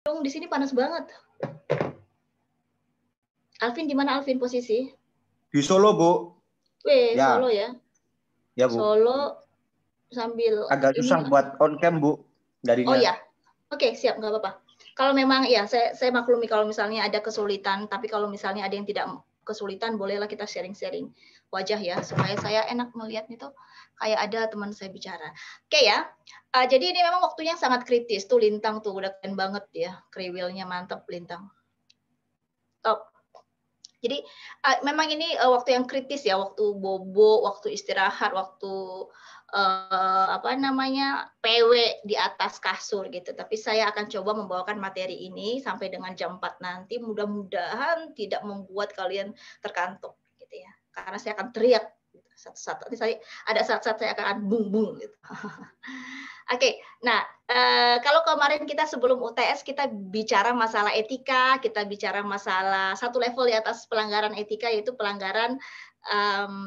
Di sini panas banget. Alvin, di mana Alvin posisi? Di Solo, Bu. Ya. Solo ya. Ya, Bu. Solo sambil agak susah buat on cam, Bu. Darinya. Oh ya. Oke, siap, nggak apa-apa. Kalau memang ya saya maklumi kalau misalnya ada kesulitan, tapi kalau misalnya ada yang tidak kesulitan, bolehlah kita sharing-sharing wajah ya, supaya saya enak melihat itu kayak ada teman saya bicara. Oke ya. Jadi ini memang waktunya sangat kritis tuh. Lintang tuh udah keren banget ya, kriwilnya mantap Lintang. Top. Jadi memang ini waktu yang kritis ya, waktu bobo, waktu istirahat, waktu PW di atas kasur gitu. Tapi saya akan coba membawakan materi ini sampai dengan jam 4 nanti. Mudah-mudahan tidak membuat kalian terkantuk gitu ya. Karena saya akan teriak satu-satu. Ada saat-saat saya akan bung-bung gitu. Oke, nah kalau kemarin kita sebelum UTS kita bicara masalah etika, kita bicara masalah satu level di atas pelanggaran etika yaitu pelanggaran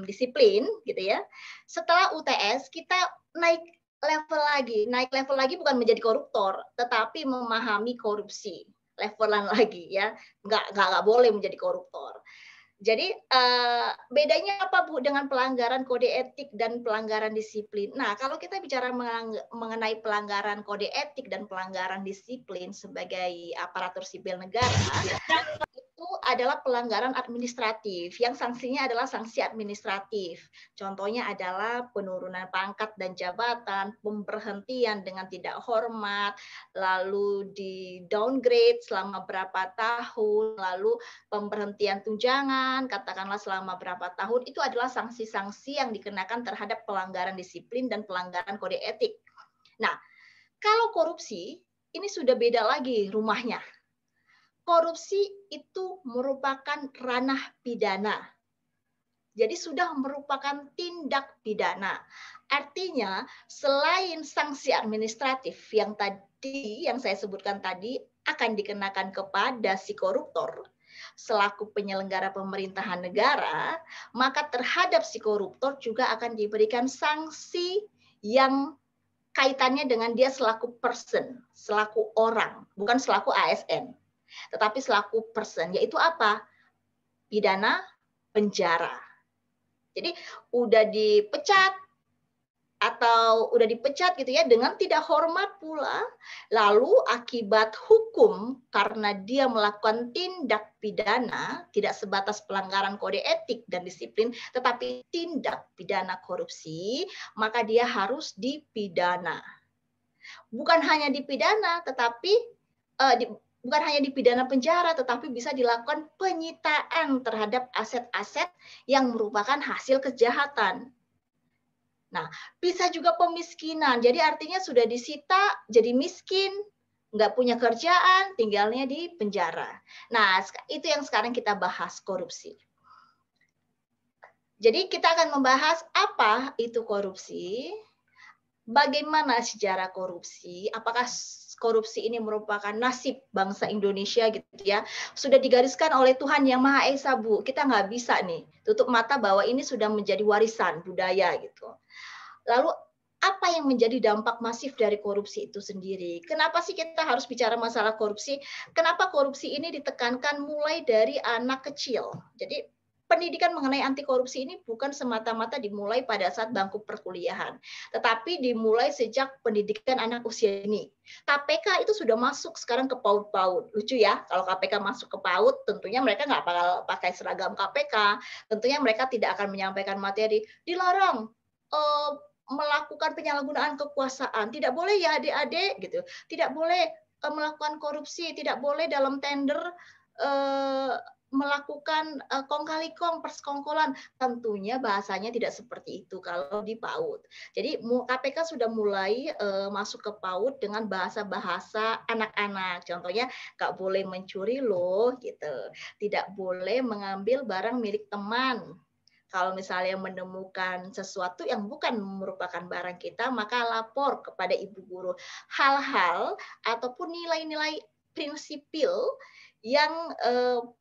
disiplin, gitu ya. Setelah UTS kita naik level lagi bukan menjadi koruptor, tetapi memahami korupsi, levelan lagi ya, nggak boleh menjadi koruptor. Jadi bedanya apa Bu dengan pelanggaran kode etik dan pelanggaran disiplin? Nah, kalau kita bicara mengenai pelanggaran kode etik dan pelanggaran disiplin sebagai aparatur sipil negara, itu adalah pelanggaran administratif yang sanksinya adalah sanksi administratif. Contohnya adalah penurunan pangkat dan jabatan, pemberhentian dengan tidak hormat, lalu di downgrade selama berapa tahun, lalu pemberhentian tunjangan, katakanlah selama berapa tahun, itu adalah sanksi-sanksi yang dikenakan terhadap pelanggaran disiplin dan pelanggaran kode etik. Nah, kalau korupsi, ini sudah beda lagi rumahnya. Korupsi itu merupakan ranah pidana. Jadi sudah merupakan tindak pidana. Artinya, selain sanksi administratif yang saya sebutkan tadi akan dikenakan kepada si koruptor, selaku penyelenggara pemerintahan negara, maka terhadap si koruptor juga akan diberikan sanksi yang kaitannya dengan dia selaku person, selaku orang, bukan selaku ASN, tetapi selaku person, yaitu apa? Pidana penjara. Jadi udah dipecat atau udah dipecat gitu ya dengan tidak hormat pula, lalu akibat hukum karena dia melakukan tindak pidana tidak sebatas pelanggaran kode etik dan disiplin tetapi tindak pidana korupsi, maka dia harus dipidana. Bukan hanya dipidana tetapi bukan hanya dipidana penjara tetapi bisa dilakukan penyitaan terhadap aset-aset yang merupakan hasil kejahatan. Nah, bisa juga pemiskinan. Jadi artinya sudah disita, jadi miskin, nggak punya kerjaan, tinggalnya di penjara. Nah, itu yang sekarang kita bahas, korupsi. Jadi kita akan membahas apa itu korupsi, bagaimana sejarah korupsi, apakah korupsi ini merupakan nasib bangsa Indonesia gitu ya, sudah digariskan oleh Tuhan Yang Maha Esa Bu. Kita nggak bisa nih tutup mata bahwa ini sudah menjadi warisan budaya gitu. Lalu apa yang menjadi dampak masif dari korupsi itu sendiri? Kenapa sih kita harus bicara masalah korupsi? Kenapa korupsi ini ditekankan mulai dari anak kecil? Jadi pendidikan mengenai anti korupsi ini bukan semata-mata dimulai pada saat bangku perkuliahan, tetapi dimulai sejak pendidikan anak usia ini. KPK itu sudah masuk sekarang ke PAUD-PAUD. Lucu ya, kalau KPK masuk ke PAUD, tentunya mereka nggak bakal pakai seragam KPK. Tentunya mereka tidak akan menyampaikan materi dilarang melakukan penyalahgunaan kekuasaan, tidak boleh ya adik-adik gitu, tidak boleh melakukan korupsi, tidak boleh dalam tender melakukan kong kali kong persekongkolan. Tentunya bahasanya tidak seperti itu kalau di PAUD. Jadi KPK sudah mulai masuk ke PAUD dengan bahasa-bahasa anak-anak. Contohnya nggak boleh mencuri loh gitu, tidak boleh mengambil barang milik teman. Kalau misalnya menemukan sesuatu yang bukan merupakan barang kita, maka lapor kepada ibu guru. Hal-hal ataupun nilai-nilai prinsipil yang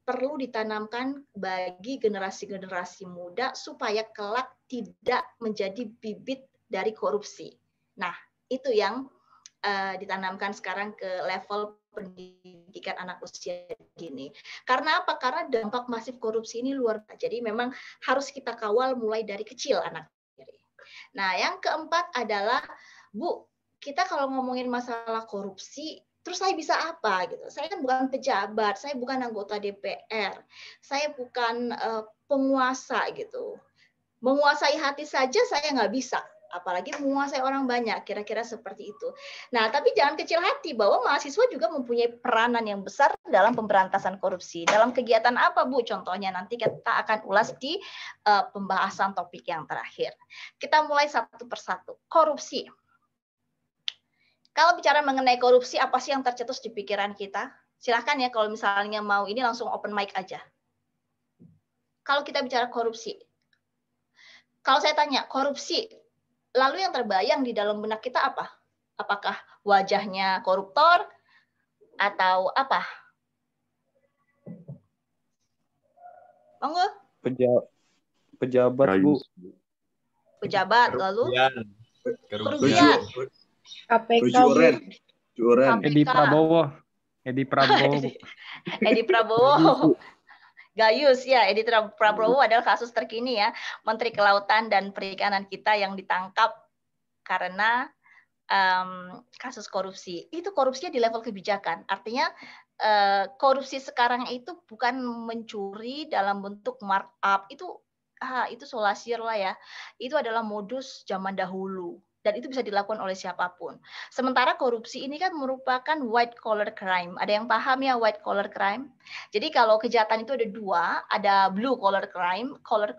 perlu ditanamkan bagi generasi-generasi muda supaya kelak tidak menjadi bibit dari korupsi. Nah, itu yang ditanamkan sekarang ke level pendidikan pendidikan anak usia dini. Karena apa? Karena dampak masif korupsi ini luar biasa. Jadi memang harus kita kawal mulai dari kecil anak. Nah, yang keempat adalah, Bu, kita kalau ngomongin masalah korupsi, terus saya bisa apa gitu? Saya kan bukan pejabat, saya bukan anggota DPR, saya bukan penguasa gitu. Menguasai hati saja saya nggak bisa, apalagi menguasai orang banyak, kira-kira seperti itu. Nah, tapi jangan kecil hati bahwa mahasiswa juga mempunyai peranan yang besar dalam pemberantasan korupsi. Dalam kegiatan apa, Bu? Contohnya nanti kita akan ulas di pembahasan topik yang terakhir. Kita mulai satu persatu. Korupsi. Kalau bicara mengenai korupsi, apa sih yang tercetus di pikiran kita? Silahkan ya kalau misalnya mau ini langsung open mic aja. Kalau kita bicara korupsi, kalau saya tanya korupsi, lalu yang terbayang di dalam benak kita apa? Apakah wajahnya koruptor atau apa? Monggo. Pejabat, Bu. Pejabat, lalu kerugian. KPK, Edi Prabowo. Edi Prabowo. Gayus ya, Edi Prabowo adalah kasus terkini ya, Menteri Kelautan dan Perikanan kita yang ditangkap karena kasus korupsi. Itu korupsinya di level kebijakan. Artinya korupsi sekarang itu bukan mencuri dalam bentuk markup, itu solasir lah ya. Itu adalah modus zaman dahulu. Dan itu bisa dilakukan oleh siapapun. Sementara korupsi ini kan merupakan white collar crime. Ada yang paham ya white collar crime? Jadi kalau kejahatan itu ada dua, ada blue collar crime. Collar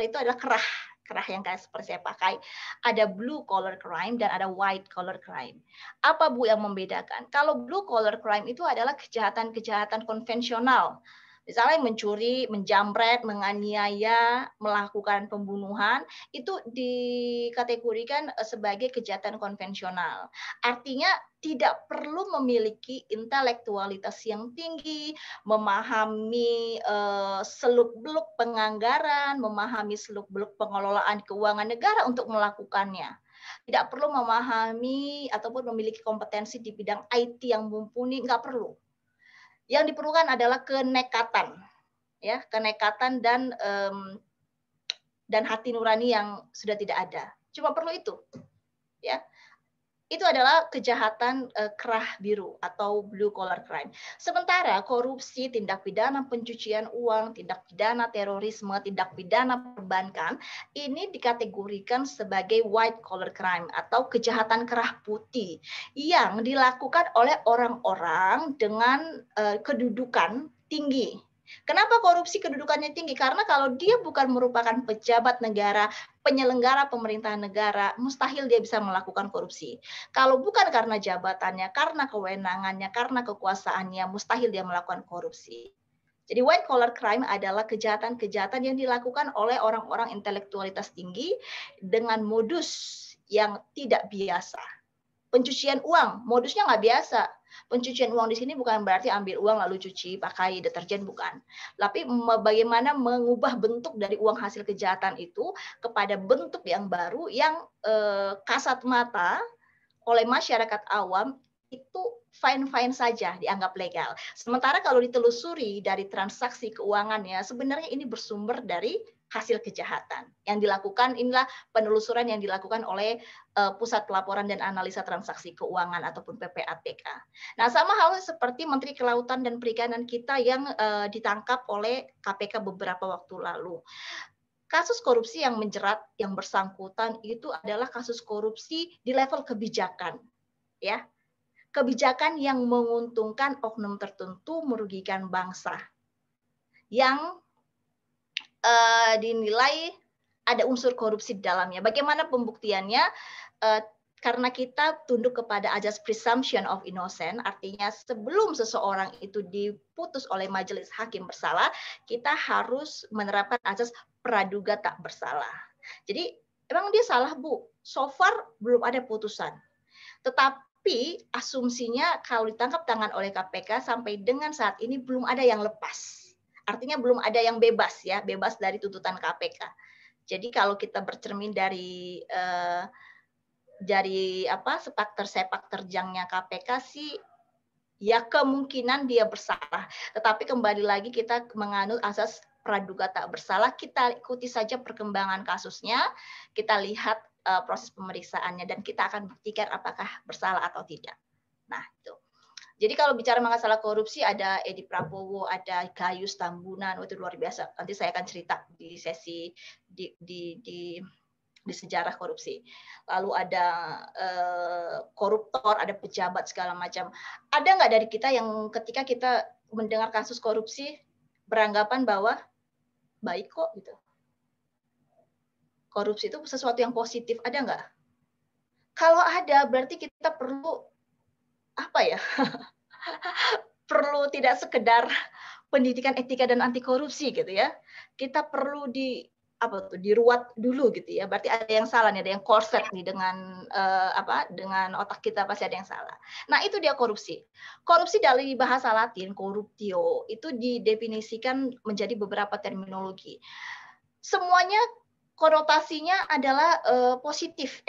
itu adalah kerah yang kayak seperti saya pakai. Ada blue collar crime dan ada white collar crime. Apa Bu yang membedakan? Kalau blue collar crime itu adalah kejahatan-kejahatan konvensional. Misalnya mencuri, menjamret, menganiaya, melakukan pembunuhan, itu dikategorikan sebagai kejahatan konvensional. Artinya tidak perlu memiliki intelektualitas yang tinggi, memahami seluk-beluk penganggaran, memahami seluk-beluk pengelolaan keuangan negara untuk melakukannya. Tidak perlu memahami ataupun memiliki kompetensi di bidang IT yang mumpuni, nggak perlu. Yang diperlukan adalah kenekatan, ya, kenekatan dan hati nurani yang sudah tidak ada. Cuma perlu itu, ya. Itu adalah kejahatan kerah biru atau blue collar crime. Sementara korupsi, tindak pidana pencucian uang, tindak pidana terorisme, tindak pidana perbankan ini dikategorikan sebagai white collar crime atau kejahatan kerah putih yang dilakukan oleh orang-orang dengan kedudukan tinggi. Kenapa korupsi kedudukannya tinggi? Karena kalau dia bukan merupakan pejabat negara, penyelenggara pemerintahan negara, mustahil dia bisa melakukan korupsi. Kalau bukan karena jabatannya, karena kewenangannya, karena kekuasaannya, mustahil dia melakukan korupsi. Jadi white collar crime adalah kejahatan-kejahatan yang dilakukan oleh orang-orang intelektualitas tinggi dengan modus yang tidak biasa. Pencucian uang, modusnya nggak biasa. Pencucian uang di sini bukan berarti ambil uang lalu cuci pakai deterjen, bukan. Tapi bagaimana mengubah bentuk dari uang hasil kejahatan itu kepada bentuk yang baru yang kasat mata oleh masyarakat awam itu fine-fine saja dianggap legal. Sementara kalau ditelusuri dari transaksi keuangannya, sebenarnya ini bersumber dari hasil kejahatan yang dilakukan. Inilah penelusuran yang dilakukan oleh Pusat Pelaporan dan Analisa Transaksi Keuangan ataupun PPATK. Nah, sama halnya seperti Menteri Kelautan dan Perikanan kita yang ditangkap oleh KPK beberapa waktu lalu. Kasus korupsi yang menjerat yang bersangkutan itu adalah kasus korupsi di level kebijakan, ya. Kebijakan yang menguntungkan oknum tertentu, merugikan bangsa. Yang dinilai ada unsur korupsi di dalamnya. Bagaimana pembuktiannya? Karena kita tunduk kepada azas presumption of innocence, artinya sebelum seseorang itu diputus oleh majelis hakim bersalah, kita harus menerapkan azas praduga tak bersalah. Jadi emang dia salah, Bu. So far belum ada putusan. Tetapi asumsinya kalau ditangkap tangan oleh KPK sampai dengan saat ini belum ada yang lepas. Artinya belum ada yang bebas, ya, bebas dari tuntutan KPK. Jadi kalau kita bercermin dari sepak terjangnya KPK sih ya kemungkinan dia bersalah. Tetapi kembali lagi kita menganut asas praduga tak bersalah, kita ikuti saja perkembangan kasusnya, kita lihat proses pemeriksaannya, dan kita akan buktikan apakah bersalah atau tidak. Nah, itu. Jadi kalau bicara masalah korupsi, ada Edi Prabowo, ada Gayus Tambunan, itu luar biasa. Nanti saya akan cerita di sesi di sejarah korupsi. Lalu ada koruptor, ada pejabat segala macam. Ada nggak dari kita yang ketika kita mendengar kasus korupsi beranggapan bahwa baik kok gitu? Korupsi itu sesuatu yang positif, ada nggak? Kalau ada, berarti kita perlu apa ya? Perlu tidak sekedar pendidikan etika dan anti korupsi gitu ya. Kita perlu diruat dulu gitu ya. Berarti ada yang salah nih, ada yang korset nih dengan dengan otak kita pasti ada yang salah. Nah, itu dia korupsi. Korupsi dari bahasa Latin corruptio itu didefinisikan menjadi beberapa terminologi. Semuanya konotasinya adalah positif.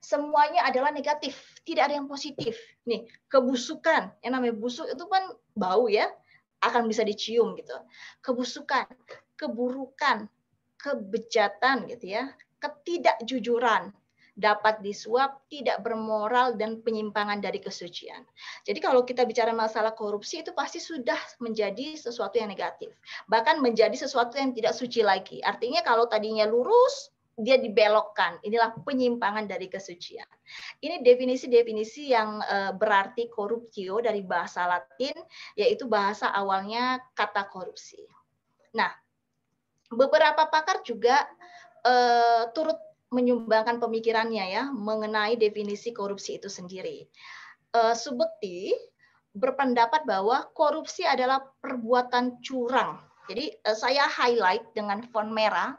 Semuanya adalah negatif. Tidak ada yang positif. Nih, kebusukan. Yang namanya busuk itu kan bau ya, akan bisa dicium gitu. Kebusukan, keburukan, kebejatan gitu ya, ketidakjujuran, dapat disuap, tidak bermoral, dan penyimpangan dari kesucian. Jadi kalau kita bicara masalah korupsi itu pasti sudah menjadi sesuatu yang negatif. Bahkan menjadi sesuatu yang tidak suci lagi. Artinya kalau tadinya lurus, dia dibelokkan. Inilah penyimpangan dari kesucian. Ini definisi-definisi yang berarti corruptio dari bahasa Latin, yaitu bahasa awalnya kata korupsi. Nah, beberapa pakar juga turut menyumbangkan pemikirannya ya mengenai definisi korupsi itu sendiri. Subekti berpendapat bahwa korupsi adalah perbuatan curang. Jadi saya highlight dengan font merah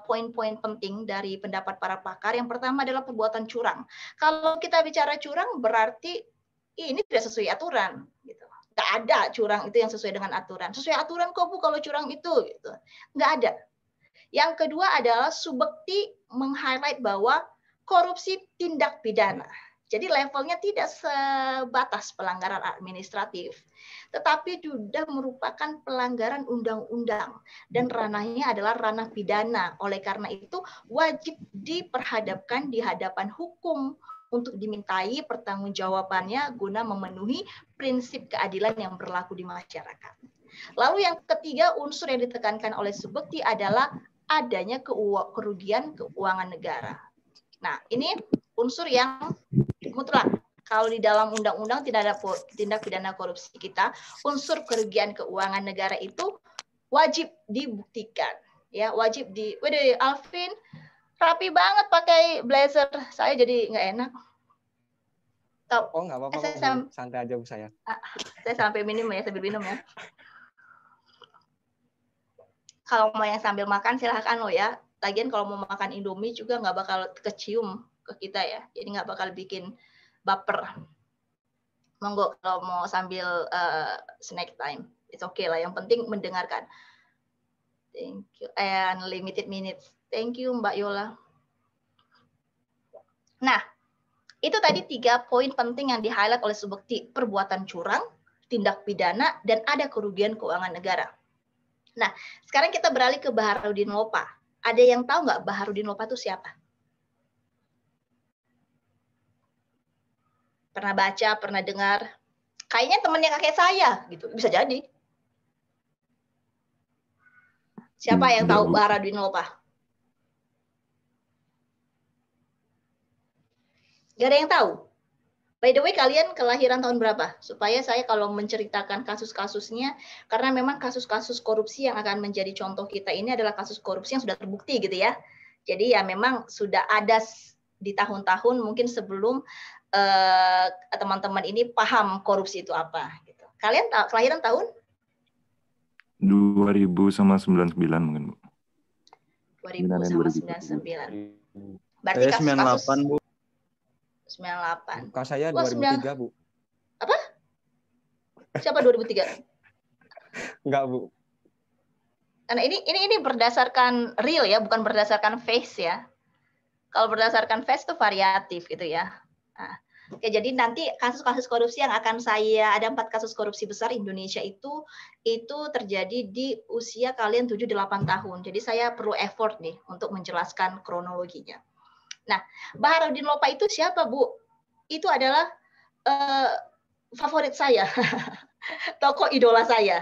poin-poin penting dari pendapat para pakar. Yang pertama adalah perbuatan curang. Kalau kita bicara curang berarti ini tidak sesuai aturan. Gitu. Nggak ada curang itu yang sesuai dengan aturan. Sesuai aturan kok Bu kalau curang itu. Gitu. Nggak ada. Yang kedua adalah Subekti meng-highlight bahwa korupsi tindak pidana. Jadi levelnya tidak sebatas pelanggaran administratif, tetapi sudah merupakan pelanggaran undang-undang dan ranahnya adalah ranah pidana. Oleh karena itu wajib diperhadapkan di hadapan hukum untuk dimintai pertanggungjawabannya guna memenuhi prinsip keadilan yang berlaku di masyarakat. Lalu yang ketiga unsur yang ditekankan oleh Subekti adalah adanya kerugian keuangan negara. Nah, ini unsur yang mutlak. Kalau di dalam undang-undang tidak ada tindak pidana korupsi kita, unsur kerugian keuangan negara itu wajib dibuktikan. Ya, wajib Waduh, Alvin rapi banget pakai blazer. Saya jadi nggak enak. Oh, nggak apa-apa. Santai aja Bu saya. Saya sampai minum ya, sambil minum ya. Kalau mau yang sambil makan silahkan loh ya. Lagian kalau mau makan Indomie juga nggak bakal kecium ke kita ya. Jadi nggak bakal bikin baper. Monggo kalau mau sambil snack time. It's okay lah. Yang penting mendengarkan. Thank you. And limited minutes. Thank you Mbak Yola. Nah, itu tadi 3 poin penting yang di-highlight oleh Subekti. Perbuatan curang, tindak pidana, dan ada kerugian keuangan negara. Nah, sekarang kita beralih ke Baharudin Lopa. Ada yang tahu nggak Baharudin Lopa itu siapa? Pernah baca, pernah dengar? Kayaknya temannya kakek saya, gitu. Bisa jadi. Siapa yang tahu Baharudin Lopa? Gak ada yang tahu? By the way, kalian kelahiran tahun berapa? Supaya saya kalau menceritakan kasus-kasusnya, karena memang kasus-kasus korupsi yang akan menjadi contoh kita ini adalah kasus korupsi yang sudah terbukti gitu ya. Jadi ya memang sudah ada di tahun-tahun mungkin sebelum teman-teman ini paham korupsi itu apa. Gitu. Kalian kelahiran tahun? 2000 sama 99 mungkin Bu. 2000 sama 99. Berarti saya 98 Bu. 98. Bukan saya 2003 Bu. Apa? Siapa 2003? Enggak Bu. Karena ini berdasarkan real ya, bukan berdasarkan face ya. Kalau berdasarkan face itu variatif gitu ya. Nah, Oke, jadi nanti kasus-kasus korupsi yang akan ada 4 kasus korupsi besar Indonesia itu terjadi di usia kalian 7-8 tahun. Jadi saya perlu effort nih untuk menjelaskan kronologinya. Nah, Baharudin Lopa itu siapa, Bu? Itu adalah favorit saya, tokoh idola saya.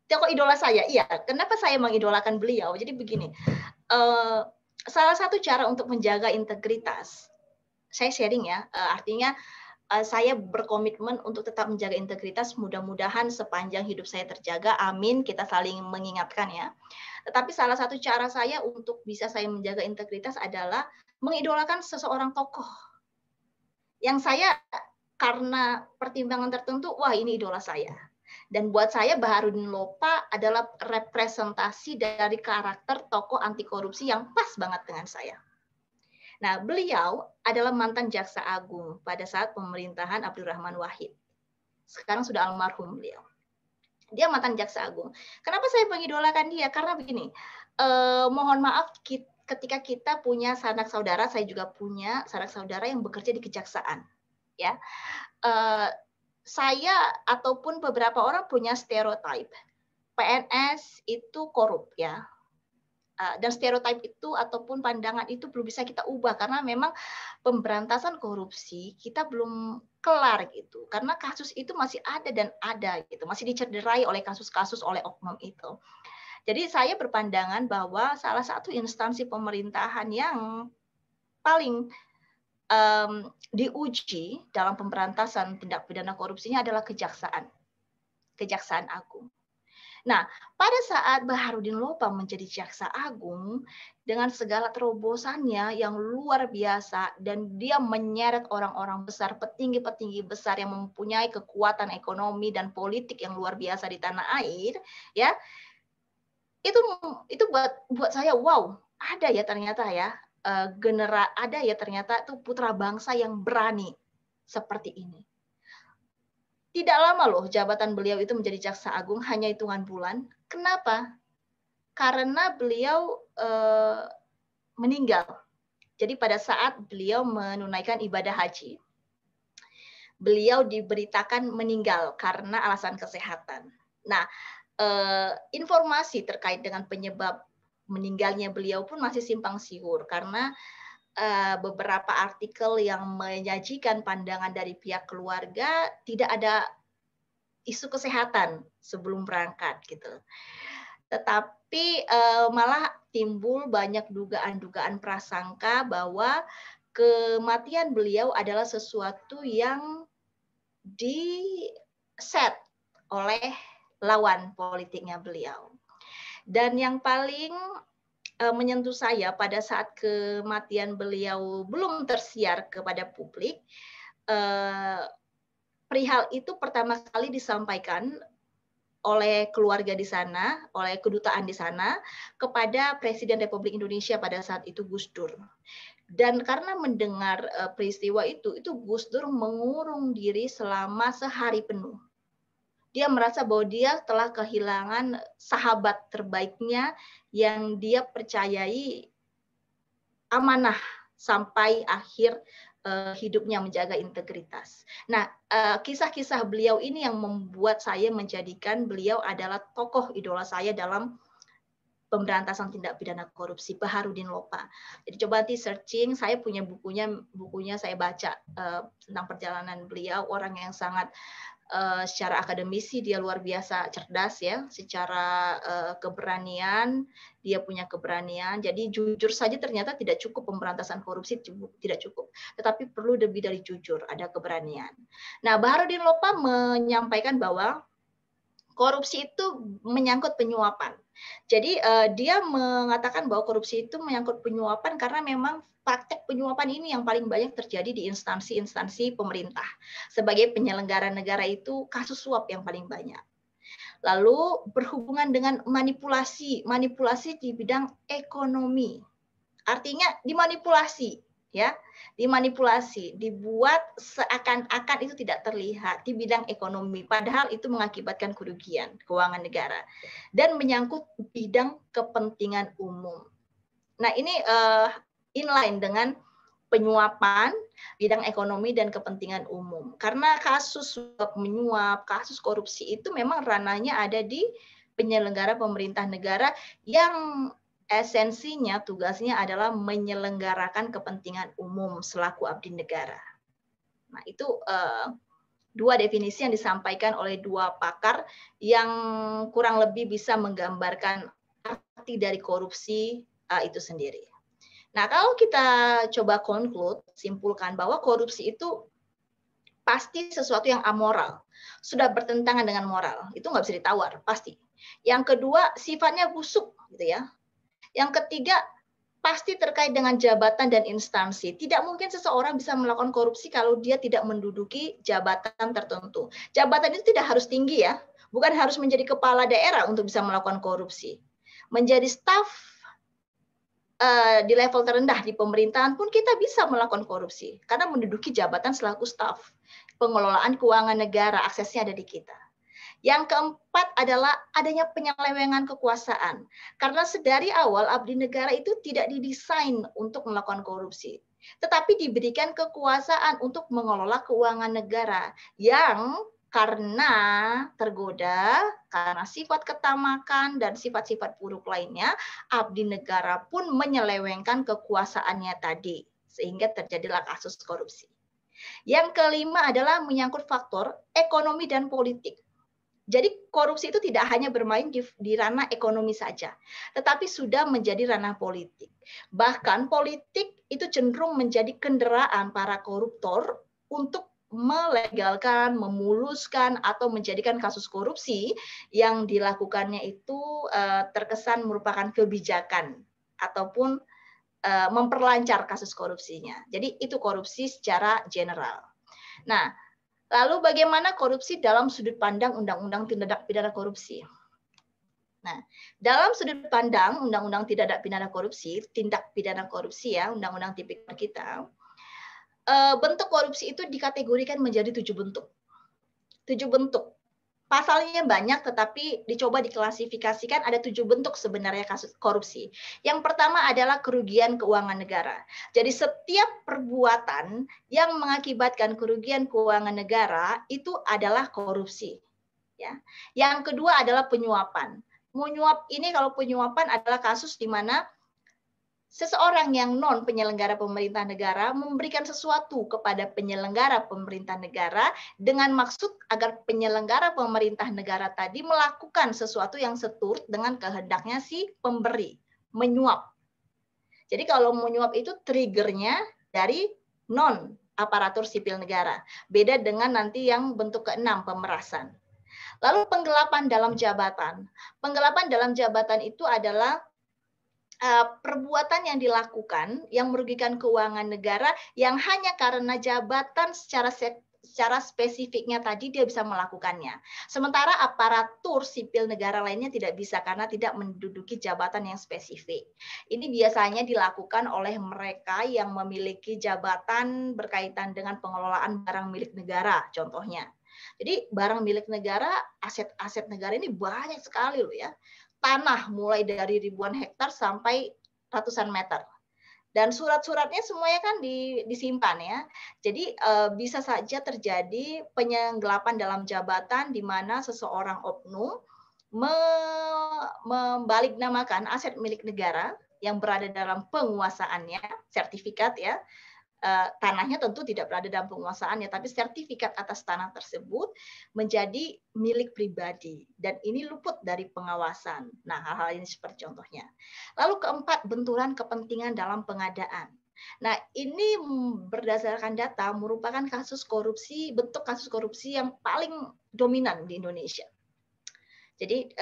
Tokoh idola saya, iya. Kenapa saya mengidolakan beliau? Jadi begini, salah satu cara untuk menjaga integritas, saya sharing ya, artinya saya berkomitmen untuk tetap menjaga integritas, mudah-mudahan sepanjang hidup saya terjaga, amin, kita saling mengingatkan ya. Tetapi salah satu cara saya untuk bisa saya menjaga integritas adalah mengidolakan seseorang tokoh. Yang saya karena pertimbangan tertentu, wah ini idola saya. Dan buat saya Baharudin Lopa adalah representasi dari karakter tokoh anti korupsi yang pas banget dengan saya. Nah, beliau adalah mantan Jaksa Agung pada saat pemerintahan Abdurrahman Wahid. Sekarang sudah almarhum beliau. Dia mantan Jaksa Agung. Kenapa saya mengidolakan dia? Karena begini, mohon maaf ketika kita punya sanak saudara, saya juga punya sanak saudara yang bekerja di kejaksaan. Ya, saya ataupun beberapa orang punya stereotip PNS itu korup ya. Dan stereotip itu ataupun pandangan itu belum bisa kita ubah karena memang pemberantasan korupsi kita belum kelar gitu karena kasus itu masih ada dan ada gitu, masih dicederai oleh kasus-kasus oleh oknum itu. Jadi saya berpandangan bahwa salah satu instansi pemerintahan yang paling diuji dalam pemberantasan tindak pidana korupsinya adalah Kejaksaan Agung. Nah, pada saat Baharudin Lopa menjadi Jaksa Agung, dengan segala terobosannya yang luar biasa, dan dia menyeret orang-orang besar, petinggi-petinggi besar yang mempunyai kekuatan ekonomi dan politik yang luar biasa di tanah air, ya, itu buat saya, wow, ada ya ternyata ya, ada ya ternyata itu putra bangsa yang berani seperti ini. Tidak lama loh jabatan beliau itu menjadi Jaksa Agung, hanya hitungan bulan. Kenapa? Karena beliau meninggal. Jadi pada saat beliau menunaikan ibadah haji, beliau diberitakan meninggal karena alasan kesehatan. Nah, informasi terkait dengan penyebab meninggalnya beliau pun masih simpang siur karena beberapa artikel yang menyajikan pandangan dari pihak keluarga tidak ada isu kesehatan sebelum berangkat gitu. Tetapi malah timbul banyak dugaan-dugaan prasangka bahwa kematian beliau adalah sesuatu yang di-set oleh lawan politiknya beliau. Dan yang paling menyentuh saya pada saat kematian beliau belum tersiar kepada publik, perihal itu pertama kali disampaikan oleh keluarga di sana, oleh kedutaan di sana, kepada Presiden Republik Indonesia pada saat itu Gus Dur. Dan karena mendengar peristiwa itu Gus Dur mengurung diri selama sehari penuh. Dia merasa bahwa dia telah kehilangan sahabat terbaiknya yang dia percayai amanah sampai akhir hidupnya menjaga integritas. Nah, kisah-kisah beliau ini yang membuat saya menjadikan beliau adalah tokoh idola saya dalam pemberantasan tindak pidana korupsi, Baharudin Lopa. Jadi coba nanti searching, saya punya bukunya saya baca tentang perjalanan beliau, orang yang sangat secara akademisi dia luar biasa cerdas ya, secara keberanian dia punya keberanian. Jadi jujur saja ternyata tidak cukup pemberantasan korupsi, tidak cukup, tetapi perlu lebih dari jujur, ada keberanian. Nah, Baharudin Lopa menyampaikan bahwa korupsi itu menyangkut penyuapan. Jadi dia mengatakan bahwa korupsi itu menyangkut penyuapan karena memang praktek penyuapan ini yang paling banyak terjadi di instansi-instansi pemerintah. Sebagai penyelenggara negara itu kasus suap yang paling banyak. Lalu berhubungan dengan manipulasi di bidang ekonomi. Artinya dimanipulasi. Ya, dimanipulasi, dibuat seakan-akan itu tidak terlihat di bidang ekonomi, padahal itu mengakibatkan kerugian keuangan negara dan menyangkut bidang kepentingan umum. Nah, ini inline dengan penyuapan, bidang ekonomi dan kepentingan umum. Karena kasus suap menyuap, kasus korupsi itu memang ranahnya ada di penyelenggara pemerintah negara yang esensinya tugasnya adalah menyelenggarakan kepentingan umum selaku abdi negara. Nah, itu dua definisi yang disampaikan oleh dua pakar yang kurang lebih bisa menggambarkan arti dari korupsi itu sendiri. Nah, kalau kita coba conclude, simpulkan bahwa korupsi itu pasti sesuatu yang amoral, sudah bertentangan dengan moral, itu nggak bisa ditawar, pasti. Yang kedua, sifatnya busuk, gitu ya. Yang ketiga, pasti terkait dengan jabatan dan instansi. Tidak mungkin seseorang bisa melakukan korupsi kalau dia tidak menduduki jabatan tertentu. Jabatan itu tidak harus tinggi ya, bukan harus menjadi kepala daerah untuk bisa melakukan korupsi. Menjadi staf di level terendah di pemerintahan pun kita bisa melakukan korupsi karena menduduki jabatan selaku staf. Pengelolaan keuangan negara, aksesnya ada di kita. Yang keempat adalah adanya penyelewengan kekuasaan. Karena sedari awal abdi negara itu tidak didesain untuk melakukan korupsi, tetapi diberikan kekuasaan untuk mengelola keuangan negara yang karena tergoda, karena sifat ketamakan dan sifat-sifat buruk lainnya, abdi negara pun menyelewengkan kekuasaannya tadi, sehingga terjadilah kasus korupsi. Yang kelima adalah menyangkut faktor ekonomi dan politik. Jadi korupsi itu tidak hanya bermain di ranah ekonomi saja, tetapi sudah menjadi ranah politik. Bahkan politik itu cenderung menjadi kendaraan para koruptor untuk melegalkan, memuluskan, atau menjadikan kasus korupsi yang dilakukannya itu terkesan merupakan kebijakan ataupun memperlancar kasus korupsinya. Jadi itu korupsi secara general. Nah, lalu bagaimana korupsi dalam sudut pandang Undang-Undang Tindak Pidana Korupsi? Nah, dalam sudut pandang Undang-Undang Tindak Pidana Korupsi, tindak pidana korupsi ya, Undang-Undang Tipikor kita, bentuk korupsi itu dikategorikan menjadi 7 bentuk. 7 bentuk. Pasalnya banyak, tetapi dicoba diklasifikasikan ada 7 bentuk sebenarnya kasus korupsi. Yang pertama adalah kerugian keuangan negara. Jadi setiap perbuatan yang mengakibatkan kerugian keuangan negara itu adalah korupsi. Ya. Yang kedua adalah penyuapan. Menyuap ini, kalau penyuapan adalah kasus di mana seseorang yang non penyelenggara pemerintah negara memberikan sesuatu kepada penyelenggara pemerintah negara dengan maksud agar penyelenggara pemerintah negara tadi melakukan sesuatu yang seturut dengan kehendaknya si pemberi, menyuap. Jadi kalau menyuap itu triggernya dari non aparatur sipil negara. Beda dengan nanti yang bentuk ke-6, pemerasan. Lalu penggelapan dalam jabatan. Penggelapan dalam jabatan itu adalah perbuatan yang dilakukan yang merugikan keuangan negara yang hanya karena jabatan secara spesifiknya tadi dia bisa melakukannya. Sementara aparatur sipil negara lainnya tidak bisa karena tidak menduduki jabatan yang spesifik. Ini biasanya dilakukan oleh mereka yang memiliki jabatan berkaitan dengan pengelolaan barang milik negara, contohnya. Jadi barang milik negara, aset-aset negara ini banyak sekali loh ya. Tanah mulai dari ribuan hektar sampai ratusan meter. Dan surat-suratnya semuanya kan disimpan ya. Jadi bisa saja terjadi penyenggelapan dalam jabatan di mana seseorang oknum membaliknamakan aset milik negara yang berada dalam penguasaannya, sertifikat ya. Tanahnya tentu tidak berada dalam penguasaannya, tapi sertifikat atas tanah tersebut menjadi milik pribadi dan ini luput dari pengawasan. Nah, hal-hal ini seperti contohnya. Lalu keempat, benturan kepentingan dalam pengadaan. Nah, ini berdasarkan data merupakan kasus korupsi, bentuk kasus korupsi yang paling dominan di Indonesia. Jadi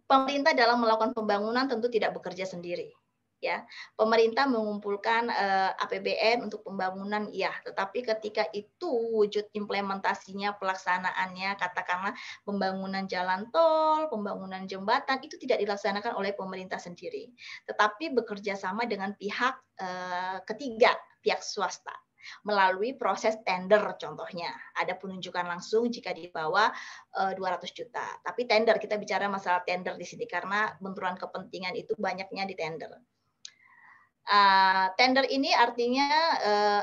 pemerintah dalam melakukan pembangunan tentu tidak bekerja sendiri. Ya, pemerintah mengumpulkan APBN untuk pembangunan, ya, tetapi ketika itu wujud implementasinya, pelaksanaannya, katakanlah pembangunan jalan tol, pembangunan jembatan, itu tidak dilaksanakan oleh pemerintah sendiri, tetapi bekerja sama dengan pihak ketiga, pihak swasta, melalui proses tender contohnya. Ada penunjukan langsung jika di bawah 200 juta. Tapi tender, kita bicara masalah tender di sini karena benturan kepentingan itu banyaknya di tender. Tender ini artinya,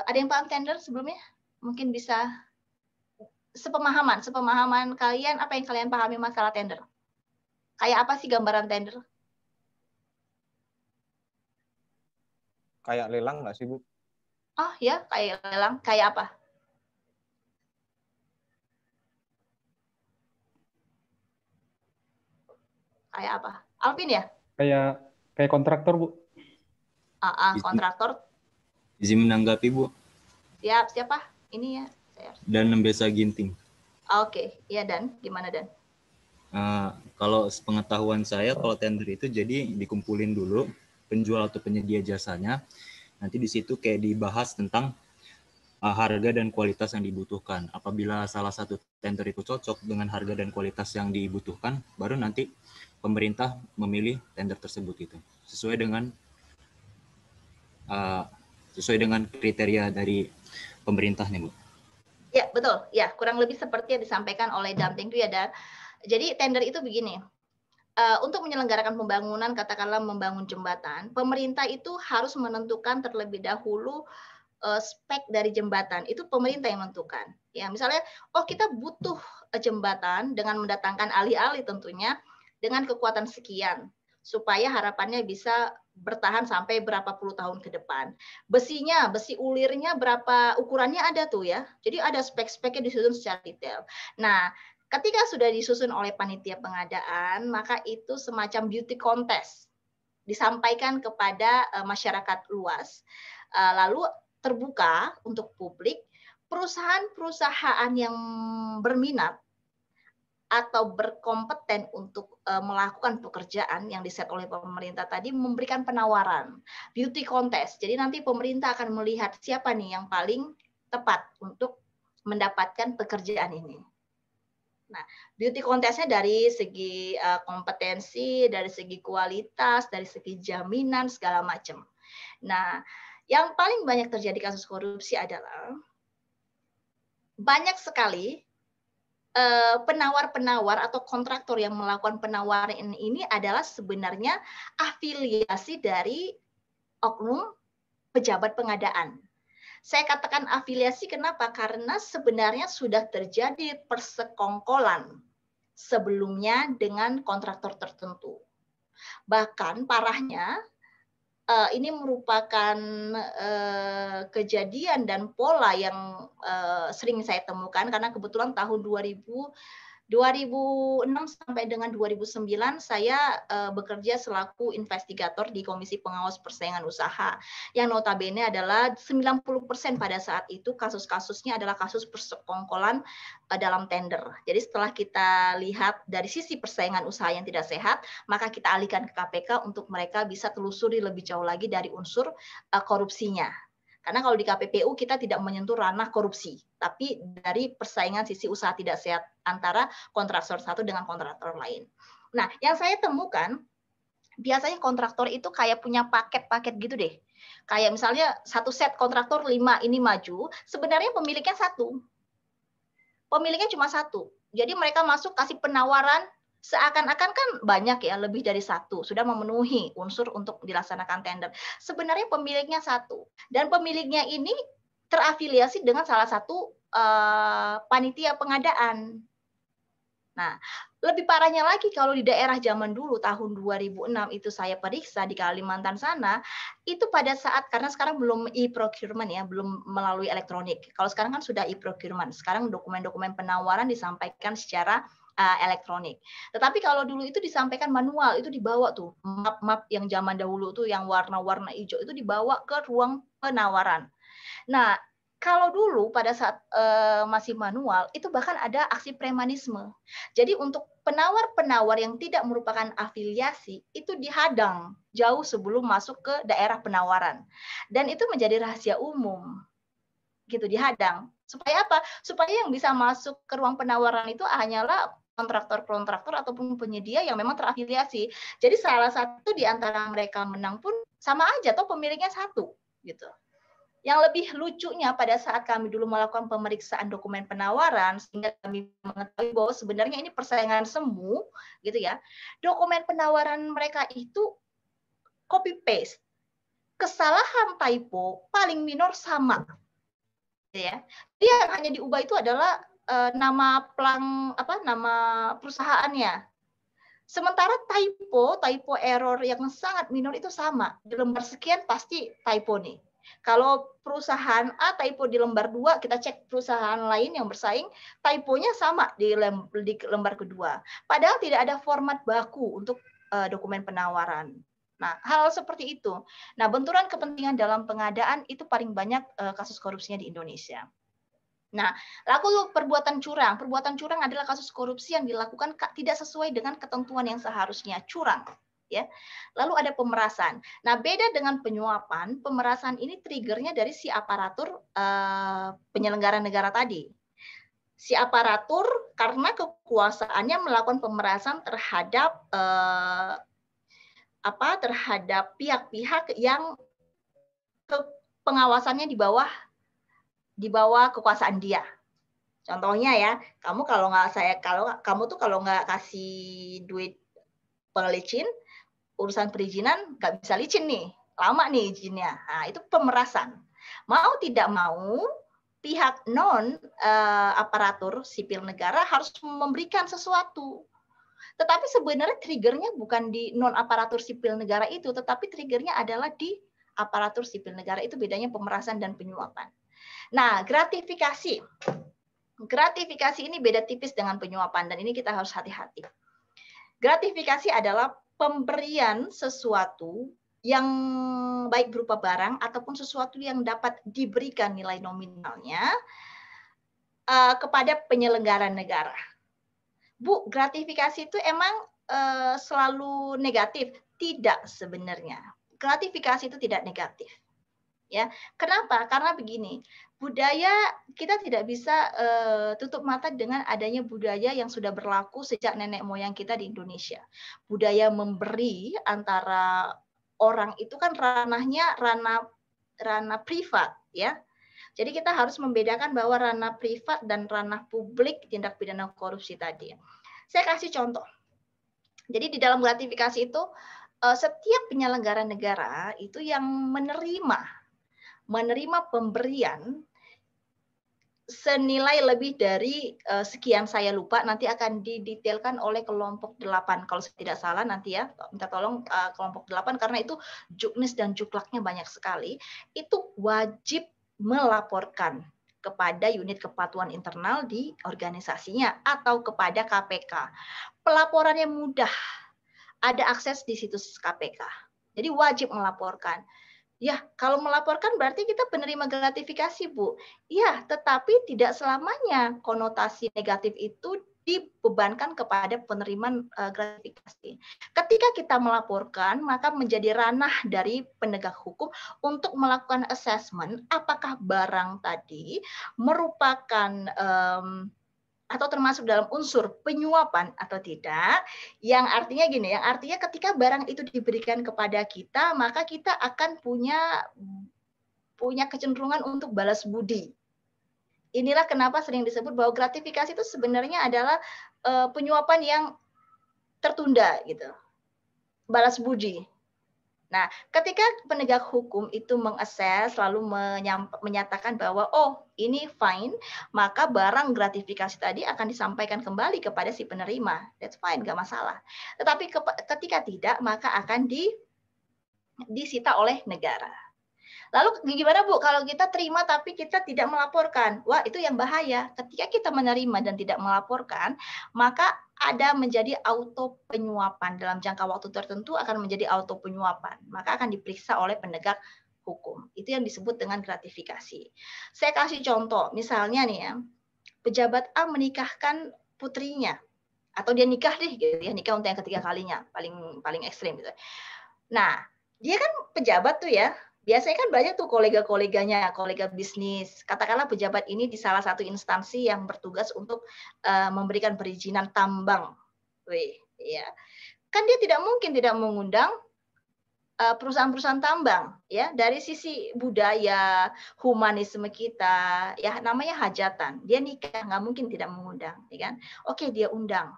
ada yang paham tender sebelumnya? Mungkin bisa sepemahaman kalian, apa yang kalian pahami masalah tender? Kayak apa sih gambaran tender? Kayak lelang nggak sih, Bu? Oh ya, kayak lelang. Kayak apa? Kayak apa? Alvin ya? Kayak kontraktor, Bu. Kontraktor. Izin menanggapi, Bu. Siapa? Ini ya. Dan Nembesa Ginting. Oke, ya Dan. Gimana Dan? Kalau sepengetahuan saya, kalau tender itu jadi dikumpulin dulu penjual atau penyedia jasanya. Nanti di situ kayak dibahas tentang harga dan kualitas yang dibutuhkan. Apabila salah satu tender itu cocok dengan harga dan kualitas yang dibutuhkan, baru nanti pemerintah memilih tender tersebut itu sesuai dengan kriteria dari pemerintah nih, Bu. Ya, betul. Ya, kurang lebih seperti yang disampaikan oleh Damping itu ya, Dan. Jadi tender itu begini. Untuk menyelenggarakan pembangunan, katakanlah membangun jembatan, pemerintah itu harus menentukan terlebih dahulu spek dari jembatan. Itu pemerintah yang menentukan. Ya, misalnya, kita butuh jembatan dengan mendatangkan ahli-ahli tentunya dengan kekuatan sekian supaya harapannya bisa bertahan sampai berapa puluh tahun ke depan. Besinya, besi ulirnya berapa ukurannya ada tuh ya. Jadi ada spek-speknya disusun secara detail. Nah, ketika sudah disusun oleh panitia pengadaan, maka itu semacam beauty contest disampaikan kepada masyarakat luas. Lalu terbuka untuk publik, perusahaan-perusahaan yang berminat atau berkompeten untuk melakukan pekerjaan yang diset oleh pemerintah tadi memberikan penawaran beauty contest. Jadi nanti pemerintah akan melihat siapa nih yang paling tepat untuk mendapatkan pekerjaan ini. Nah, beauty contest-nya dari segi kompetensi, dari segi kualitas, dari segi jaminan segala macam. Nah, yang paling banyak terjadi kasus korupsi adalah banyak sekali penawar-penawar atau kontraktor yang melakukan penawaran ini adalah sebenarnya afiliasi dari oknum pejabat pengadaan. Saya katakan afiliasi kenapa? Karena sebenarnya sudah terjadi persekongkolan sebelumnya dengan kontraktor tertentu. Bahkan parahnya, ini merupakan kejadian dan pola yang sering saya temukan karena kebetulan tahun 2006 sampai dengan 2009 saya bekerja selaku investigator di Komisi Pengawas Persaingan Usaha yang notabene adalah 90% pada saat itu kasus-kasusnya adalah kasus persekongkolan dalam tender. Jadi setelah kita lihat dari sisi persaingan usaha yang tidak sehat, maka kita alihkan ke KPK untuk mereka bisa telusuri lebih jauh lagi dari unsur korupsinya. Karena kalau di KPPU kita tidak menyentuh ranah korupsi, tapi dari persaingan sisi usaha tidak sehat antara kontraktor satu dengan kontraktor lain. Nah, yang saya temukan, biasanya kontraktor itu kayak punya paket-paket gitu deh. Kayak misalnya satu set kontraktor 5 ini maju, sebenarnya pemiliknya satu. Pemiliknya cuma satu. Jadi mereka masuk kasih penawaran, seakan-akan kan banyak ya, lebih dari satu, sudah memenuhi unsur untuk dilaksanakan tender. Sebenarnya pemiliknya satu, dan pemiliknya ini terafiliasi dengan salah satu panitia pengadaan. Nah, lebih parahnya lagi kalau di daerah zaman dulu, tahun 2006 itu saya periksa di Kalimantan sana, itu pada saat, karena sekarang belum e-procurement ya, belum melalui elektronik. Kalau sekarang kan sudah e-procurement, sekarang dokumen-dokumen penawaran disampaikan secara elektronik. Tetapi kalau dulu itu disampaikan manual, itu dibawa tuh map-map yang zaman dahulu tuh yang warna-warna hijau itu dibawa ke ruang penawaran. Nah, kalau dulu pada saat masih manual itu bahkan ada aksi premanisme. Jadi untuk penawar-penawar yang tidak merupakan afiliasi itu dihadang jauh sebelum masuk ke daerah penawaran. Dan itu menjadi rahasia umum. Gitu dihadang. Supaya apa? Supaya yang bisa masuk ke ruang penawaran itu hanyalah kontraktor-kontraktor ataupun penyedia yang memang terafiliasi. Jadi salah satu di antara mereka menang pun sama aja, toh pemiliknya satu, gitu. Yang lebih lucunya pada saat kami dulu melakukan pemeriksaan dokumen penawaran, sehingga kami mengetahui bahwa sebenarnya ini persaingan semu, gitu ya. Dokumen penawaran mereka itu copy paste kesalahan typo paling minor sama, ya. Dia hanya diubah itu adalah nama perusahaannya. Sementara typo error yang sangat minor itu sama. Di lembar sekian pasti typo nih. Kalau perusahaan A typo di lembar 2, kita cek perusahaan lain yang bersaing, typonya sama di lembar kedua. Padahal tidak ada format baku untuk dokumen penawaran. Nah, hal seperti itu. Nah, benturan kepentingan dalam pengadaan itu paling banyak kasus korupsinya di Indonesia. Nah, lalu perbuatan curang. Perbuatan curang adalah kasus korupsi yang dilakukan tidak sesuai dengan ketentuan yang seharusnya, curang. Ya. Lalu ada pemerasan. Nah, beda dengan penyuapan, pemerasan ini triggernya dari si aparatur penyelenggara negara tadi. Si aparatur karena kekuasaannya melakukan pemerasan terhadap terhadap pihak-pihak yang pengawasannya di bawah kekuasaan dia. Contohnya ya, kamu kalau nggak kasih duit pelicin, urusan perizinan nggak bisa licin nih, lama nih izinnya. Nah, itu pemerasan. Mau tidak mau, pihak non aparatur sipil negara harus memberikan sesuatu. Tetapi sebenarnya triggernya bukan di non aparatur sipil negara itu, tetapi triggernya adalah di aparatur sipil negara. Itu bedanya pemerasan dan penyuapan. Nah, gratifikasi. Gratifikasi ini beda tipis dengan penyuapan, dan ini kita harus hati-hati. Gratifikasi adalah pemberian sesuatu yang baik berupa barang ataupun sesuatu yang dapat diberikan nilai nominalnya kepada penyelenggara negara. Bu, gratifikasi itu emang selalu negatif? Tidak sebenarnya. Gratifikasi itu tidak negatif. Ya, kenapa? Karena begini, budaya kita tidak bisa tutup mata dengan adanya budaya yang sudah berlaku sejak nenek moyang kita di Indonesia. Budaya memberi antara orang itu kan ranahnya ranah privat, ya. Jadi kita harus membedakan bahwa ranah privat dan ranah publik tindak pidana korupsi tadi. Saya kasih contoh. Jadi di dalam gratifikasi itu setiap penyelenggara negara itu yang menerima pemberian senilai lebih dari sekian, saya lupa, nanti akan didetailkan oleh kelompok 8 kalau saya tidak salah, nanti ya minta tolong kelompok 8 karena itu juknis dan juklaknya banyak sekali. Itu wajib melaporkan kepada unit kepatuhan internal di organisasinya atau kepada KPK. Pelaporannya mudah, ada akses di situs KPK. Jadi wajib melaporkan. Ya, kalau melaporkan berarti kita penerima gratifikasi, Bu. Ya, tetapi tidak selamanya konotasi negatif itu dibebankan kepada penerima gratifikasi. Ketika kita melaporkan, maka menjadi ranah dari penegak hukum untuk melakukan assessment apakah barang tadi merupakan atau termasuk dalam unsur penyuapan atau tidak, yang artinya gini, yang artinya ketika barang itu diberikan kepada kita, maka kita akan punya kecenderungan untuk balas budi. Inilah kenapa sering disebut bahwa gratifikasi itu sebenarnya adalah penyuapan yang tertunda, gitu, balas budi. Nah, ketika penegak hukum itu mengakses lalu menyatakan bahwa oh ini fine, maka barang gratifikasi tadi akan disampaikan kembali kepada si penerima. That's fine, nggak masalah. Tetapi ketika tidak, maka akan disita oleh negara. Lalu gimana Bu kalau kita terima tapi kita tidak melaporkan? Wah, itu yang bahaya. Ketika kita menerima dan tidak melaporkan, maka ada menjadi auto penyuapan. Dalam jangka waktu tertentu akan menjadi auto penyuapan. Maka akan diperiksa oleh penegak hukum. Itu yang disebut dengan gratifikasi. Saya kasih contoh, misalnya nih ya, pejabat A menikahkan putrinya, atau dia nikah deh, gitu ya, nikah untuk yang ketiga kalinya, paling ekstrim gitu. Nah, dia kan pejabat tuh ya. Biasanya kan banyak tuh kolega-koleganya, kolega bisnis. Katakanlah pejabat ini di salah satu instansi yang bertugas untuk memberikan perizinan tambang. Ya. Kan dia tidak mungkin tidak mengundang perusahaan-perusahaan tambang, ya. Dari sisi budaya, humanisme kita, ya namanya hajatan. Dia nikah, nggak mungkin tidak mengundang, ya kan? Oke, dia undang.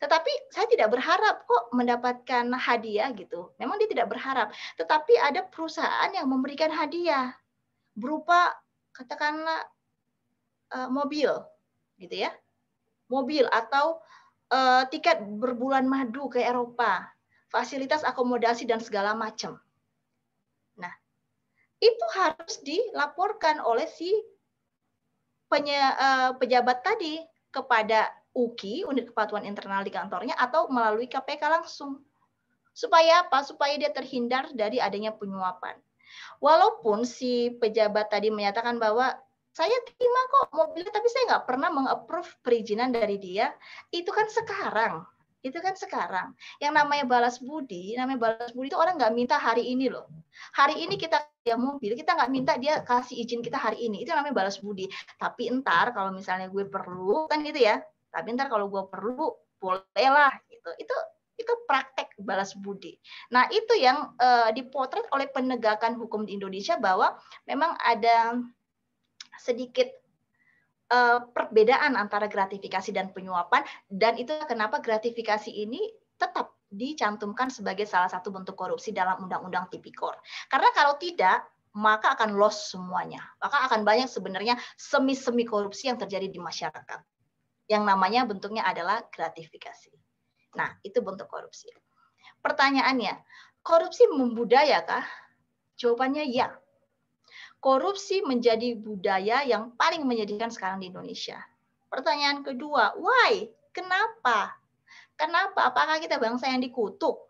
Tetapi saya tidak berharap kok mendapatkan hadiah gitu. Memang dia tidak berharap. Tetapi ada perusahaan yang memberikan hadiah berupa katakanlah mobil, gitu ya, mobil atau tiket berbulan madu ke Eropa, fasilitas akomodasi dan segala macam. Nah, itu harus dilaporkan oleh si pejabat tadi kepada UKI, unit kepatuhan internal di kantornya, atau melalui KPK langsung. Supaya apa? Supaya dia terhindar dari adanya penyuapan. Walaupun si pejabat tadi menyatakan bahwa saya terima kok mobilnya, tapi saya nggak pernah meng-approve perizinan dari dia. Itu kan sekarang. Yang namanya balas budi itu orang nggak minta hari ini loh. Hari ini kita punya mobil, kita nggak minta dia kasih izin kita hari ini. Itu namanya balas budi. Tapi entar kalau misalnya gue perlu, kan gitu ya. Tapi entar kalau gue perlu, bolehlah gitu. Itu praktek balas budi. Nah, itu yang dipotret oleh penegakan hukum di Indonesia, bahwa memang ada sedikit perbedaan antara gratifikasi dan penyuapan, dan itu kenapa gratifikasi ini tetap dicantumkan sebagai salah satu bentuk korupsi dalam Undang-Undang Tipikor. Karena kalau tidak, maka akan loss semuanya. Maka akan banyak sebenarnya semi-semi korupsi yang terjadi di masyarakat. Yang namanya bentuknya adalah gratifikasi. Nah, itu bentuk korupsi. Pertanyaannya, korupsi membudayakah? Jawabannya ya. Korupsi menjadi budaya yang paling menyedihkan sekarang di Indonesia. Pertanyaan kedua, why? Kenapa? Apakah kita bangsa yang dikutuk?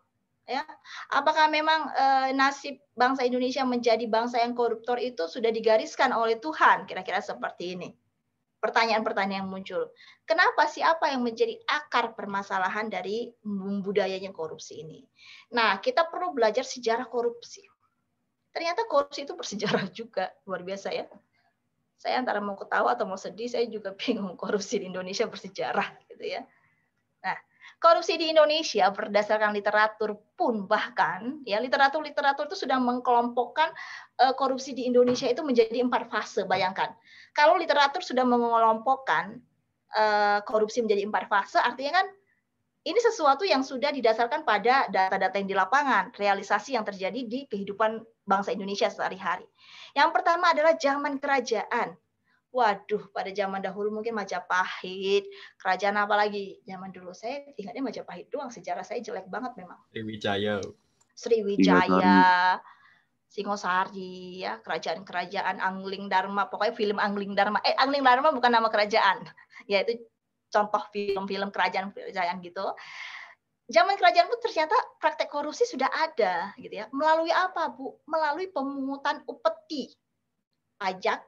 Ya, apakah memang nasib bangsa Indonesia menjadi bangsa yang koruptor itu sudah digariskan oleh Tuhan? Kira-kira seperti ini. Pertanyaan-pertanyaan yang muncul. Kenapa sih, apa yang menjadi akar permasalahan dari budayanya korupsi ini? Nah, kita perlu belajar sejarah korupsi. Ternyata korupsi itu bersejarah juga, luar biasa ya. Saya antara mau ketawa atau mau sedih, saya juga bingung korupsi di Indonesia bersejarah gitu ya. Nah, korupsi di Indonesia berdasarkan literatur pun bahkan ya literatur itu sudah mengkelompokkan korupsi di Indonesia itu menjadi 4 fase. Bayangkan, kalau literatur sudah mengelompokkan korupsi menjadi 4 fase, artinya kan ini sesuatu yang sudah didasarkan pada data-data yang di lapangan, realisasi yang terjadi di kehidupan bangsa Indonesia sehari-hari. Yang pertama adalah zaman kerajaan. Waduh, pada zaman dahulu mungkin Majapahit, kerajaan apa lagi? Zaman dulu saya ingatnya Majapahit doang, sejarah saya jelek banget memang. Sriwijaya, Singosari, ya, kerajaan-kerajaan Angling Dharma, pokoknya film Angling Dharma. Angling Dharma bukan nama kerajaan, ya itu contoh film-film kerajaan gitu. Zaman kerajaan pun ternyata praktek korupsi sudah ada, gitu ya. Melalui apa, Bu? Melalui pemungutan upeti, pajak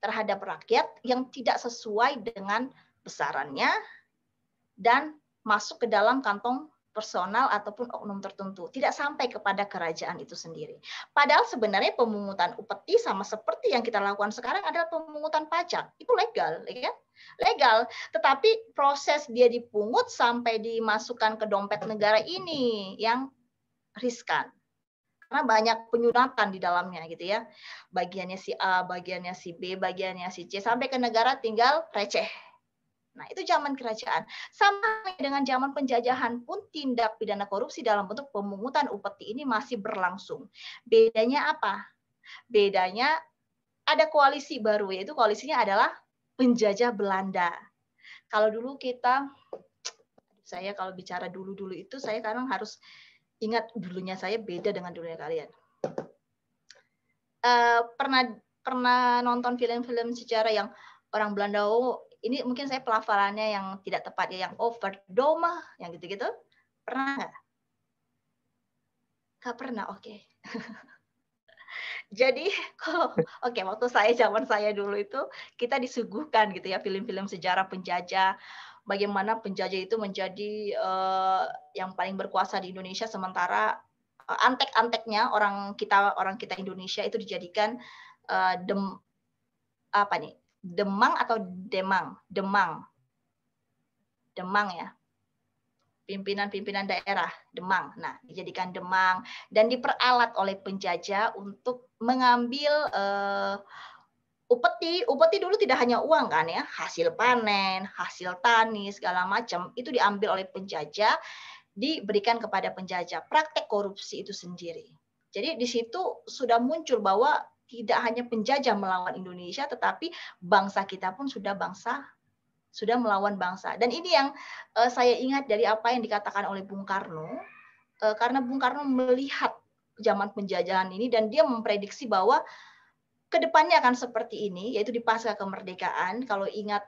terhadap rakyat yang tidak sesuai dengan besarannya dan masuk ke dalam kantong personal ataupun oknum tertentu, tidak sampai kepada kerajaan itu sendiri. Padahal sebenarnya pemungutan upeti sama seperti yang kita lakukan sekarang adalah pemungutan pajak. Itu legal, ya kan? Legal, tetapi proses dia dipungut sampai dimasukkan ke dompet negara ini yang riskan. Karena banyak penyunatan di dalamnya gitu ya. Bagiannya si A, bagiannya si B, bagiannya si C, sampai ke negara tinggal receh. Nah, itu zaman kerajaan. Sama dengan zaman penjajahan pun tindak pidana korupsi dalam bentuk pemungutan upeti ini masih berlangsung. Bedanya apa? Bedanya ada koalisi baru, yaitu koalisinya adalah penjajah Belanda. Kalau dulu saya kalau bicara dulu-dulu itu, saya kadang harus ingat dulunya saya beda dengan dulunya kalian. Pernah nonton film-film sejarah yang orang Belanda, ini mungkin saya pelafalannya yang tidak tepat ya, yang overdome, yang gitu-gitu. Pernah nggak? Nggak pernah, oke. Jadi waktu zaman saya dulu itu kita disuguhkan gitu ya film-film sejarah penjajah, bagaimana penjajah itu menjadi yang paling berkuasa di Indonesia, sementara antek-anteknya orang kita Indonesia itu dijadikan Demang atau Demang ya, pimpinan daerah Demang. Nah, dijadikan Demang dan diperalat oleh penjajah untuk mengambil upeti dulu tidak hanya uang kan ya, hasil panen, hasil tani segala macam itu diambil oleh penjajah, diberikan kepada penjajah. Praktek korupsi itu sendiri. Jadi di situ sudah muncul bahwa tidak hanya penjajah melawan Indonesia, tetapi bangsa kita pun sudah melawan bangsa. Dan ini yang saya ingat dari apa yang dikatakan oleh Bung Karno, karena Bung Karno melihat zaman penjajahan ini dan dia memprediksi bahwa kedepannya akan seperti ini, yaitu di pasca kemerdekaan. Kalau ingat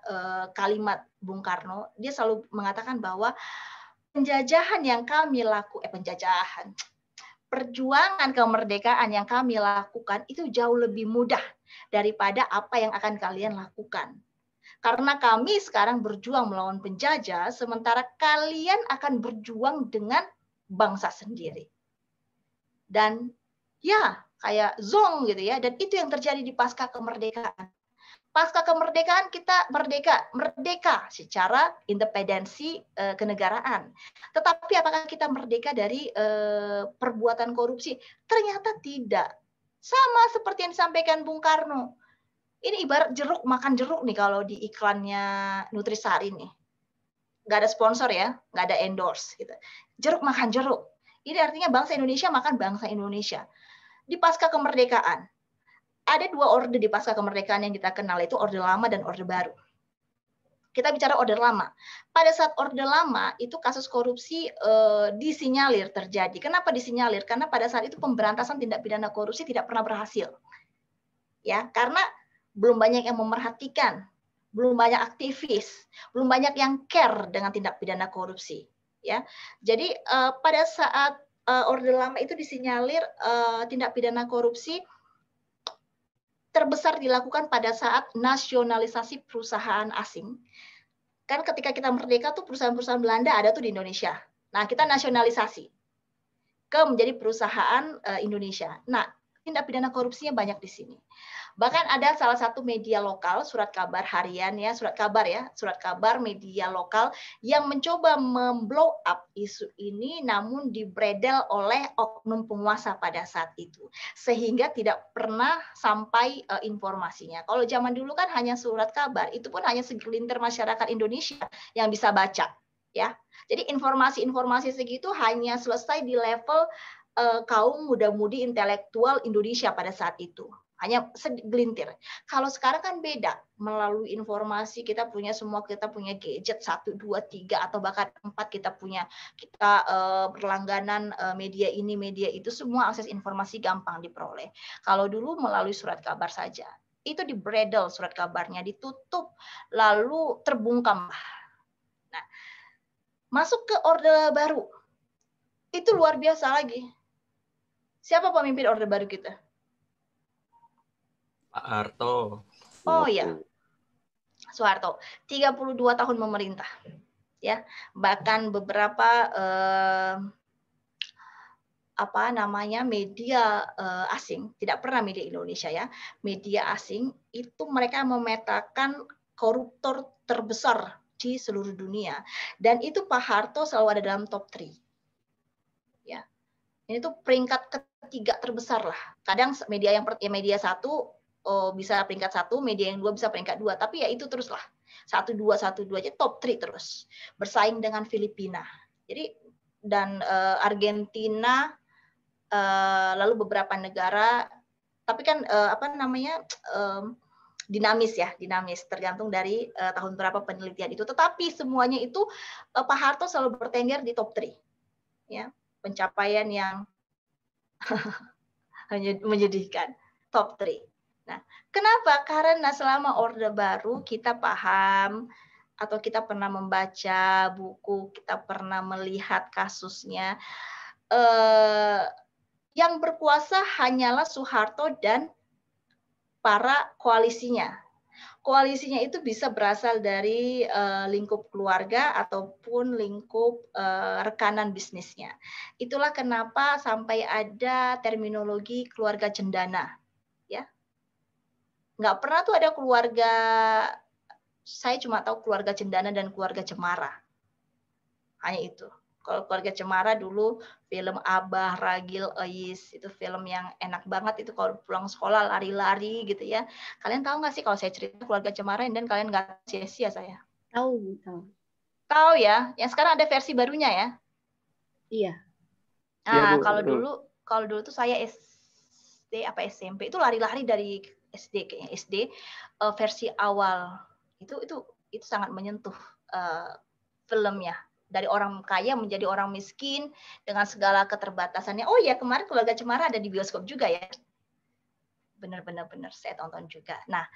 kalimat Bung Karno, dia selalu mengatakan bahwa perjuangan kemerdekaan yang kami lakukan itu jauh lebih mudah daripada apa yang akan kalian lakukan. Karena kami sekarang berjuang melawan penjajah, sementara kalian akan berjuang dengan bangsa sendiri. Dan ya, kayak zong gitu ya, dan itu yang terjadi di pasca kemerdekaan. Pasca kemerdekaan kita merdeka secara independensi kenegaraan. Tetapi apakah kita merdeka dari perbuatan korupsi? Ternyata tidak. Sama seperti yang disampaikan Bung Karno. Ini ibarat jeruk makan jeruk nih kalau di iklannya Nutrisari nih. Nggak ada sponsor ya, nggak ada endorse gitu. Jeruk makan jeruk. Ini artinya bangsa Indonesia makan bangsa Indonesia. Di pasca kemerdekaan, ada dua orde di pasca kemerdekaan yang kita kenal, itu Orde Lama dan Orde Baru. Kita bicara Orde Lama. Pada saat Orde Lama, itu kasus korupsi disinyalir terjadi. Kenapa disinyalir? Karena pada saat itu pemberantasan tindak pidana korupsi tidak pernah berhasil. Ya, karena belum banyak yang memerhatikan, belum banyak aktivis, belum banyak yang care dengan tindak pidana korupsi. Ya, jadi pada saat Orde Lama itu disinyalir tindak pidana korupsi terbesar dilakukan pada saat nasionalisasi perusahaan asing. Kan ketika kita merdeka tuh perusahaan-perusahaan Belanda ada tuh di Indonesia. Nah, kita nasionalisasi ke menjadi perusahaan Indonesia. Nah, tindak pidana korupsinya banyak di sini. Bahkan ada salah satu media lokal, surat kabar harian ya, surat kabar media lokal yang mencoba memblow up isu ini namun dibredel oleh oknum penguasa pada saat itu. Sehingga tidak pernah sampai informasinya. Kalau zaman dulu kan hanya surat kabar, itu pun hanya segelintir masyarakat Indonesia yang bisa baca, ya. Jadi informasi-informasi segitu hanya selesai di level kaum muda-mudi intelektual Indonesia pada saat itu. Hanya segelintir. Kalau sekarang kan beda. Melalui informasi kita punya gadget 1, 2, 3 atau bahkan 4 kita berlangganan media ini, media itu, semua akses informasi gampang diperoleh. Kalau dulu melalui surat kabar saja. Itu dibredel surat kabarnya, ditutup, lalu terbungkam. Nah, masuk ke Orde Baru. Itu luar biasa lagi. Siapa pemimpin Orde Baru kita? Pak Harto. Oh ya, Soeharto. 32 tahun memerintah. Ya, bahkan beberapa media asing, tidak pernah media Indonesia ya, media asing itu mereka memetakan koruptor terbesar di seluruh dunia, dan itu Pak Harto selalu ada dalam top 3. Ya, ini tuh peringkat ketiga terbesar lah. Kadang media satu bisa peringkat 1, media yang 2 bisa peringkat 2, tapi ya itu teruslah 1, 2 aja top 3 terus, bersaing dengan Filipina. Jadi dan Argentina, lalu beberapa negara, tapi kan dinamis tergantung dari tahun berapa penelitian itu. Tetapi semuanya itu Pak Harto selalu bertengger di top 3, ya, pencapaian yang hanya menyedihkan, top 3. Nah, kenapa? Karena selama Orde Baru kita paham atau kita pernah membaca buku, kita pernah melihat kasusnya, yang berkuasa hanyalah Soeharto dan para koalisinya. Koalisinya itu bisa berasal dari lingkup keluarga ataupun lingkup rekanan bisnisnya. Itulah kenapa sampai ada terminologi keluarga cendana. Ya, nggak pernah tuh ada keluarga, saya cuma tahu keluarga cendana dan keluarga cemara. Hanya itu. Kalau Keluarga Cemara dulu film Abah, Ragil, Ois, itu film yang enak banget itu kalau pulang sekolah lari-lari gitu ya. Kalian tahu nggak sih kalau saya cerita Keluarga Cemara dan kalian nggak sia-sia saya? Tahu. Tahu ya, yang sekarang ada versi barunya ya. Iya. Nah, Bu, kalau dulu tuh saya SD apa SMP itu lari-lari dari SD kayaknya SD versi awal. Itu sangat menyentuh filmnya. Dari orang kaya menjadi orang miskin dengan segala keterbatasannya. Oh ya, kemarin Keluarga Cemara ada di bioskop juga ya. Benar-benar saya tonton juga. Nah,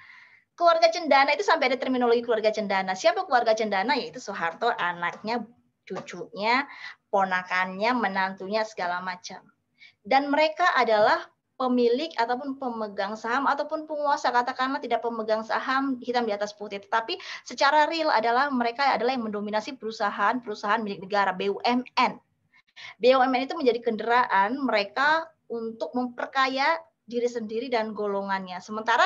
Keluarga Cendana itu sampai ada terminologi keluarga cendana. Siapa keluarga cendana? Yaitu Soeharto, anaknya, cucunya, ponakannya, menantunya, segala macam. Dan mereka adalah pemilik ataupun pemegang saham ataupun penguasa, katakanlah tidak pemegang saham hitam di atas putih, tetapi secara real adalah mereka adalah yang mendominasi perusahaan milik negara, BUMN. BUMN itu menjadi kendaraan mereka untuk memperkaya diri sendiri dan golongannya. Sementara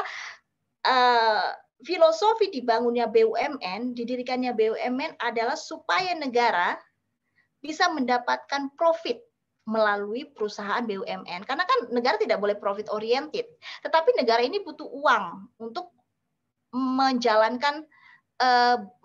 filosofi dibangunnya BUMN, didirikannya BUMN adalah supaya negara bisa mendapatkan profit melalui perusahaan BUMN. Karena kan negara tidak boleh profit oriented. Tetapi negara ini butuh uang untuk menjalankan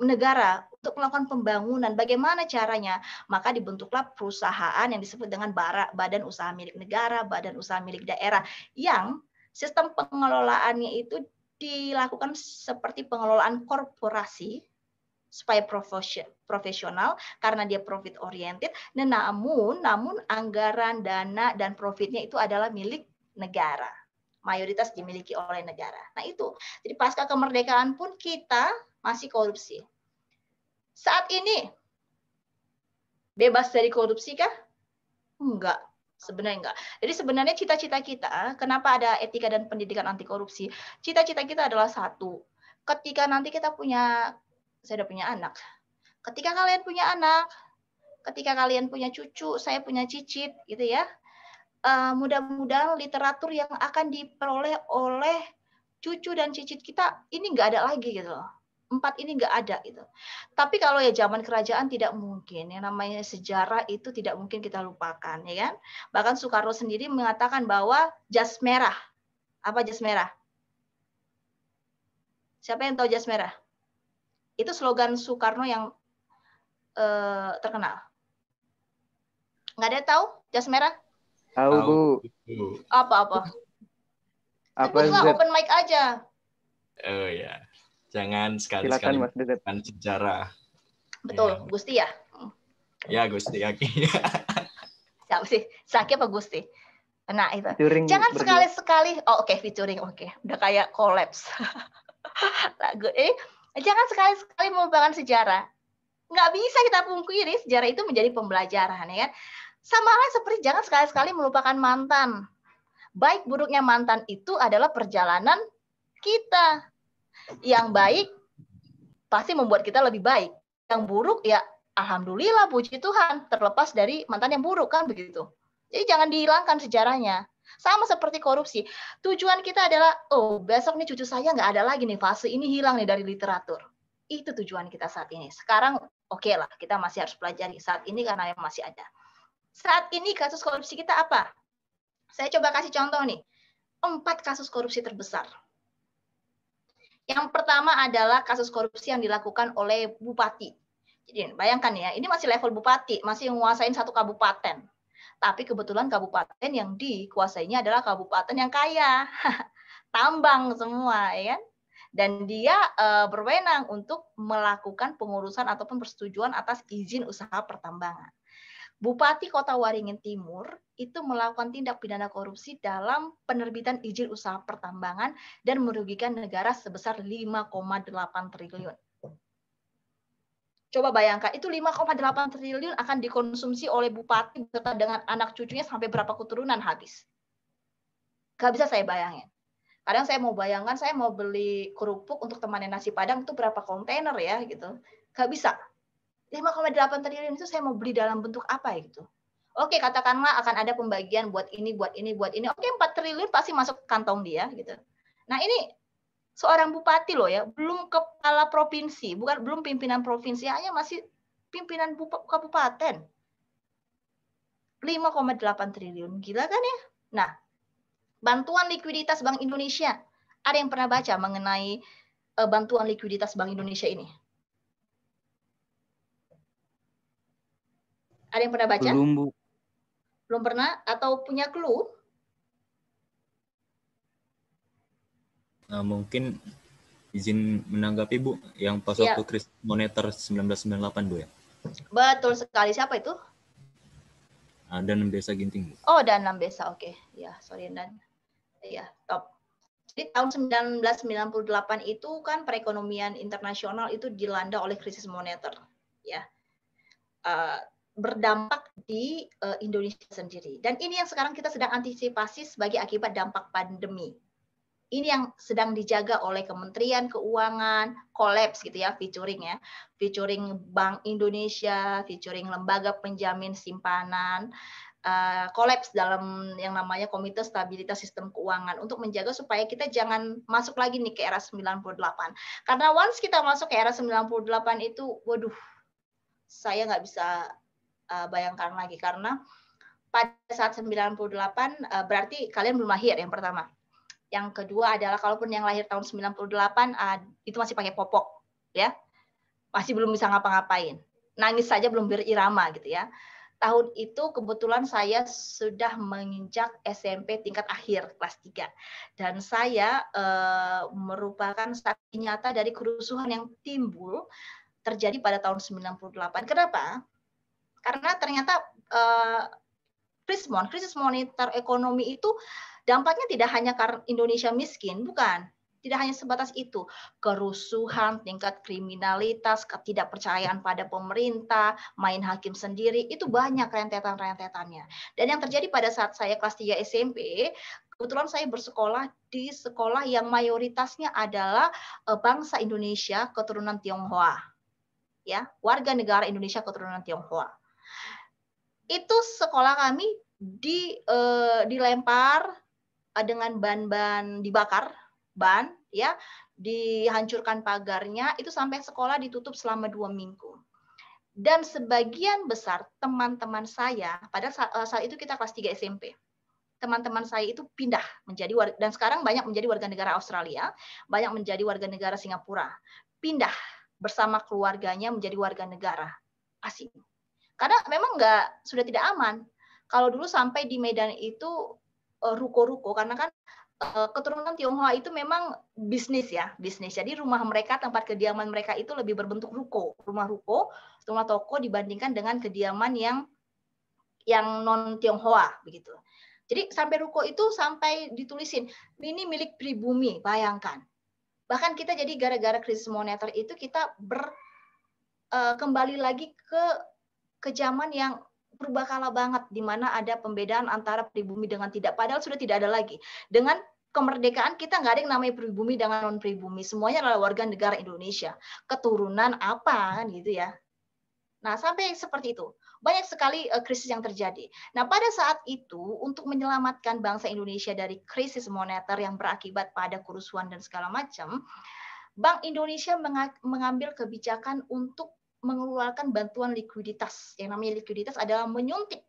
negara, untuk melakukan pembangunan. Bagaimana caranya? Maka dibentuklah perusahaan yang disebut dengan badan usaha milik negara, badan usaha milik daerah, yang sistem pengelolaannya itu dilakukan seperti pengelolaan korporasi, supaya profesional karena dia profit oriented. Dan namun anggaran, dana dan profitnya itu adalah milik negara, mayoritas dimiliki oleh negara. Nah itu, jadi pasca kemerdekaan pun kita masih korupsi. Saat ini bebas dari korupsi kah? Enggak, sebenarnya enggak. Jadi sebenarnya cita-cita kita, kenapa ada etika dan pendidikan anti korupsi? Cita-cita kita adalah satu, ketika nanti kita punya, saya udah punya anak. Ketika kalian punya anak, ketika kalian punya cucu, saya punya cicit, gitu ya. Mudah-mudahan literatur yang akan diperoleh oleh cucu dan cicit kita ini nggak ada lagi gitu loh. 4 ini nggak ada gitu. Tapi kalau ya zaman kerajaan tidak mungkin. Yang namanya sejarah itu tidak mungkin kita lupakan, ya kan? Bahkan Soekarno sendiri mengatakan bahwa jas merah. Apa jas merah? Siapa yang tahu jas merah? Itu slogan Soekarno yang terkenal. Nggak ada yang tahu jas merah? Tahu, Bu. Apa? Apa Sebutlah, Z? open mic aja. Oh ya, jangan Silakan sekali-sekali Mas Dedet. menggunakan sejarah. Betul, Ya. Gusti ya? Ya, Gusti Aki. Siapa sih? Saki apa Gusti? Nah itu. Featuring Jangan berdua. sekali-sekali, oke, featuring, oke. Udah kayak collapse. Lagu jangan sekali-sekali melupakan sejarah. Nggak bisa kita pungkiri, sejarah itu menjadi pembelajaran, ya kan? Sama halnya seperti jangan sekali-sekali melupakan mantan. Baik buruknya mantan itu adalah perjalanan kita. Yang baik pasti membuat kita lebih baik. Yang buruk ya alhamdulillah, puji Tuhan, terlepas dari mantan yang buruk, kan begitu. Jadi jangan dihilangkan sejarahnya. Sama seperti korupsi. Tujuan kita adalah, oh besok nih cucu saya nggak ada lagi nih, fase ini hilang nih dari literatur. Itu tujuan kita saat ini. Sekarang oke lah, kita masih harus pelajari saat ini karena yang masih ada. Saat ini kasus korupsi kita apa? Saya coba kasih contoh nih. 4 kasus korupsi terbesar. Yang pertama adalah kasus korupsi yang dilakukan oleh bupati. Jadi bayangkan ya, ini masih level bupati, masih menguasain 1 kabupaten. Tapi kebetulan kabupaten yang dikuasainya adalah kabupaten yang kaya. Tambang semua, ya kan? Dan dia berwenang untuk melakukan pengurusan ataupun persetujuan atas izin usaha pertambangan. Bupati Kota Waringin Timur itu melakukan tindak pidana korupsi dalam penerbitan izin usaha pertambangan dan merugikan negara sebesar 5,8 triliun. Coba bayangkan, itu 5,8 triliun akan dikonsumsi oleh bupati beserta dengan anak cucunya sampai berapa keturunan habis. Gak bisa saya bayangin. Kadang saya mau bayangkan, saya mau beli kerupuk untuk temannya nasi Padang itu berapa kontainer ya gitu. Gak bisa. 5,8 triliun itu saya mau beli dalam bentuk apa ya gitu. Oke, katakanlah akan ada pembagian buat ini, buat ini, buat ini. Oke, 4 triliun pasti masuk kantong dia gitu. Nah, ini seorang bupati loh ya, belum kepala provinsi, belum pimpinan provinsi, hanya masih pimpinan kabupaten. 5,8 triliun. Gila kan ya? Nah, bantuan likuiditas Bank Indonesia. Ada yang pernah baca mengenai bantuan likuiditas Bank Indonesia ini? Ada yang pernah baca? Belum, Bu. Belum pernah? Atau punya clue? Mungkin izin menanggapi Bu, yang pas waktu krisis moneter 1998 Bu ya? Betul sekali. Siapa itu? Danam Desa Ginting Bu. Oh, Danam Desa. Oke. Ya, sorry Dan. Ya, top. Jadi tahun 1998 itu kan perekonomian internasional itu dilanda oleh krisis moneter. Ya. Berdampak di Indonesia sendiri. Dan ini yang sekarang kita sedang antisipasi sebagai akibat dampak pandemi. Ini yang sedang dijaga oleh Kementerian Keuangan, kolaps gitu ya, featuring Bank Indonesia, featuring lembaga penjamin simpanan, kolaps dalam yang namanya Komite Stabilitas Sistem Keuangan untuk menjaga supaya kita jangan masuk lagi nih ke era 98. Karena once kita masuk ke era 98 itu, waduh, saya nggak bisa bayangkan lagi, karena pada saat 98 berarti kalian belum lahir yang pertama. Yang kedua adalah kalaupun yang lahir tahun 98 itu masih pakai popok ya. Masih belum bisa ngapa-ngapain. Nangis saja belum berirama gitu ya. Tahun itu kebetulan saya sudah menginjak SMP tingkat akhir kelas 3 dan saya merupakan saksi nyata dari kerusuhan yang timbul terjadi pada tahun 98. Kenapa? Karena ternyata krisis moneter ekonomi itu dampaknya tidak hanya karena Indonesia miskin, bukan. Tidak hanya sebatas itu. Kerusuhan, tingkat kriminalitas, ketidakpercayaan pada pemerintah, main hakim sendiri, itu banyak rentetan-rentetannya. Dan yang terjadi pada saat saya kelas 3 SMP, kebetulan saya bersekolah di sekolah yang mayoritasnya adalah bangsa Indonesia keturunan Tionghoa. Ya, warga negara Indonesia keturunan Tionghoa. Itu sekolah kami dilempar dengan ban-ban dibakar, ban ya, dihancurkan pagarnya, itu sampai sekolah ditutup selama 2 minggu. Dan sebagian besar teman-teman saya, pada saat itu kita kelas 3 SMP, teman-teman saya itu pindah menjadi dan sekarang banyak menjadi warga negara Australia, banyak menjadi warga negara Singapura, pindah bersama keluarganya menjadi warga negara asing. Karena memang sudah tidak aman. Kalau dulu sampai di Medan itu ruko-ruko, karena kan keturunan Tionghoa itu memang bisnis. Jadi rumah mereka, tempat kediaman mereka itu lebih berbentuk ruko, rumah toko dibandingkan dengan kediaman yang non Tionghoa begitu. Jadi sampai ruko itu sampai ditulisin ini milik pribumi, bayangkan. Bahkan kita jadi gara-gara krisis moneter itu kita kembali lagi ke zaman yang purbakala banget, di mana ada pembedaan antara pribumi dengan tidak, padahal sudah tidak ada lagi. Dengan kemerdekaan kita nggak ada yang namanya pribumi dengan non pribumi, semuanya adalah warga negara Indonesia. Keturunan apa kan gitu ya. Nah, sampai seperti itu. Banyak sekali krisis yang terjadi. Nah, pada saat itu untuk menyelamatkan bangsa Indonesia dari krisis moneter yang berakibat pada kerusuhan dan segala macam, Bank Indonesia mengambil kebijakan untuk mengeluarkan bantuan likuiditas. Yang namanya likuiditas adalah menyuntik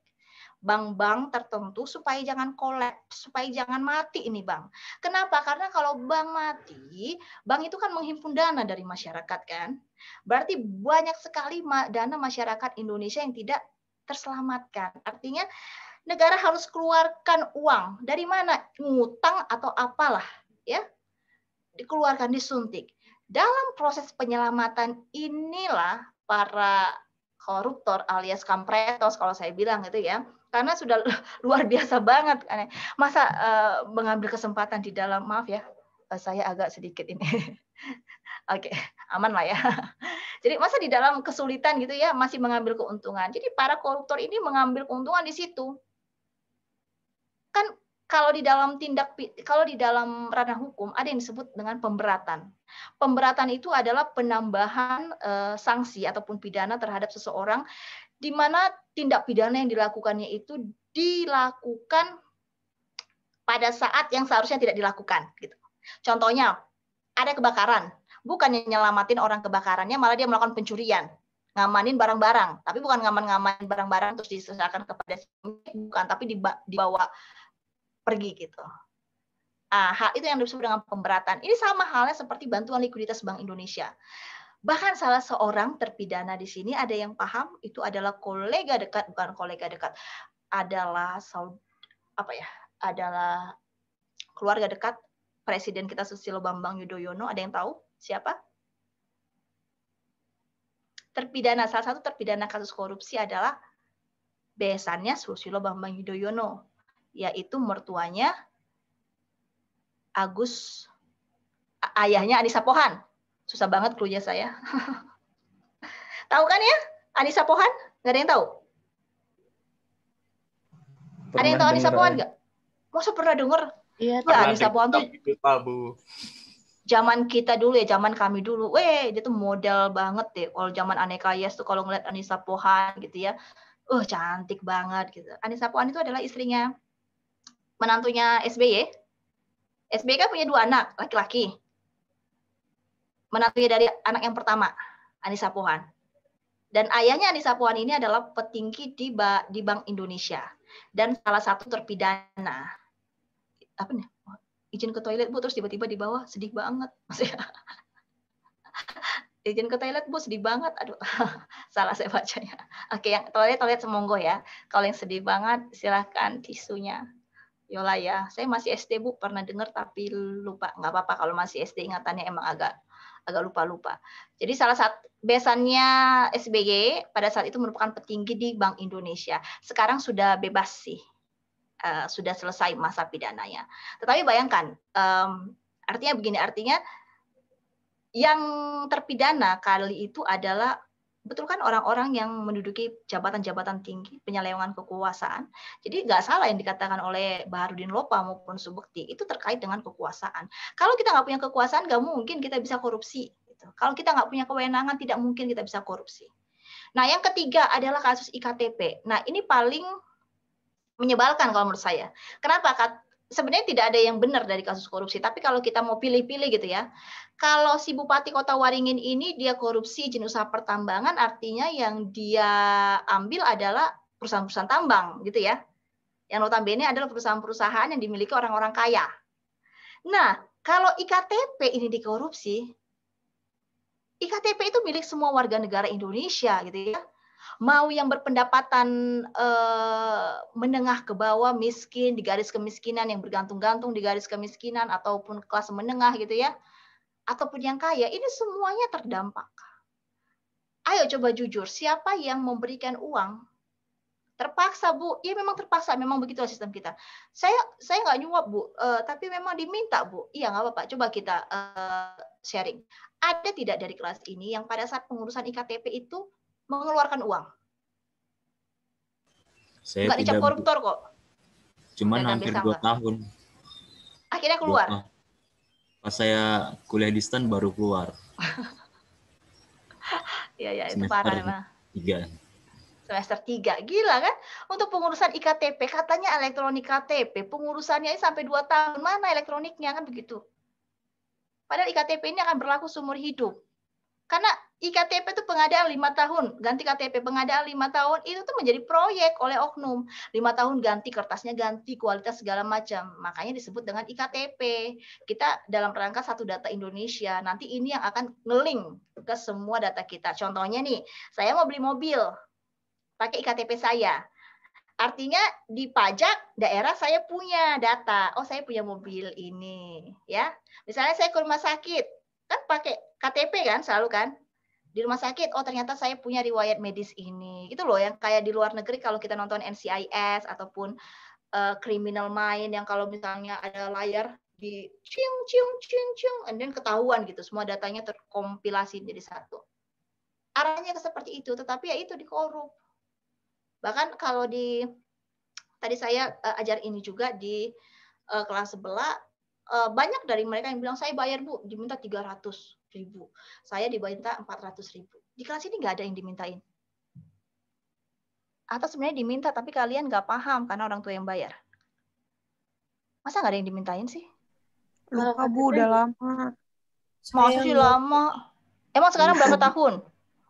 bank-bank tertentu supaya jangan kolaps, supaya jangan mati ini bank. Kenapa? Karena kalau bank mati, bank itu kan menghimpun dana dari masyarakat kan. Berarti banyak sekali dana masyarakat Indonesia yang tidak terselamatkan. Artinya negara harus keluarkan uang. Dari mana? Ngutang atau apalah, ya. Dikeluarkan, disuntik. Dalam proses penyelamatan inilah para koruptor alias kampretos kalau saya bilang gitu ya, karena sudah luar biasa banget. Masa mengambil kesempatan di dalam, maaf ya, saya agak sedikit ini. Oke, aman lah ya. Jadi masa di dalam kesulitan gitu ya masih mengambil keuntungan. Jadi para koruptor ini mengambil keuntungan di situ. Kan kalau di dalam ranah hukum ada yang disebut dengan pemberatan. Pemberatan itu adalah penambahan sanksi ataupun pidana terhadap seseorang di mana tindak pidana yang dilakukannya itu dilakukan pada saat yang seharusnya tidak dilakukan gitu. Contohnya ada kebakaran, bukannya nyelamatin orang kebakarannya malah dia melakukan pencurian. ngamanin barang-barang, tapi bukan ngaman-ngamanin barang-barang terus diserahkan kepada bukan, tapi dibawa pergi gitu. Hal itu yang disebut dengan pemberatan. Ini sama halnya seperti bantuan likuiditas Bank Indonesia. Bahkan salah seorang terpidana di sini ada yang paham itu adalah kolega dekat, bukan kolega dekat, adalah adalah keluarga dekat Presiden kita Susilo Bambang Yudhoyono. Ada yang tahu siapa? Terpidana, salah satu terpidana kasus korupsi adalah besannya Susilo Bambang Yudhoyono, yaitu mertuanya ayahnya Anissa Pohan. Susah banget cluenya saya. Tahu kan ya Anissa Pohan? Nggak ada yang tahu? Ada yang tahu Anissa Pohan nggak? Masa pernah dengar? Iya, Ya, Anissa Pohan tuh Bu. zaman kita dulu ya, zaman kami dulu. Dia tuh model banget deh. Kalau zaman Aneka Yas tuh kalau ngeliat Anissa Pohan gitu ya. Cantik banget gitu. Anissa Pohan itu adalah istrinya menantunya SBY. SBY kan punya 2 anak laki-laki. Menantunya dari anak yang pertama, Anissa Pohan. Dan ayahnya Anissa Pohan ini adalah petinggi di Bank Indonesia dan salah satu terpidana. Apa nih? Izin ke toilet Bu, terus tiba-tiba di bawah sedih banget. Izin ke toilet Bu, sedih banget. Aduh, salah saya bacanya. Oke, yang toilet semonggo ya. Kalau yang sedih banget silahkan tisunya. Yola ya, saya masih SD Bu, pernah dengar tapi lupa. Nggak apa-apa kalau masih SD ingatannya emang agak lupa-lupa. Jadi salah satu besannya SBY pada saat itu merupakan petinggi di Bank Indonesia. Sekarang sudah bebas sih, sudah selesai masa pidananya. Tetapi bayangkan, artinya begini, artinya yang terpidana kali itu adalah betul kan orang-orang yang menduduki jabatan-jabatan tinggi, penyelewengan kekuasaan. Jadi nggak salah yang dikatakan oleh Baharudin Lopa maupun Subekti, itu terkait dengan kekuasaan. Kalau kita nggak punya kekuasaan, nggak mungkin kita bisa korupsi. Gitu. Kalau kita nggak punya kewenangan, tidak mungkin kita bisa korupsi. Nah, yang ketiga adalah kasus IKTP. Nah, ini paling menyebalkan kalau menurut saya. Kenapa? Sebenarnya tidak ada yang benar dari kasus korupsi, tapi kalau kita mau pilih-pilih gitu ya, kalau si Bupati Kota Waringin ini dia korupsi izin usaha pertambangan, artinya yang dia ambil adalah perusahaan-perusahaan tambang gitu ya. Yang notabene adalah perusahaan-perusahaan yang dimiliki orang-orang kaya. Nah, kalau IKTP ini dikorupsi, IKTP itu milik semua warga negara Indonesia gitu ya. Mau yang berpendapatan menengah ke bawah, miskin, di garis kemiskinan, yang bergantung-gantung di garis kemiskinan, ataupun kelas menengah gitu ya, ataupun yang kaya, ini semuanya terdampak. Ayo coba jujur, siapa yang memberikan uang? Terpaksa Bu, ya memang terpaksa, memang begitu sistem kita. Saya nggak nyuap Bu, tapi memang diminta Bu. Iya nggak apa-apa, coba kita sharing. Ada tidak dari kelas ini yang pada saat pengurusan IKTP itu mengeluarkan uang? Saya nggak dicap koruptor kok. Cuman hampir 2 tahun. Akhirnya keluar. Pas saya kuliah di STAN baru keluar. Iya, itu parah memang. 3. Semester 3. Gila kan? Untuk pengurusan IKTP, katanya elektronik KTP, pengurusannya sampai 2 tahun. Mana elektroniknya kan begitu. Padahal IKTP ini akan berlaku seumur hidup. Karena IKTP itu pengadaan 5 tahun, ganti KTP pengadaan 5 tahun, itu tuh menjadi proyek oleh oknum. 5 tahun ganti, kertasnya ganti, kualitas segala macam. Makanya disebut dengan IKTP. Kita dalam rangka satu data Indonesia, nanti ini yang akan nge-link ke semua data kita. Contohnya nih, saya mau beli mobil, pakai IKTP saya. Artinya di pajak daerah saya punya data. Oh, saya punya mobil ini, ya. Misalnya saya ke rumah sakit, kan pakai KTP kan selalu kan di rumah sakit. Oh ternyata saya punya riwayat medis ini, itu loh yang kayak di luar negeri kalau kita nonton NCIS ataupun Criminal Minds yang kalau misalnya ada layar di ciung ciung ciung ciung, and then ketahuan gitu semua datanya terkompilasi jadi satu. Arahnya ke seperti itu, tetapi ya itu dikorup. Bahkan kalau tadi saya ajar ini juga di kelas sebelah. Banyak dari mereka yang bilang saya bayar Bu, diminta 300.000, saya diminta 400.000. Di kelas ini nggak ada yang dimintain. Atau sebenarnya diminta tapi kalian nggak paham karena orang tua yang bayar. Masa nggak ada yang dimintain sih? Lupa Bu, udah lama. Masih lama. Emang sekarang berapa tahun?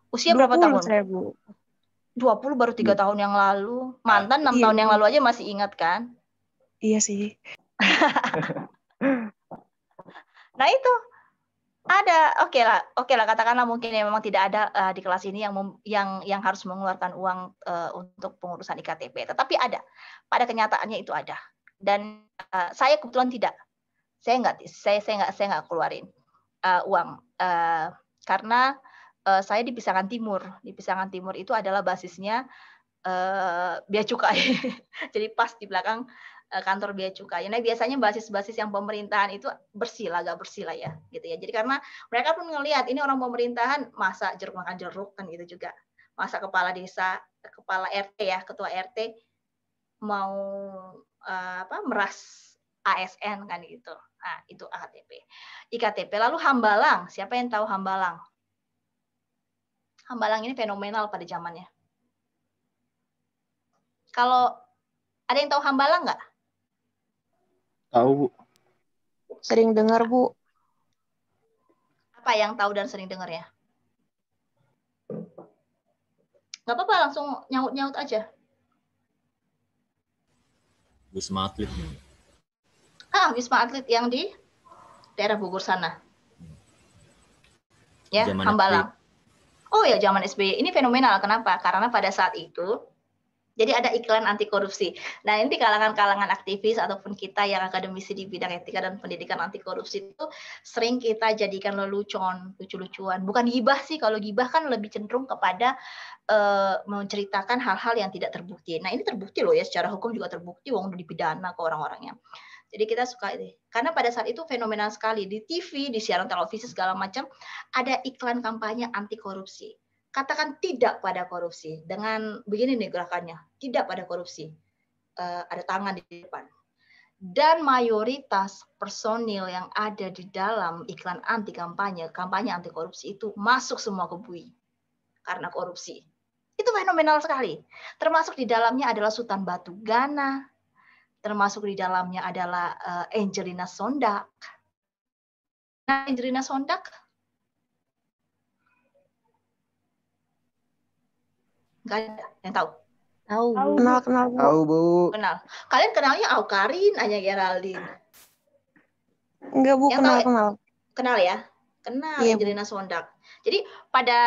Usia berapa 20 tahun? saya, Bu. 20 baru 3 tahun yang lalu. Mantan 6 Iya, tahun yang Bu. lalu aja masih ingat kan? Iya sih. Nah itu ada, oke lah katakanlah mungkin ya memang tidak ada di kelas ini yang harus mengeluarkan uang untuk pengurusan iktp, tetapi ada, pada kenyataannya itu ada. Dan saya kebetulan tidak, saya nggak keluarin uang karena saya di Pisangan Timur. Di Pisangan Timur itu adalah basisnya bea cukai, jadi pas di belakang kantor bea cukai. Nah biasanya basis-basis yang pemerintahan itu agak bersih lah ya, gitu ya. Jadi karena mereka pun ngelihat ini orang pemerintahan masa jeruk makan jeruk kan gitu juga, masa kepala desa, kepala RT ya, ketua RT mau meras ASN kan gitu. Nah itu iktp. Lalu Hambalang, siapa yang tahu Hambalang? Hambalang ini fenomenal pada zamannya. Kalau ada yang tahu Hambalang nggak? Tahu, Bu. Sering dengar, Bu. Apa yang tahu dan sering dengar ya? Nggak apa-apa, langsung nyaut-nyaut aja. Wisma Atlet. Wisma Atlet yang di daerah Bogor sana. Ya, Zaman Hambalang. Oh ya, zaman SBY. Ini fenomenal. Kenapa? Karena pada saat itu jadi ada iklan anti korupsi. Nah, ini di kalangan-kalangan aktivis ataupun kita yang akademisi di bidang etika dan pendidikan anti korupsi itu sering kita jadikan lelucon, lucu-lucuan. Bukan gibah sih, kalau gibah kan lebih cenderung kepada menceritakan hal-hal yang tidak terbukti. Nah, ini terbukti loh ya, secara hukum juga terbukti, wong udah dipidana ke orang-orangnya. Jadi kita suka ini. Karena pada saat itu fenomenal sekali di TV, di siaran televisi segala macam ada iklan kampanye anti korupsi. Katakan tidak pada korupsi dengan begini nih gerakannya, tidak pada korupsi, ada tangan di depan, dan mayoritas personil yang ada di dalam iklan anti kampanye anti korupsi itu masuk semua ke BUI karena korupsi. Itu fenomenal sekali. Termasuk di dalamnya adalah Sultan Batu Gana, termasuk di dalamnya adalah Angelina Sondak. Nah, Angelina Sondak nggak ada yang tahu. Tahu. Kenal, Bu. Tahu, Bu. Kenal. Kalian kenalnya Aukarin, Anya Geraldine. Enggak, Bu. Yang tahu Kenal. kenal ya? Kenal Iya, Angelina Sondak. Jadi pada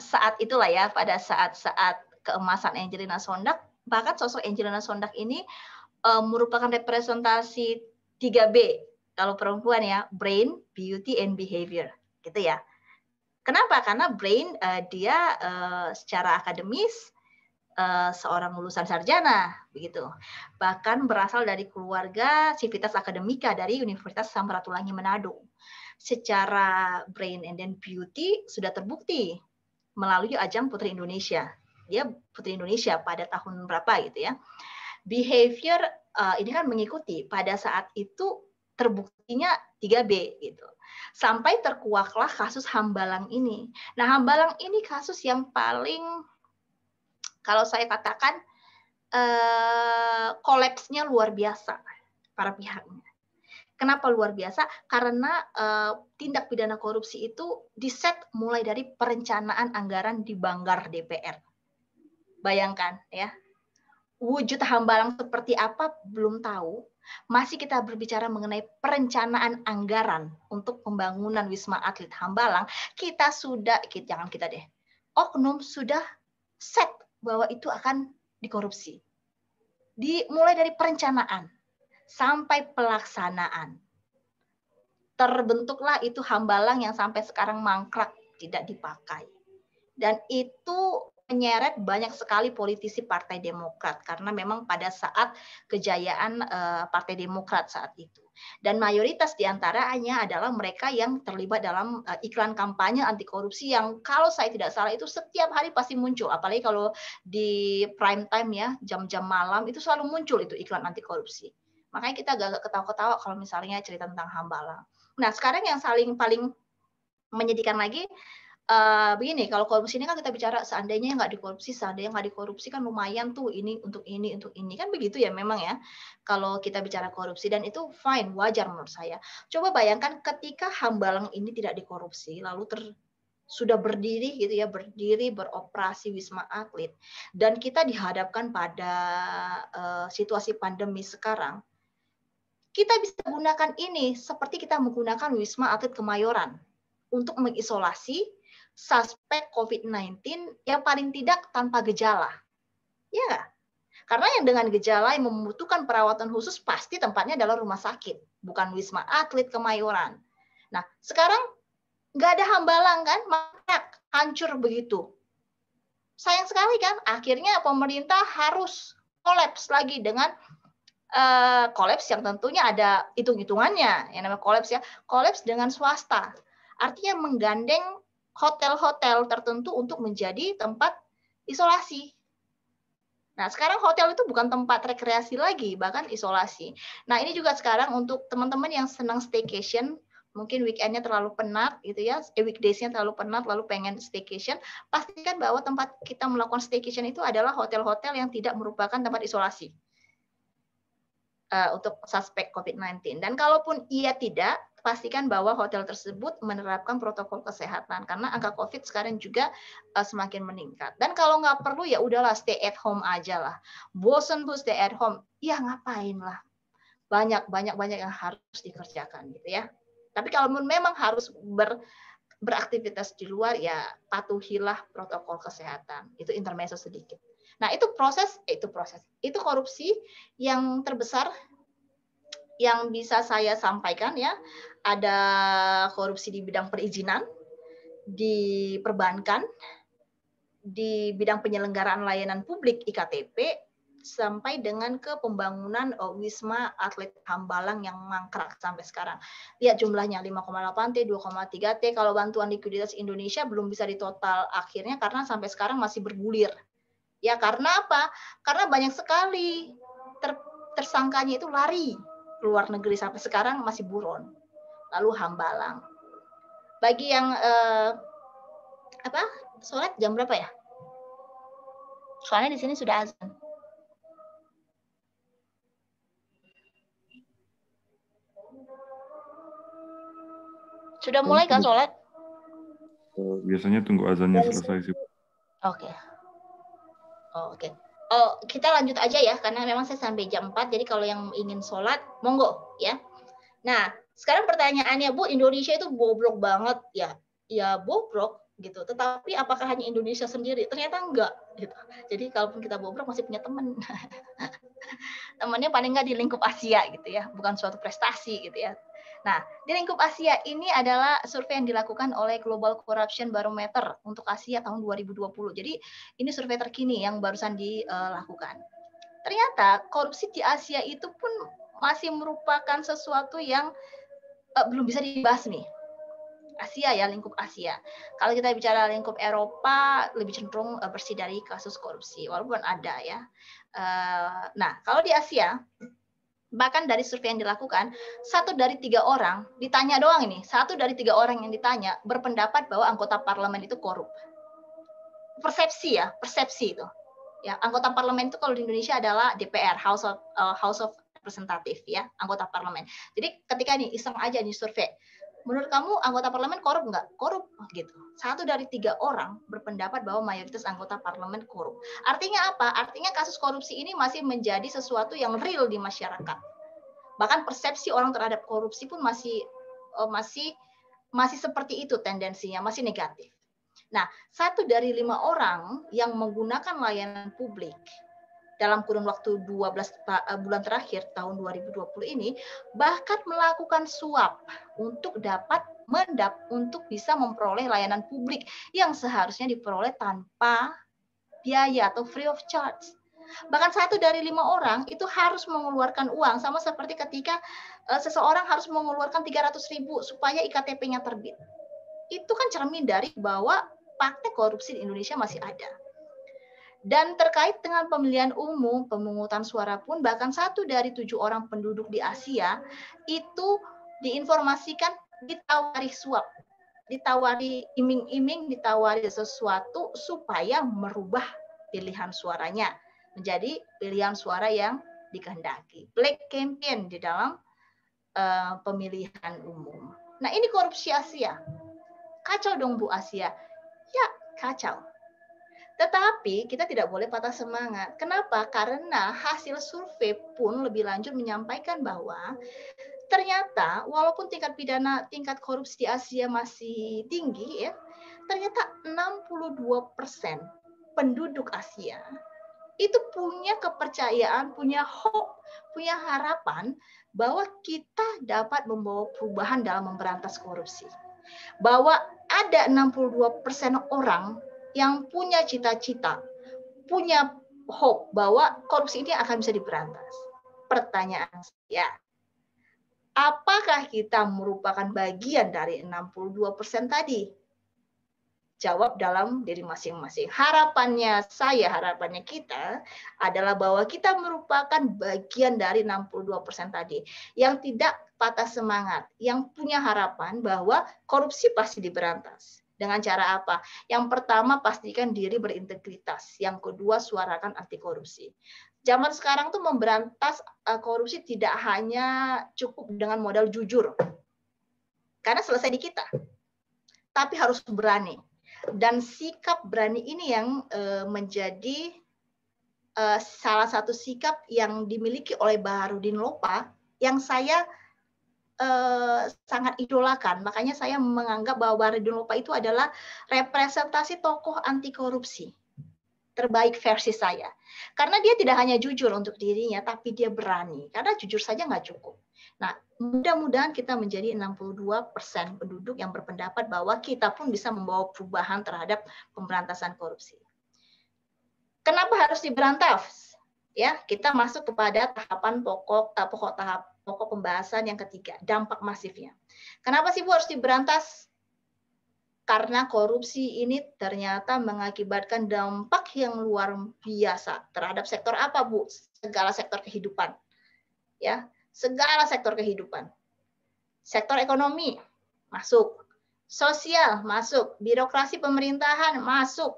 saat itulah ya, pada saat-saat keemasan Angelina Sondak, bahkan sosok Angelina Sondak ini merupakan representasi 3B. Kalau perempuan ya, brain, beauty, and behavior. Gitu ya. Kenapa? Karena brain dia secara akademis seorang lulusan sarjana, begitu. Bahkan berasal dari keluarga Civitas Akademika dari Universitas Samratulangi Manado. Secara brain and then beauty sudah terbukti melalui ajang Putri Indonesia. Dia Putri Indonesia pada tahun berapa gitu ya. Behavior ini kan mengikuti pada saat itu terbuktinya 3B gitu. Sampai terkuaklah kasus Hambalang ini. Nah, Hambalang ini kasus yang paling, kalau saya katakan, kolapsnya luar biasa para pihaknya. Kenapa luar biasa? Karena tindak pidana korupsi itu diset mulai dari perencanaan anggaran di banggar DPR. Bayangkan ya, wujud Hambalang seperti apa belum tahu. Masih kita berbicara mengenai perencanaan anggaran untuk pembangunan Wisma Atlet Hambalang, jangan kita deh, oknum sudah set bahwa itu akan dikorupsi. Mulai dari perencanaan sampai pelaksanaan. Terbentuklah itu Hambalang yang sampai sekarang mangkrak, tidak dipakai. Dan itu menyeret banyak sekali politisi Partai Demokrat karena memang pada saat kejayaan Partai Demokrat saat itu. Dan mayoritas diantaranya adalah mereka yang terlibat dalam iklan kampanye anti korupsi yang kalau saya tidak salah itu setiap hari pasti muncul. Apalagi kalau di prime time ya, jam-jam malam itu selalu muncul itu iklan anti korupsi. Makanya kita agak ketawa-ketawa kalau misalnya cerita tentang Hambalang. Nah sekarang yang paling menyedihkan lagi, begini, kalau korupsi ini kan kita bicara seandainya nggak dikorupsi kan lumayan tuh ini untuk ini kan begitu ya memang ya kalau kita bicara korupsi, dan itu fine, wajar menurut saya. Coba bayangkan ketika Hambalang ini tidak dikorupsi lalu sudah berdiri gitu ya, berdiri beroperasi Wisma Atlet, dan kita dihadapkan pada situasi pandemi sekarang, kita bisa gunakan ini seperti kita menggunakan Wisma Atlet Kemayoran untuk mengisolasi suspek COVID-19 yang paling tidak tanpa gejala. Ya nggak? Karena yang dengan gejala yang membutuhkan perawatan khusus pasti tempatnya adalah rumah sakit, bukan Wisma Atlet Kemayoran. Nah, sekarang nggak ada Hambalang kan, maka hancur begitu. Sayang sekali kan, akhirnya pemerintah harus kolaps lagi dengan kolaps yang tentunya ada hitung-hitungannya, yang namanya kolaps ya, kolaps dengan swasta. Artinya menggandeng hotel-hotel tertentu untuk menjadi tempat isolasi. Nah, sekarang hotel itu bukan tempat rekreasi lagi, bahkan isolasi. Nah, ini juga sekarang untuk teman-teman yang senang staycation, mungkin weekend-nya terlalu penat gitu ya, weekdays-nya terlalu penat, lalu pengen staycation, pastikan bahwa tempat kita melakukan staycation itu adalah hotel-hotel yang tidak merupakan tempat isolasi untuk suspek COVID-19. Dan kalaupun ia tidak, pastikan bahwa hotel tersebut menerapkan protokol kesehatan karena angka COVID sekarang juga semakin meningkat. Dan kalau nggak perlu ya udahlah stay at home aja lah. Bosen tuh stay at home, ya ngapain lah. Banyak yang harus dikerjakan gitu ya. Tapi kalau memang harus beraktivitas di luar ya patuhilah protokol kesehatan. Itu intermezzo sedikit. Nah, itu korupsi yang terbesar yang bisa saya sampaikan ya. Ada korupsi di bidang perizinan, di perbankan, di bidang penyelenggaraan layanan publik IKTP, sampai dengan ke pembangunan Wisma Atlet Hambalang yang mangkrak sampai sekarang. Lihat jumlahnya 5,8 T, 2,3 T. Kalau bantuan likuiditas Indonesia belum bisa ditotal akhirnya karena sampai sekarang masih bergulir. Ya karena apa? Karena banyak sekali tersangkanya itu lari luar negeri sampai sekarang masih buron. Lalu Hambalang. Bagi yang sholat jam berapa ya? Soalnya di sini sudah azan. Sudah mulai kan sholat? Biasanya tunggu azannya selesai sih. Oke. Oke. Kita lanjut aja ya, karena memang saya sampai jam 4, jadi kalau yang ingin sholat, monggo ya. Nah, sekarang pertanyaannya, Bu, Indonesia itu bobrok banget ya? Ya bobrok gitu. Tetapi apakah hanya Indonesia sendiri? Ternyata enggak gitu. Jadi kalaupun kita bobrok masih punya teman. Temannya paling enggak di lingkup Asia gitu ya, bukan suatu prestasi gitu ya. Nah, di lingkup Asia ini adalah survei yang dilakukan oleh Global Corruption Barometer untuk Asia tahun 2020. Jadi ini survei terkini yang barusan dilakukan. Ternyata korupsi di Asia itu pun masih merupakan sesuatu yang belum bisa dibasmi. Asia ya, lingkup Asia. Kalau kita bicara lingkup Eropa, lebih cenderung bersih dari kasus korupsi, walaupun ada ya. Nah, kalau di Asia, bahkan dari survei yang dilakukan, 1 dari 3 orang, ditanya doang ini, 1 dari 3 orang yang ditanya berpendapat bahwa anggota parlemen itu korup. Persepsi ya, persepsi itu. Ya, anggota parlemen itu kalau di Indonesia adalah DPR, House of Representative ya, anggota parlemen. Jadi ketika nih iseng aja nih survei, menurut kamu anggota parlemen korup nggak? Korup gitu. 1 dari 3 orang berpendapat bahwa mayoritas anggota parlemen korup. Artinya apa? Artinya kasus korupsi ini masih menjadi sesuatu yang real di masyarakat. Bahkan persepsi orang terhadap korupsi pun masih seperti itu tendensinya, masih negatif. Nah, 1 dari 5 orang yang menggunakan layanan publik dalam kurun waktu 12 bulan terakhir tahun 2020 ini bahkan melakukan suap untuk untuk bisa memperoleh layanan publik yang seharusnya diperoleh tanpa biaya atau free of charge. Bahkan 1 dari 5 orang itu harus mengeluarkan uang, sama seperti ketika seseorang harus mengeluarkan 300.000 supaya IKTP-nya terbit. Itu kan cermin dari bahwa praktek korupsi di Indonesia masih ada. Dan terkait dengan pemilihan umum, pemungutan suara pun bahkan 1 dari 7 orang penduduk di Asia itu diinformasikan ditawari suap, ditawari iming-iming, ditawari sesuatu supaya merubah pilihan suaranya menjadi pilihan suara yang dikehendaki. Black campaign di dalam pemilihan umum. Nah, ini korupsi Asia. Kacau dong Bu Asia. Ya, kacau. Tetapi kita tidak boleh patah semangat. Kenapa? Karena hasil survei pun lebih lanjut menyampaikan bahwa ternyata walaupun tingkat pidana, tingkat korupsi di Asia masih tinggi, ya, ternyata 62% penduduk Asia itu punya kepercayaan, punya hope, punya harapan bahwa kita dapat membawa perubahan dalam memberantas korupsi. Bahwa ada 62% orang yang punya cita-cita, punya hope bahwa korupsi ini akan bisa diberantas. Pertanyaan saya, apakah kita merupakan bagian dari 62% tadi? Jawab dalam diri masing-masing. Harapannya saya, harapannya kita adalah bahwa kita merupakan bagian dari 62% tadi yang tidak patah semangat, yang punya harapan bahwa korupsi pasti diberantas. Dengan cara apa? Yang pertama, pastikan diri berintegritas. Yang kedua, suarakan anti korupsi. Zaman sekarang tuh memberantas korupsi tidak hanya cukup dengan modal jujur. Karena selesai di kita. Tapi harus berani. Dan sikap berani ini yang menjadi salah satu sikap yang dimiliki oleh Baharudin Lopa yang saya sangat idolakan. Makanya saya menganggap bahwa Baharudin Lopa itu adalah representasi tokoh anti korupsi terbaik versi saya. Karena dia tidak hanya jujur untuk dirinya, tapi dia berani. Karena jujur saja nggak cukup. Nah, mudah-mudahan kita menjadi 62% penduduk yang berpendapat bahwa kita pun bisa membawa perubahan terhadap pemberantasan korupsi. Kenapa harus diberantas? Ya, kita masuk kepada tahapan pokok pembahasan yang ketiga, dampak masifnya. Kenapa sih Bu harus diberantas? Karena korupsi ini ternyata mengakibatkan dampak yang luar biasa terhadap sektor apa, Bu? Segala sektor kehidupan. Ya, segala sektor kehidupan. Sektor ekonomi masuk, sosial masuk, birokrasi pemerintahan masuk,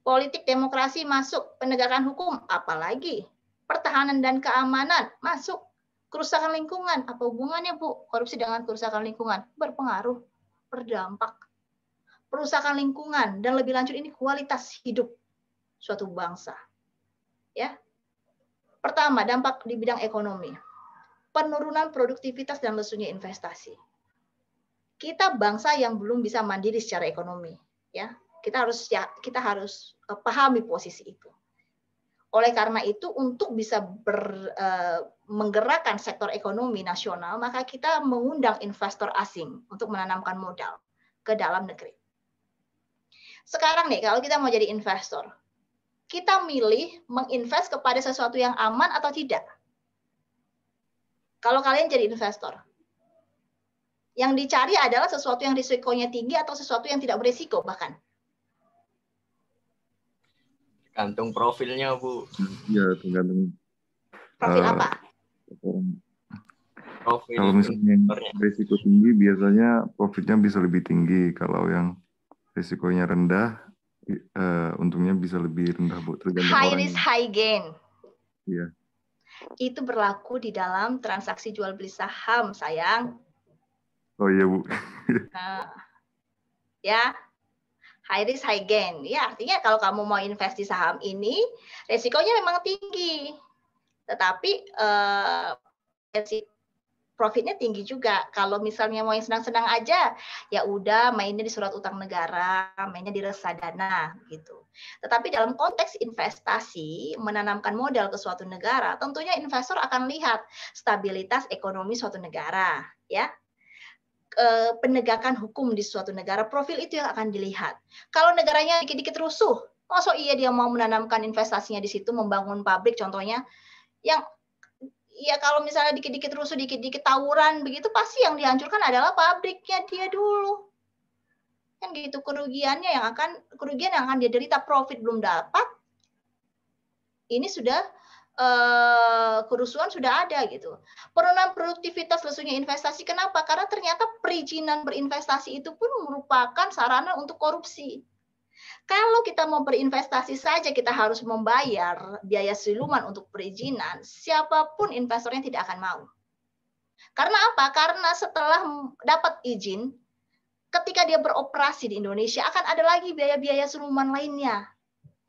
politik demokrasi masuk, penegakan hukum apalagi, pertahanan dan keamanan masuk. Kerusakan lingkungan, apa hubungannya Bu? Korupsi dengan kerusakan lingkungan berpengaruh, berdampak. Perusakan lingkungan dan lebih lanjut ini kualitas hidup suatu bangsa. Ya. Pertama, dampak di bidang ekonomi. Penurunan produktivitas dan lesunya investasi. Kita bangsa yang belum bisa mandiri secara ekonomi, ya. Kita harus pahami posisi itu. Oleh karena itu, untuk bisa menggerakkan sektor ekonomi nasional, maka kita mengundang investor asing untuk menanamkan modal ke dalam negeri. Sekarang nih, kalau kita mau jadi investor, kita milih menginvest kepada sesuatu yang aman atau tidak? Kalau kalian jadi investor, yang dicari adalah sesuatu yang risikonya tinggi atau sesuatu yang tidak berisiko bahkan. Gantung profilnya, Bu. Ya, tergantung. Profil apa? Profil Kalau misalnya risiko tinggi, biasanya profitnya bisa lebih tinggi. Kalau yang risikonya rendah, untungnya bisa lebih rendah, Bu. Tergantung High orangnya. risk, high gain. Iya. Itu berlaku di dalam transaksi jual beli saham, sayang. Oh iya, Bu. Nah, ya. High risk, high gain. Ya, artinya kalau kamu mau invest di saham ini, resikonya memang tinggi. Tetapi profitnya tinggi juga. Kalau misalnya mau yang senang-senang aja, ya udah mainnya di surat utang negara, mainnya di reksadana gitu. Tetapi dalam konteks investasi, menanamkan modal ke suatu negara, tentunya investor akan lihat stabilitas ekonomi suatu negara, ya. Penegakan hukum di suatu negara, profil itu yang akan dilihat. Kalau negaranya dikit-dikit rusuh, masa iya dia mau menanamkan investasinya di situ, membangun pabrik contohnya, yang ya kalau misalnya dikit-dikit rusuh, dikit-dikit tawuran begitu, pasti yang dihancurkan adalah pabriknya dia dulu. Kan gitu, kerugian yang akan dia derita, profit belum dapat. Ini sudah kerusuhan sudah ada gitu. Penurunan produktivitas lesunya investasi. Kenapa? Karena ternyata perizinan berinvestasi itu pun merupakan sarana untuk korupsi. Kalau kita mau berinvestasi saja kita harus membayar biaya siluman untuk perizinan, siapapun investornya tidak akan mau. Karena apa? Karena setelah dapat izin, ketika dia beroperasi di Indonesia akan ada lagi biaya-biaya seruman lainnya.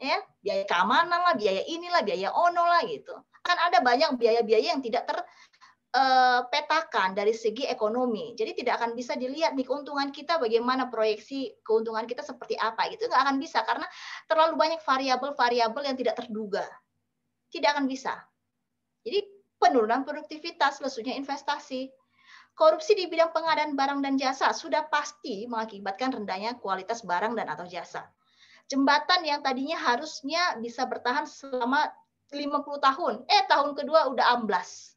Ya, biaya keamanan lah, biaya inilah, biaya ono lah gitu. Akan ada banyak biaya-biaya yang tidak terpetakan dari segi ekonomi. Jadi tidak akan bisa dilihat nih keuntungan kita bagaimana, proyeksi keuntungan kita seperti apa gitu, nggak akan bisa karena terlalu banyak variabel-variabel yang tidak terduga. Tidak akan bisa. Jadi penurunan produktivitas, lesunya investasi. Korupsi di bidang pengadaan barang dan jasa sudah pasti mengakibatkan rendahnya kualitas barang dan atau jasa. Jembatan yang tadinya harusnya bisa bertahan selama 50 tahun, tahun kedua udah amblas.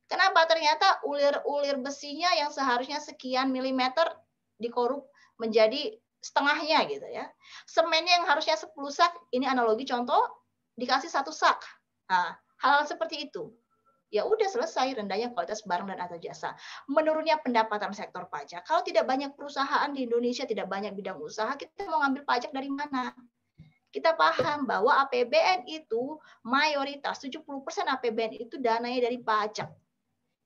Kenapa? Ternyata ulir-ulir besinya yang seharusnya sekian milimeter dikorup menjadi setengahnya gitu ya. Semennya yang harusnya 10 sak, ini analogi contoh, dikasih 1 sak. Nah, hal-hal seperti itu. Ya udah selesai rendahnya kualitas barang dan atau jasa. Menurunnya pendapatan sektor pajak. Kalau tidak banyak perusahaan di Indonesia, tidak banyak bidang usaha, kita mau ngambil pajak dari mana? Kita paham bahwa APBN itu mayoritas 70% APBN itu dananya dari pajak.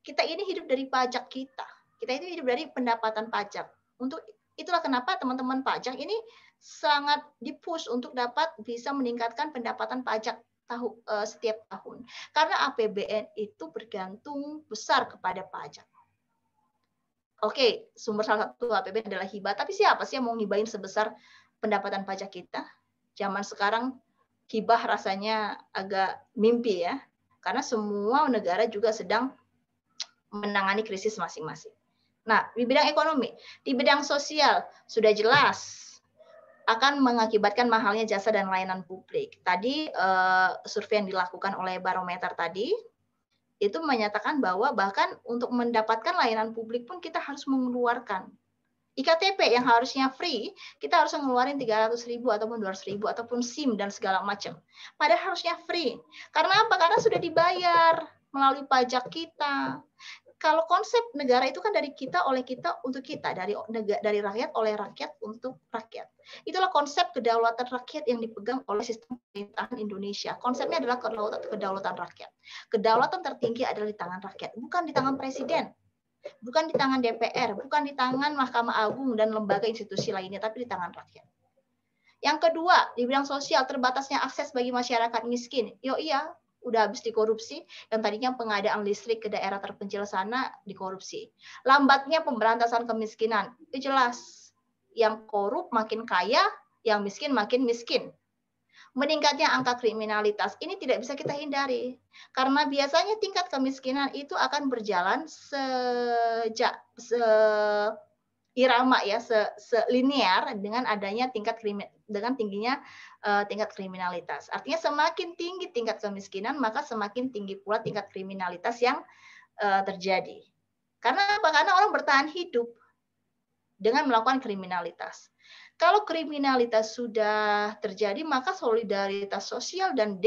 Kita ini hidup dari pajak kita. Kita ini hidup dari pendapatan pajak. Untuk itulah kenapa teman-teman pajak ini sangat dipush untuk dapat bisa meningkatkan pendapatan pajak setiap tahun. Karena APBN itu bergantung besar kepada pajak. Oke, sumber salah satu APBN adalah hibah, tapi siapa sih yang mau ngibahin sebesar pendapatan pajak kita? Zaman sekarang hibah rasanya agak mimpi ya. Karena semua negara juga sedang menangani krisis masing-masing. Nah, di bidang ekonomi, di bidang sosial sudah jelas akan mengakibatkan mahalnya jasa dan layanan publik. Tadi survei yang dilakukan oleh Barometer tadi itu menyatakan bahwa bahkan untuk mendapatkan layanan publik pun kita harus mengeluarkan. IKTP yang harusnya free, kita harus mengeluarkan 300.000 ataupun 200.000 ataupun SIM dan segala macam. Padahal harusnya free. Karena apa? Karena sudah dibayar melalui pajak kita. Kalau konsep negara itu kan dari kita, oleh kita, untuk kita, dari rakyat, oleh rakyat, untuk rakyat. Itulah konsep kedaulatan rakyat yang dipegang oleh sistem pemerintahan Indonesia. Konsepnya adalah kedaulatan rakyat. Kedaulatan tertinggi adalah di tangan rakyat, bukan di tangan presiden, bukan di tangan DPR, bukan di tangan Mahkamah Agung dan lembaga institusi lainnya, tapi di tangan rakyat. Yang kedua, di bidang sosial, terbatasnya akses bagi masyarakat miskin. Iya, udah habis dikorupsi, yang tadinya pengadaan listrik ke daerah terpencil sana dikorupsi. Lambatnya pemberantasan kemiskinan, itu jelas. Yang korup makin kaya, yang miskin makin miskin. Meningkatnya angka kriminalitas, ini tidak bisa kita hindari. Karena biasanya tingkat kemiskinan itu akan berjalan irama ya, selinier dengan adanya dengan tingginya tingkat kriminalitas. Artinya semakin tinggi tingkat kemiskinan, maka semakin tinggi pula tingkat kriminalitas yang terjadi. Karena apa? Karena orang bertahan hidup dengan melakukan kriminalitas. Kalau kriminalitas sudah terjadi, maka solidaritas sosial dan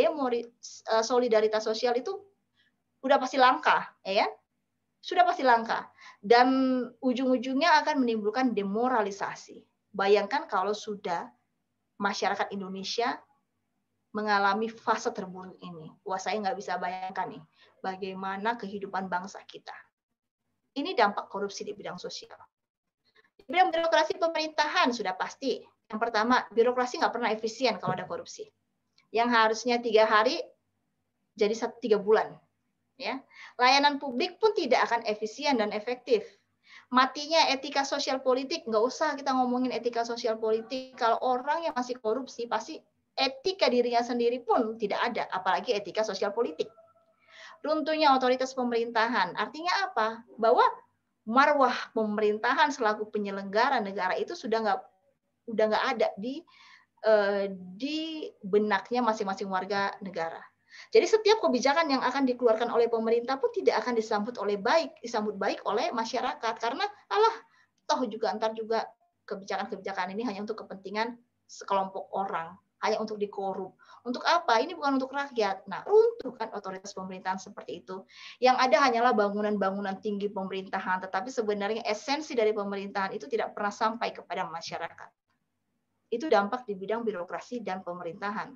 solidaritas sosial itu sudah pasti langka, ya. Sudah pasti langka. Dan ujung-ujungnya akan menimbulkan demoralisasi. Bayangkan kalau sudah masyarakat Indonesia mengalami fase terburuk ini. Wah, saya nggak bisa bayangkan nih bagaimana kehidupan bangsa kita. Ini dampak korupsi di bidang sosial. Di bidang birokrasi pemerintahan sudah pasti. Yang pertama, birokrasi nggak pernah efisien kalau ada korupsi. Yang harusnya 3 hari jadi 3 bulan. Ya, layanan publik pun tidak akan efisien dan efektif. Matinya etika sosial politik, nggak usah kita ngomongin etika sosial politik. Kalau orang yang masih korupsi, pasti etika dirinya sendiri pun tidak ada, apalagi etika sosial politik. Runtuhnya otoritas pemerintahan, artinya apa? Bahwa marwah pemerintahan selaku penyelenggara negara itu sudah nggak ada di benaknya masing-masing warga negara. Jadi setiap kebijakan yang akan dikeluarkan oleh pemerintah pun tidak akan disambut baik oleh masyarakat, karena toh juga kebijakan-kebijakan ini hanya untuk kepentingan sekelompok orang, hanya untuk dikorup. Untuk apa? Ini bukan untuk rakyat. Nah, runtuh kan otoritas pemerintahan seperti itu. Yang ada hanyalah bangunan-bangunan tinggi pemerintahan, tetapi sebenarnya esensi dari pemerintahan itu tidak pernah sampai kepada masyarakat. Itu dampak di bidang birokrasi dan pemerintahan.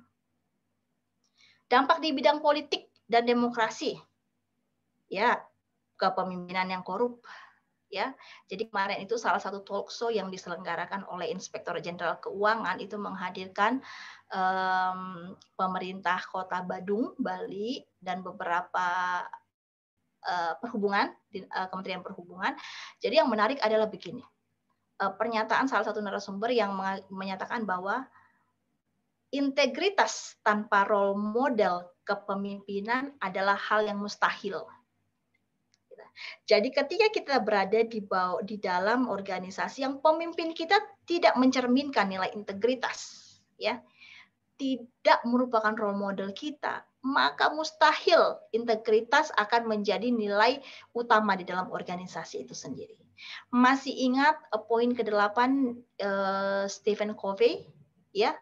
Dampak di bidang politik dan demokrasi. Ya, kepemimpinan yang korup. ya. Jadi kemarin itu salah satu talk show yang diselenggarakan oleh Inspektur Jenderal Keuangan itu menghadirkan pemerintah Kota Badung, Bali, dan beberapa perhubungan, Kementerian Perhubungan. Jadi yang menarik adalah begini, pernyataan salah satu narasumber yang menyatakan bahwa integritas tanpa role model kepemimpinan adalah hal yang mustahil. Jadi ketika kita berada di dalam organisasi yang pemimpin kita tidak mencerminkan nilai integritas, ya, tidak merupakan role model kita, maka mustahil integritas akan menjadi nilai utama di dalam organisasi itu sendiri. Masih ingat poin ke-8 Stephen Covey, ya,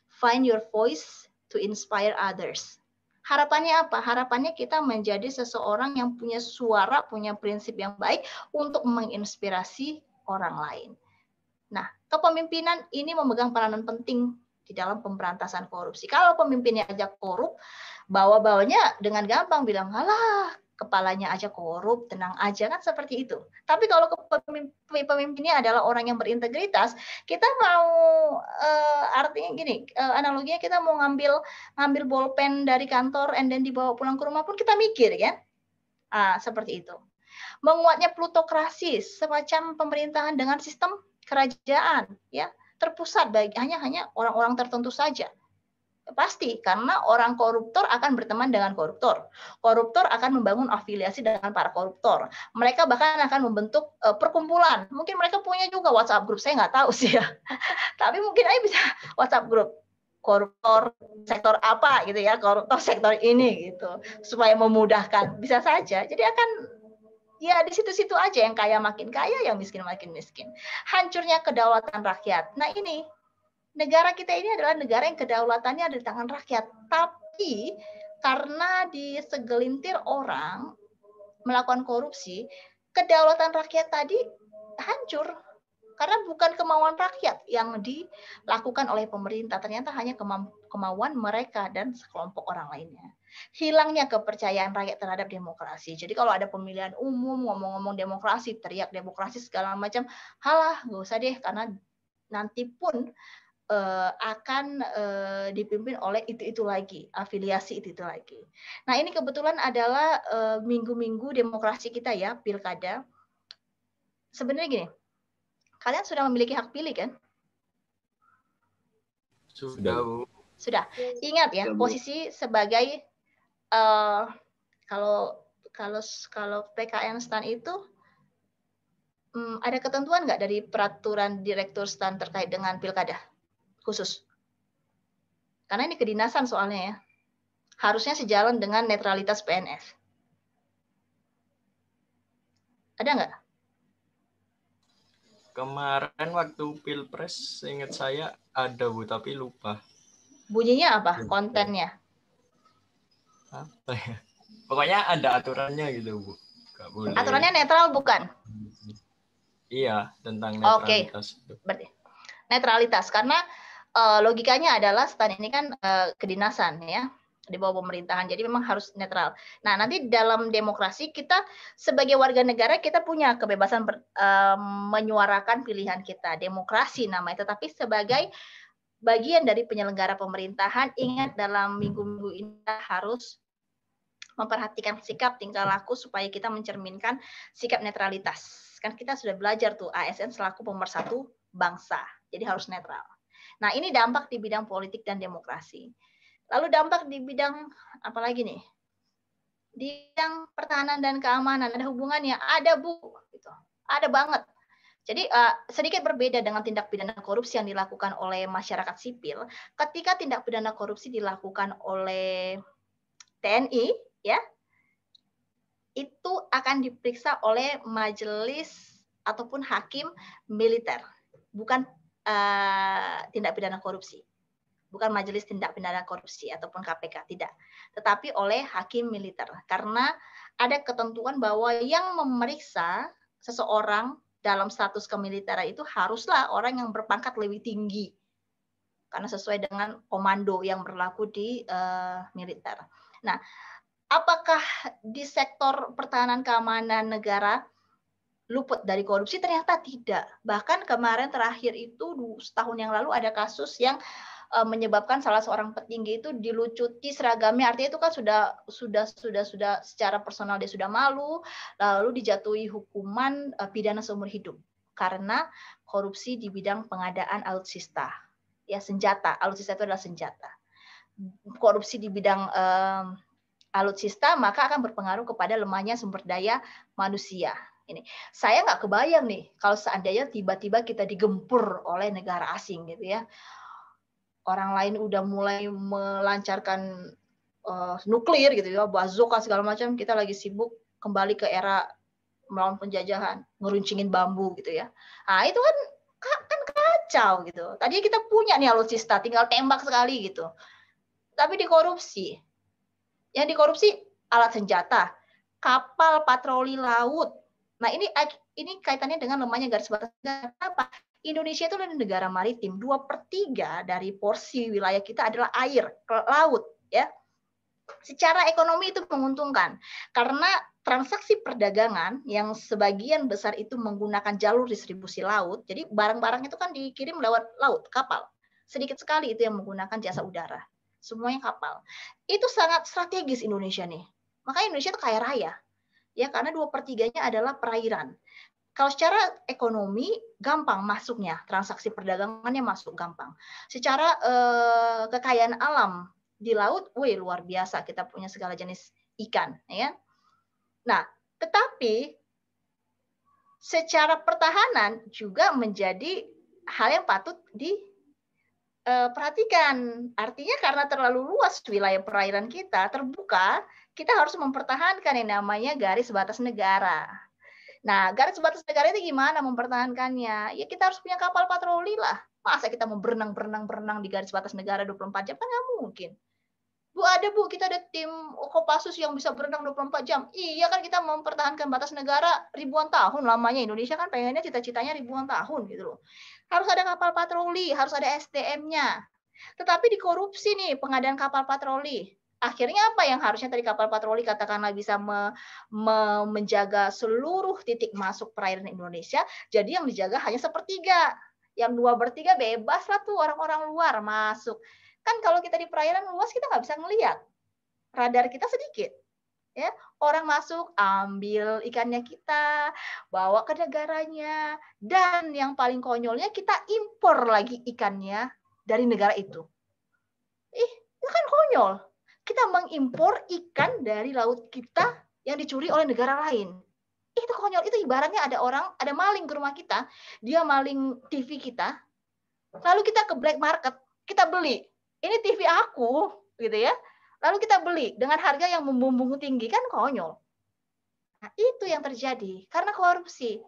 find your voice to inspire others. Harapannya apa? Harapannya kita menjadi seseorang yang punya suara, punya prinsip yang baik untuk menginspirasi orang lain. Nah, kepemimpinan ini memegang peranan penting di dalam pemberantasan korupsi. Kalau pemimpinnya aja korup, bawa-bawanya dengan gampang bilang, alah, kepalanya aja korup, tenang aja, kan seperti itu. Tapi kalau pemimpinnya adalah orang yang berintegritas, kita mau artinya gini, analoginya kita mau ngambil bolpen dari kantor and then dibawa pulang ke rumah pun kita mikir, kan? Seperti itu. Menguatnya plutokrasi, semacam pemerintahan dengan sistem kerajaan, ya, terpusat hanya orang-orang tertentu saja. Pasti, karena orang koruptor akan berteman dengan koruptor. Koruptor akan membangun afiliasi dengan para koruptor. Mereka bahkan akan membentuk perkumpulan. Mungkin mereka punya juga WhatsApp group, saya nggak tahu sih ya. Tapi mungkin aja bisa WhatsApp group. Koruptor sektor apa gitu ya, koruptor sektor ini gitu. Supaya memudahkan, bisa saja. Jadi akan, ya di situ-situ aja, yang kaya makin kaya, yang miskin makin miskin. Hancurnya kedaulatan rakyat. Nah ini, negara kita ini adalah negara yang kedaulatannya ada di tangan rakyat. Tapi karena di segelintir orang melakukan korupsi, kedaulatan rakyat tadi hancur. Karena bukan kemauan rakyat yang dilakukan oleh pemerintah. Ternyata hanya kemauan mereka dan sekelompok orang lainnya. Hilangnya kepercayaan rakyat terhadap demokrasi. Jadi kalau ada pemilihan umum, ngomong-ngomong demokrasi, teriak demokrasi segala macam, halah, nggak usah deh, karena nanti pun akan dipimpin oleh itu lagi, afiliasi itu lagi. Nah ini kebetulan adalah minggu-minggu demokrasi kita ya, pilkada. Sebenarnya gini, kalian sudah memiliki hak pilih kan? Sudah, Bu. Sudah. Ingat ya, posisi sebagai kalau PKN STAN itu ada ketentuan nggak dari peraturan direktur STAN terkait dengan pilkada khusus? Karena ini kedinasan soalnya ya. Harusnya sejalan dengan netralitas PNS. Ada nggak? Kemarin waktu Pilpres, ingat saya ada, Bu, tapi lupa. Bunyinya apa? Kontennya? Apa ya? Pokoknya ada aturannya gitu, Bu. Nggak boleh. Aturannya netral bukan? Iya, tentang netralitas. Oke. Berarti netralitas, karena logikanya adalah STAN ini kan kedinasan ya, di bawah pemerintahan, jadi memang harus netral. Nah nanti dalam demokrasi kita sebagai warga negara kita punya kebebasan menyuarakan pilihan kita, demokrasi namanya. Tetapi sebagai bagian dari penyelenggara pemerintahan, ingat dalam minggu-minggu ini kita harus memperhatikan sikap tingkah laku supaya kita mencerminkan sikap netralitas. Kan kita sudah belajar tuh ASN selaku pemersatu bangsa, jadi harus netral. Nah, ini dampak di bidang politik dan demokrasi. Lalu dampak di bidang apa lagi nih? Di bidang pertahanan dan keamanan ada hubungannya? Ada, Bu. Gitu. Ada banget. Jadi sedikit berbeda dengan tindak pidana korupsi yang dilakukan oleh masyarakat sipil. Ketika tindak pidana korupsi dilakukan oleh TNI, ya, itu akan diperiksa oleh majelis ataupun hakim militer, bukan tindak pidana korupsi, bukan majelis tindak pidana korupsi ataupun KPK, tidak, tetapi oleh hakim militer, karena ada ketentuan bahwa yang memeriksa seseorang dalam status kemiliteran itu haruslah orang yang berpangkat lebih tinggi, karena sesuai dengan komando yang berlaku di militer. Nah, apakah di sektor pertahanan keamanan negara luput dari korupsi? Ternyata tidak. Bahkan kemarin terakhir itu setahun yang lalu ada kasus yang menyebabkan salah seorang petinggi itu dilucuti seragamnya. Artinya itu kan sudah secara personal dia sudah malu, lalu dijatuhi hukuman pidana seumur hidup karena korupsi di bidang pengadaan alutsista. Ya, senjata. Alutsista itu adalah senjata. Korupsi di bidang alutsista maka akan berpengaruh kepada lemahnya sumber daya manusia. Ini saya nggak kebayang nih kalau seandainya tiba-tiba kita digempur oleh negara asing gitu ya. Orang lain udah mulai melancarkan nuklir gitu ya, bazooka segala macam, kita lagi sibuk kembali ke era melawan penjajahan, ngeruncingin bambu gitu ya. Nah, itu kan kacau gitu. Tadinya kita punya nih alutsista, tinggal tembak sekali gitu. Tapi dikorupsi. Yang dikorupsi alat senjata, kapal patroli laut. Nah, ini kaitannya dengan lemahnya garis batas negara. Kenapa? Indonesia itu adalah negara maritim. 2/3 dari porsi wilayah kita adalah air, laut, ya. Secara ekonomi itu menguntungkan karena transaksi perdagangan yang sebagian besar itu menggunakan jalur distribusi laut. Jadi barang-barang itu kan dikirim lewat laut, kapal. Sedikit sekali itu yang menggunakan jasa udara. Semuanya kapal. Itu sangat strategis Indonesia nih. Makanya Indonesia itu kaya raya. Ya, karena 2/3-nya adalah perairan. Kalau secara ekonomi gampang masuknya, transaksi perdagangannya masuk gampang. Secara kekayaan alam di laut, luar biasa, kita punya segala jenis ikan, ya. Nah, tetapi secara pertahanan juga menjadi hal yang patut diperhatikan. Artinya karena terlalu luas wilayah perairan kita terbuka, kita harus mempertahankan yang namanya garis batas negara. Nah, garis batas negara itu gimana mempertahankannya? Ya kita harus punya kapal patroli lah. Masa kita mau berenang di garis batas negara 24 jam? Kan nggak mungkin. Bu, kita ada tim Kopassus yang bisa berenang 24 jam. Iya kan, kita mempertahankan batas negara ribuan tahun lamanya. Indonesia kan pengennya cita-citanya ribuan tahun gitu loh. Harus ada kapal patroli, harus ada SDM-nya. Tetapi dikorupsi nih pengadaan kapal patroli. Akhirnya apa yang harusnya tadi kapal patroli katakanlah bisa menjaga seluruh titik masuk perairan Indonesia, jadi yang dijaga hanya 1/3. Yang 2/3 bebas lah tuh orang-orang luar masuk. Kan kalau kita di perairan luas kita nggak bisa ngelihat. Radar kita sedikit. Ya, orang masuk, ambil ikannya kita, bawa ke negaranya, dan yang paling konyolnya kita impor lagi ikannya dari negara itu. Itu kan konyol. Kita mengimpor ikan dari laut kita yang dicuri oleh negara lain. Itu konyol. Itu ibaratnya ada maling ke rumah kita, dia maling TV kita, lalu kita ke black market, kita beli. Ini TV aku, gitu ya. Lalu kita beli dengan harga yang membumbung tinggi, kan konyol. Nah, itu yang terjadi karena korupsi.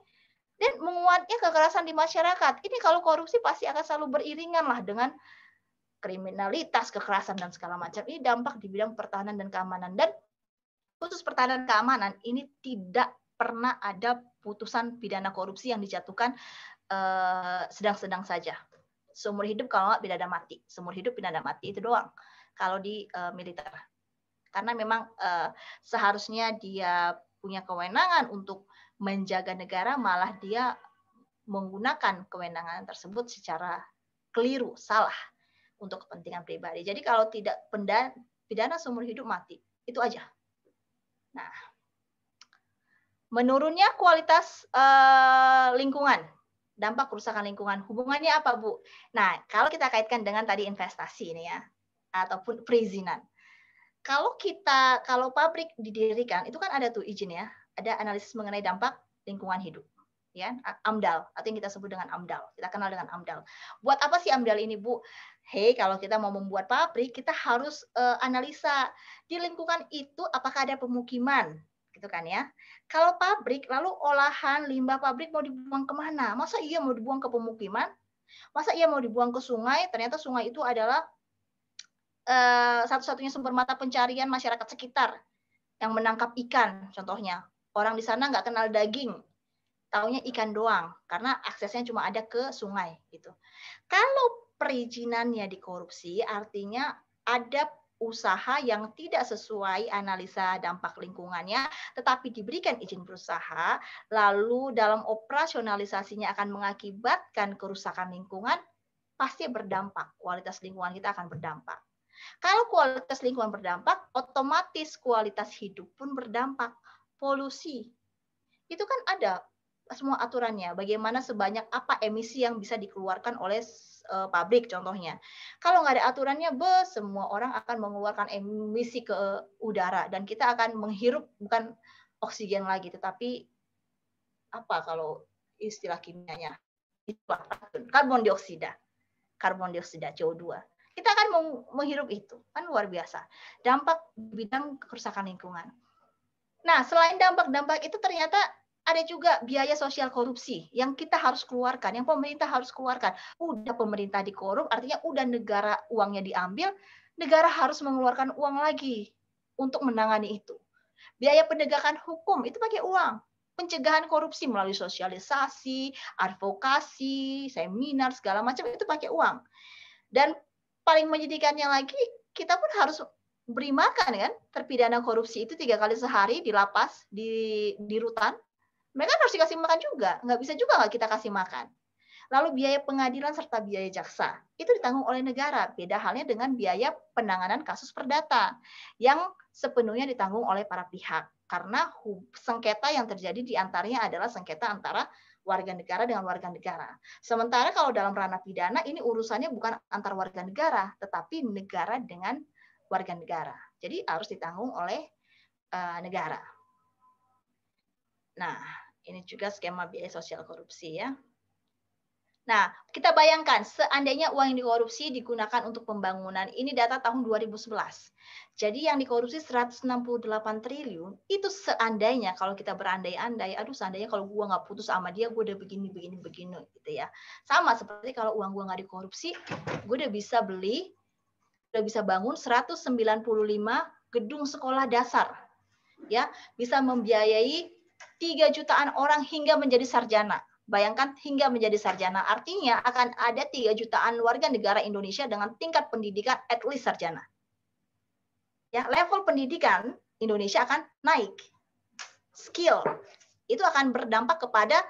Dan menguatnya kekerasan di masyarakat. Ini kalau korupsi pasti akan selalu beriringan lah dengan kriminalitas, kekerasan, dan segala macam. Ini dampak di bidang pertahanan dan keamanan. Dan khusus pertahanan dan keamanan, ini tidak pernah ada putusan pidana korupsi yang dijatuhkan sedang-sedang saja. Seumur hidup kalau nggak pidana mati. Seumur hidup pidana mati, itu doang. Kalau di militer. Karena memang seharusnya dia punya kewenangan untuk menjaga negara, malah dia menggunakan kewenangan tersebut secara keliru, salah. Untuk kepentingan pribadi. Jadi kalau tidak pidana seumur hidup mati. Itu aja. Nah, menurunnya kualitas lingkungan. Dampak kerusakan lingkungan. Hubungannya apa, Bu? Nah, kalau kita kaitkan dengan tadi investasi ini ya. Ataupun perizinan. Kalau pabrik didirikan, itu kan ada tuh izin ya. Ada analisis mengenai dampak lingkungan hidup. Ya, AMDAL, atau yang kita sebut dengan AMDAL. Kita kenal dengan AMDAL. Buat apa sih AMDAL ini, Bu? Kalau kita mau membuat pabrik, kita harus analisa di lingkungan itu apakah ada pemukiman, gitu kan ya. Kalau pabrik, lalu olahan limbah pabrik mau dibuang kemana? Masa iya mau dibuang ke pemukiman? Masa iya mau dibuang ke sungai? Ternyata sungai itu adalah satu-satunya sumber mata pencarian masyarakat sekitar yang menangkap ikan, contohnya. Orang di sana nggak kenal daging, taunya ikan doang karena aksesnya cuma ada ke sungai gitu. Kalau perizinannya dikorupsi, artinya ada usaha yang tidak sesuai analisa dampak lingkungannya, tetapi diberikan izin berusaha, lalu dalam operasionalisasinya akan mengakibatkan kerusakan lingkungan, pasti berdampak. Kualitas lingkungan kita akan berdampak. Kalau kualitas lingkungan berdampak, otomatis kualitas hidup pun berdampak. Polusi. Itu kan ada semua aturannya. Bagaimana sebanyak apa emisi yang bisa dikeluarkan oleh pabrik contohnya. Kalau nggak ada aturannya, semua orang akan mengeluarkan emisi ke udara dan kita akan menghirup bukan oksigen lagi, tetapi apa kalau istilah kimianya? Karbon dioksida, CO2. Kita akan menghirup itu, kan luar biasa. Dampak di bidang kerusakan lingkungan. Nah, selain dampak-dampak itu ternyata ada juga biaya sosial korupsi yang kita harus keluarkan, yang pemerintah harus keluarkan. Udah pemerintah dikorup, artinya udah negara uangnya diambil, negara harus mengeluarkan uang lagi untuk menangani itu. Biaya penegakan hukum itu pakai uang. Pencegahan korupsi melalui sosialisasi, advokasi, seminar, segala macam itu pakai uang. Dan paling menyedihkannya lagi, kita pun harus beri makan kan, terpidana korupsi itu 3 kali sehari di lapas, di rutan. Mereka harus dikasih makan juga, nggak bisa juga nggak kita kasih makan. Lalu biaya pengadilan serta biaya jaksa, itu ditanggung oleh negara. Beda halnya dengan biaya penanganan kasus perdata, yang sepenuhnya ditanggung oleh para pihak. Karena sengketa yang terjadi di antaranya adalah sengketa antara warga negara dengan warga negara. Sementara kalau dalam ranah pidana, ini urusannya bukan antar warga negara, tetapi negara dengan warga negara. Jadi harus ditanggung oleh negara. Nah, ini juga skema biaya sosial korupsi ya. Nah, kita bayangkan seandainya uang yang dikorupsi digunakan untuk pembangunan, ini data tahun 2011. Jadi yang dikorupsi 168 triliun, itu seandainya kalau kita berandai-andai, aduh seandainya kalau gua nggak putus sama dia, gua udah begini gitu ya. Sama seperti kalau uang gua nggak dikorupsi, gua udah bisa bangun 195 gedung sekolah dasar. Ya, bisa membiayai 3 jutaan orang hingga menjadi sarjana. Bayangkan hingga menjadi sarjana, artinya akan ada 3 jutaan warga negara Indonesia dengan tingkat pendidikan at least sarjana. Ya, level pendidikan Indonesia akan naik. Skill itu akan berdampak kepada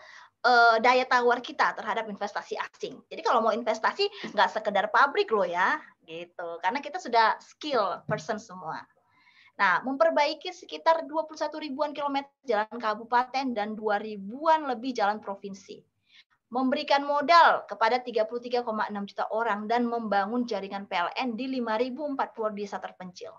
daya tawar kita terhadap investasi asing. Jadi kalau mau investasi nggak sekedar pabrik loh ya, gitu. Karena kita sudah skill person semua. Nah, memperbaiki sekitar 21 ribuan kilometer jalan kabupaten dan 2 ribuan lebih jalan provinsi. Memberikan modal kepada 33,6 juta orang dan membangun jaringan PLN di 5.040 desa terpencil.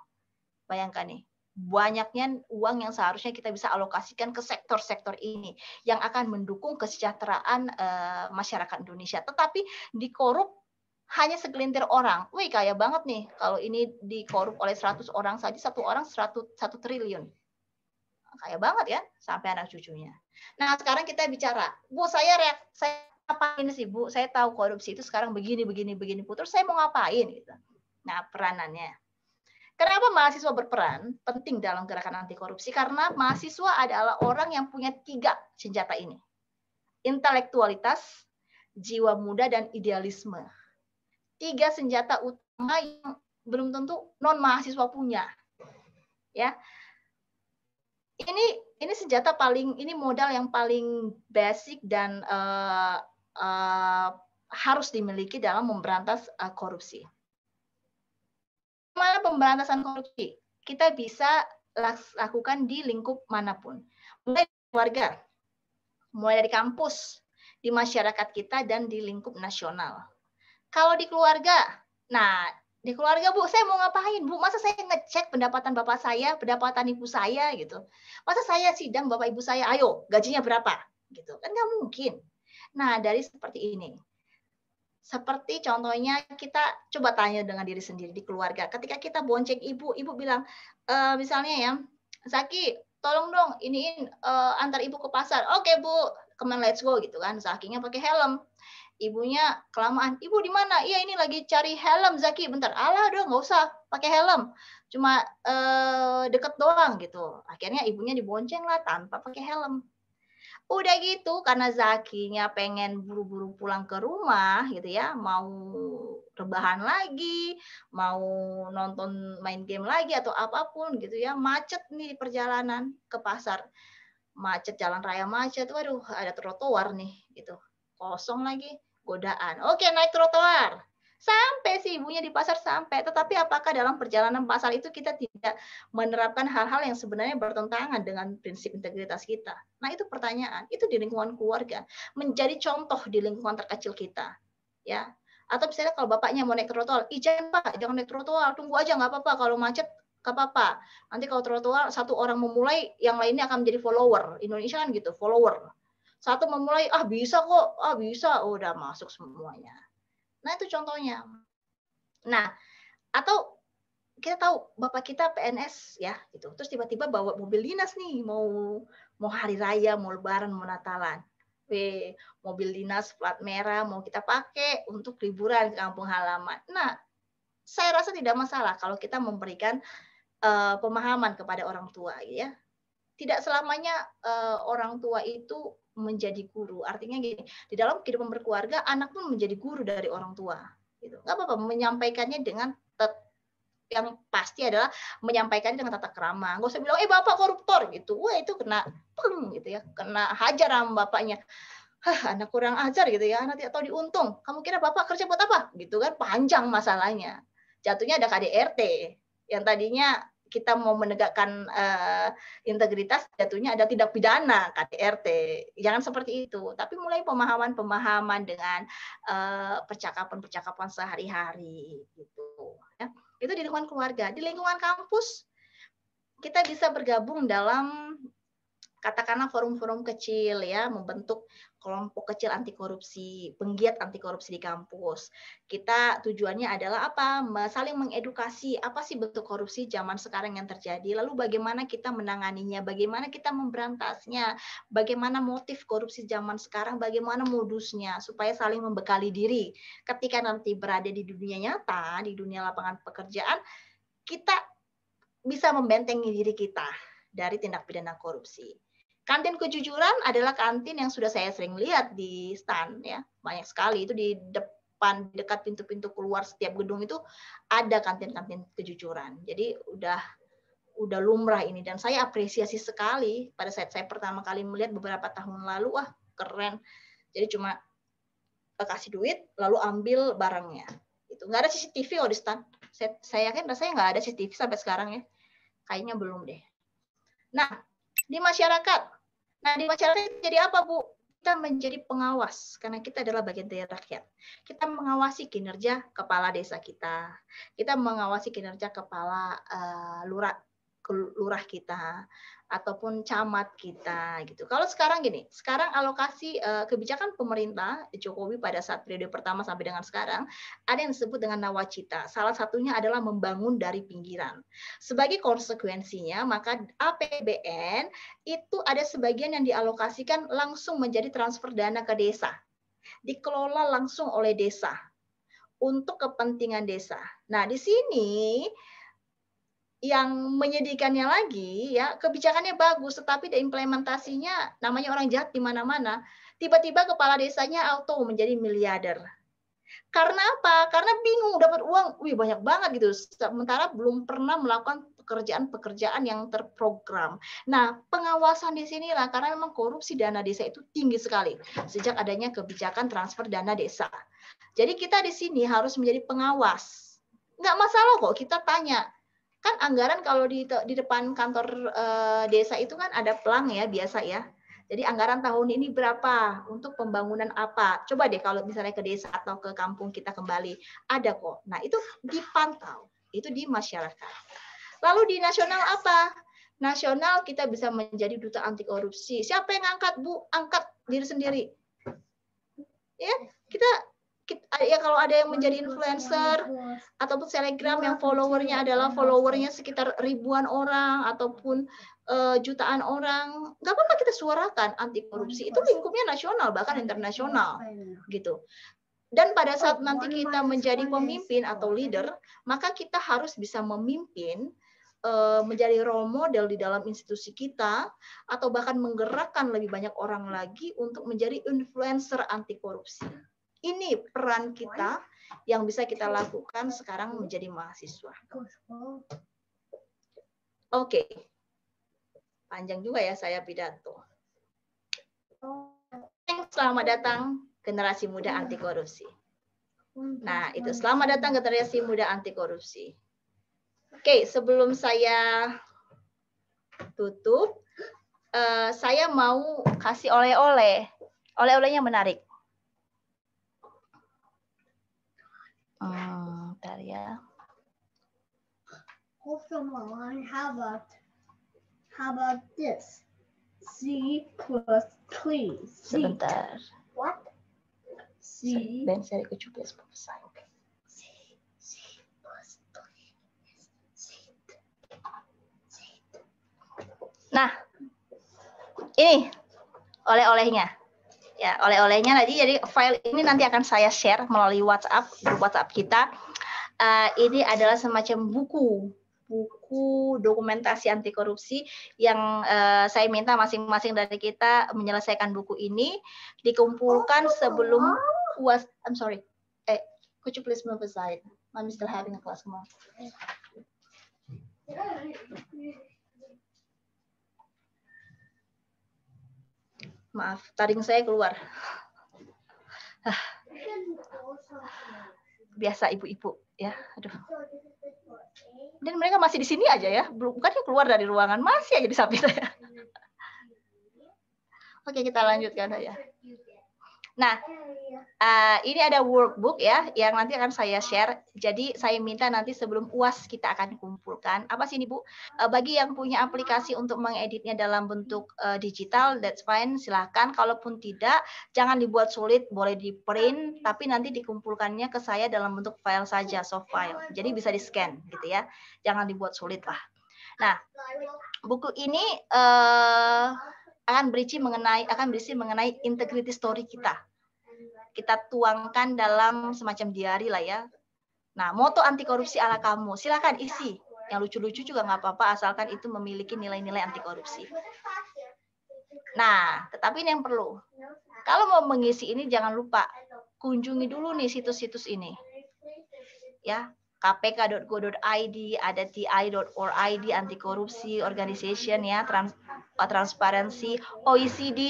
Bayangkan nih, banyaknya uang yang seharusnya kita bisa alokasikan ke sektor-sektor ini yang akan mendukung kesejahteraan masyarakat Indonesia. Tetapi dikorup hanya segelintir orang. Wih, kaya banget nih. Kalau ini dikorup oleh 100 orang saja, satu orang 1 triliun. Kaya banget ya, sampai anak cucunya. Nah, sekarang kita bicara. Bu, saya ngapain sih, Bu? Saya tahu korupsi itu sekarang begini, Bu. Terus saya mau ngapain? Gitu. Nah, peranannya. Kenapa mahasiswa berperan penting dalam gerakan anti korupsi? Karena mahasiswa adalah orang yang punya 3 senjata ini. Intelektualitas, jiwa muda, dan idealisme. 3 senjata utama yang belum tentu non mahasiswa punya. Ya. Ini senjata ini modal yang paling basic dan harus dimiliki dalam memberantas korupsi. Mana pemberantasan korupsi? Kita bisa lakukan di lingkup manapun. Mulai dari keluarga, mulai dari kampus, di masyarakat kita, dan di lingkup nasional. Kalau di keluarga, nah di keluarga Bu, saya mau ngapain Bu? Masa saya ngecek pendapatan bapak saya, pendapatan ibu saya gitu? Masa saya sidang bapak ibu saya, ayo gajinya berapa? Gitu kan nggak mungkin. Nah dari seperti ini, seperti contohnya kita coba tanya dengan diri sendiri di keluarga. Ketika kita bonceng ibu bilang, misalnya ya, Zaki, tolong dong iniin antar ibu ke pasar. Oke Bu, come on let's go gitu kan. Zakinya pakai helm. Ibunya kelamaan. Ibu di mana? Iya ini lagi cari helm Zaki. Bentar. Alah udah nggak usah pakai helm. Cuma deket doang gitu. Akhirnya ibunya dibonceng lah tanpa pakai helm. Udah gitu karena Zakinya pengen buru-buru pulang ke rumah gitu ya, mau rebahan lagi, mau nonton main game lagi atau apapun gitu ya, macet nih di perjalanan ke pasar. Macet, jalan raya macet, waduh ada trotoar nih gitu. Kosong lagi, godaan. Oke, naik trotoar. Sampai sih ibunya di pasar sampai, tetapi apakah dalam perjalanan pasar itu kita tidak menerapkan hal-hal yang sebenarnya bertentangan dengan prinsip integritas kita? Nah, itu pertanyaan. Itu di lingkungan keluarga, menjadi contoh di lingkungan terkecil kita. Ya. Atau misalnya kalau bapaknya mau naik trotoar, jangan Pak, jangan naik trotoar, tunggu aja nggak apa-apa, kalau macet nggak apa-apa. Nanti kalau trotoar satu orang memulai, yang lainnya akan menjadi follower. Indonesia kan gitu, follower. Satu memulai, bisa kok, bisa, udah masuk semuanya. Nah, itu contohnya. Nah, atau kita tahu bapak kita PNS ya, gitu. Terus tiba-tiba bawa mobil dinas nih, mau hari raya, mau lebaran, mau Natalan. Mobil dinas plat merah mau kita pakai untuk liburan ke kampung halaman. Nah, saya rasa tidak masalah kalau kita memberikan pemahaman kepada orang tua, ya. Tidak selamanya orang tua itu menjadi guru. Artinya gini, di dalam kehidupan berkeluarga, anak pun menjadi guru dari orang tua. Gitu. Nggak apa-apa, menyampaikannya dengan yang pasti adalah menyampaikannya dengan tata krama. Nggak usah bilang, bapak koruptor gitu. Wah, itu kena peng gitu ya, kena hajar sama bapaknya. Anak kurang ajar gitu ya, anak tidak tahu diuntung. Kamu kira bapak kerja buat apa? Gitu kan, panjang masalahnya. Jatuhnya ada KDRT yang tadinya kita mau menegakkan integritas, jatuhnya ada tindak pidana KDRT. Jangan seperti itu. Tapi mulai pemahaman-pemahaman dengan percakapan-percakapan sehari-hari gitu. Ya. Itu di lingkungan keluarga. Di lingkungan kampus kita bisa bergabung dalam katakanlah forum-forum kecil ya, membentuk kelompok kecil anti korupsi, penggiat anti korupsi di kampus. Kita tujuannya adalah apa? Saling mengedukasi apa sih bentuk korupsi zaman sekarang yang terjadi, lalu bagaimana kita menanganinya, bagaimana kita memberantasnya, bagaimana motif korupsi zaman sekarang, bagaimana modusnya, supaya saling membekali diri. Ketika nanti berada di dunia nyata, di dunia lapangan pekerjaan, kita bisa membentengi diri kita dari tindak pidana korupsi. Kantin kejujuran adalah kantin yang sudah saya sering lihat di stand ya, banyak sekali itu di depan dekat pintu-pintu keluar setiap gedung itu ada kantin-kantin kejujuran. Jadi udah lumrah ini dan saya apresiasi sekali pada saat saya pertama kali melihat beberapa tahun lalu, wah keren. Jadi cuma kasih duit lalu ambil barangnya. Itu nggak ada CCTV kalau di stand. Saya yakin rasanya nggak ada CCTV sampai sekarang ya. Kayaknya belum deh. Nah, di masyarakat jadi apa, Bu? Kita menjadi pengawas, karena kita adalah bagian dari rakyat. Kita mengawasi kinerja kepala desa kita. Kita mengawasi kinerja kepala lurah kita, ataupun camat kita. Gitu. Kalau sekarang gini, sekarang alokasi kebijakan pemerintah Jokowi pada saat periode pertama sampai dengan sekarang, ada yang disebut dengan nawacita. Salah satunya adalah membangun dari pinggiran. Sebagai konsekuensinya, maka APBN itu ada sebagian yang dialokasikan langsung menjadi transfer dana ke desa. Dikelola langsung oleh desa untuk kepentingan desa. Nah, di sini yang menyedihkannya lagi, ya kebijakannya bagus, tetapi implementasinya namanya orang jahat di mana-mana. Tiba-tiba kepala desanya auto menjadi miliarder. Karena apa? Karena bingung dapat uang, banyak banget gitu. Sementara belum pernah melakukan pekerjaan-pekerjaan yang terprogram. Nah, pengawasan di sinilah karena memang korupsi dana desa itu tinggi sekali sejak adanya kebijakan transfer dana desa. Jadi kita di sini harus menjadi pengawas. Nggak masalah kok kita tanya. Kan anggaran kalau di depan kantor desa itu kan ada pelang ya biasa ya. Jadi anggaran tahun ini berapa untuk pembangunan apa? Coba deh kalau misalnya ke desa atau ke kampung kita kembali ada kok. Nah itu dipantau, itu di masyarakat. Lalu di nasional apa? Nasional kita bisa menjadi duta anti korupsi. Siapa yang angkat, Bu? Angkat diri sendiri. Ya kita ya kalau ada yang menjadi influencer ataupun selebgram yang followernya adalah followernya sekitar ribuan orang ataupun jutaan orang, nggak apa-apa kita suarakan anti korupsi. Itu lingkupnya nasional bahkan internasional gitu. Dan pada saat nanti kita menjadi pemimpin atau leader, maka kita harus bisa memimpin menjadi role model di dalam institusi kita, atau bahkan menggerakkan lebih banyak orang lagi untuk menjadi influencer anti korupsi. Ini peran kita yang bisa kita lakukan sekarang menjadi mahasiswa. Oke. Panjang juga ya saya pidato. Selamat datang generasi muda anti korupsi. Nah, itu selamat datang generasi muda anti korupsi. Oke, sebelum saya tutup, saya mau kasih oleh-oleh. Oleh-olehnya menarik. Bentar ya. How about this? C plus please. Sebentar. What? C. Dan saya kecuplis selesai. Nah, ini oleh-olehnya. Ya, oleh-olehnya tadi, jadi file ini nanti akan saya share melalui WhatsApp, grup WhatsApp kita. Ini adalah semacam buku dokumentasi anti korupsi yang saya minta masing-masing dari kita menyelesaikan buku ini, dikumpulkan sebelum UAS. I'm sorry. Could you please move aside? I'm still having a class. Come on. Maaf, taring saya keluar. Biasa ibu-ibu ya, aduh. Dan mereka masih di sini aja ya, bukannya keluar dari ruangan, masih aja di samping saya. Oke, kita lanjutkan ya. Nah, ini ada workbook ya, yang nanti akan saya share. Jadi saya minta nanti sebelum UAS kita akan kumpulkan. Apa sih ini Bu? Bagi yang punya aplikasi untuk mengeditnya dalam bentuk digital, that's fine, silahkan. Kalaupun tidak, jangan dibuat sulit, boleh di print, tapi nanti dikumpulkannya ke saya dalam bentuk file saja, soft file. Jadi bisa di scan gitu ya, jangan dibuat sulit lah. Nah, buku ini akan berisi mengenai integrity story kita. Kita tuangkan dalam semacam diary lah ya. Nah, moto anti korupsi ala kamu, silakan isi. Yang lucu-lucu juga nggak apa-apa, asalkan itu memiliki nilai-nilai anti korupsi. Nah, tetapi ini yang perlu. Kalau mau mengisi ini jangan lupa kunjungi dulu nih situs-situs ini. Ya, kpk.go.id, ada ti.org, anti korupsi organization ya, transparansi, OECD.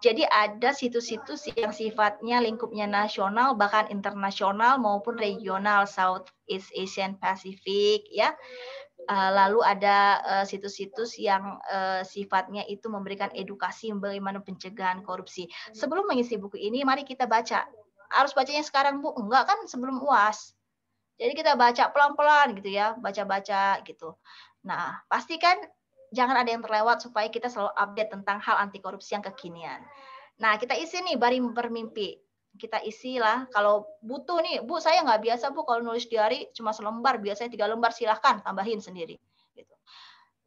Jadi ada situs-situs yang sifatnya lingkupnya nasional, bahkan internasional maupun regional, Southeast Asian Pacific ya. Lalu ada situs-situs yang sifatnya itu memberikan edukasi bagaimana pencegahan korupsi. Sebelum mengisi buku ini, mari kita baca. Harus bacanya sekarang Bu? Enggak kan, sebelum UAS. Jadi kita baca pelan-pelan gitu ya, baca-baca gitu. Nah, pastikan jangan ada yang terlewat supaya kita selalu update tentang hal anti korupsi yang kekinian. Nah, kita isi nih Bari Bermimpi. Kita isilah, kalau butuh nih, Bu saya nggak biasa Bu kalau nulis diary cuma selembar, biasanya 3 lembar, silahkan tambahin sendiri. Gitu.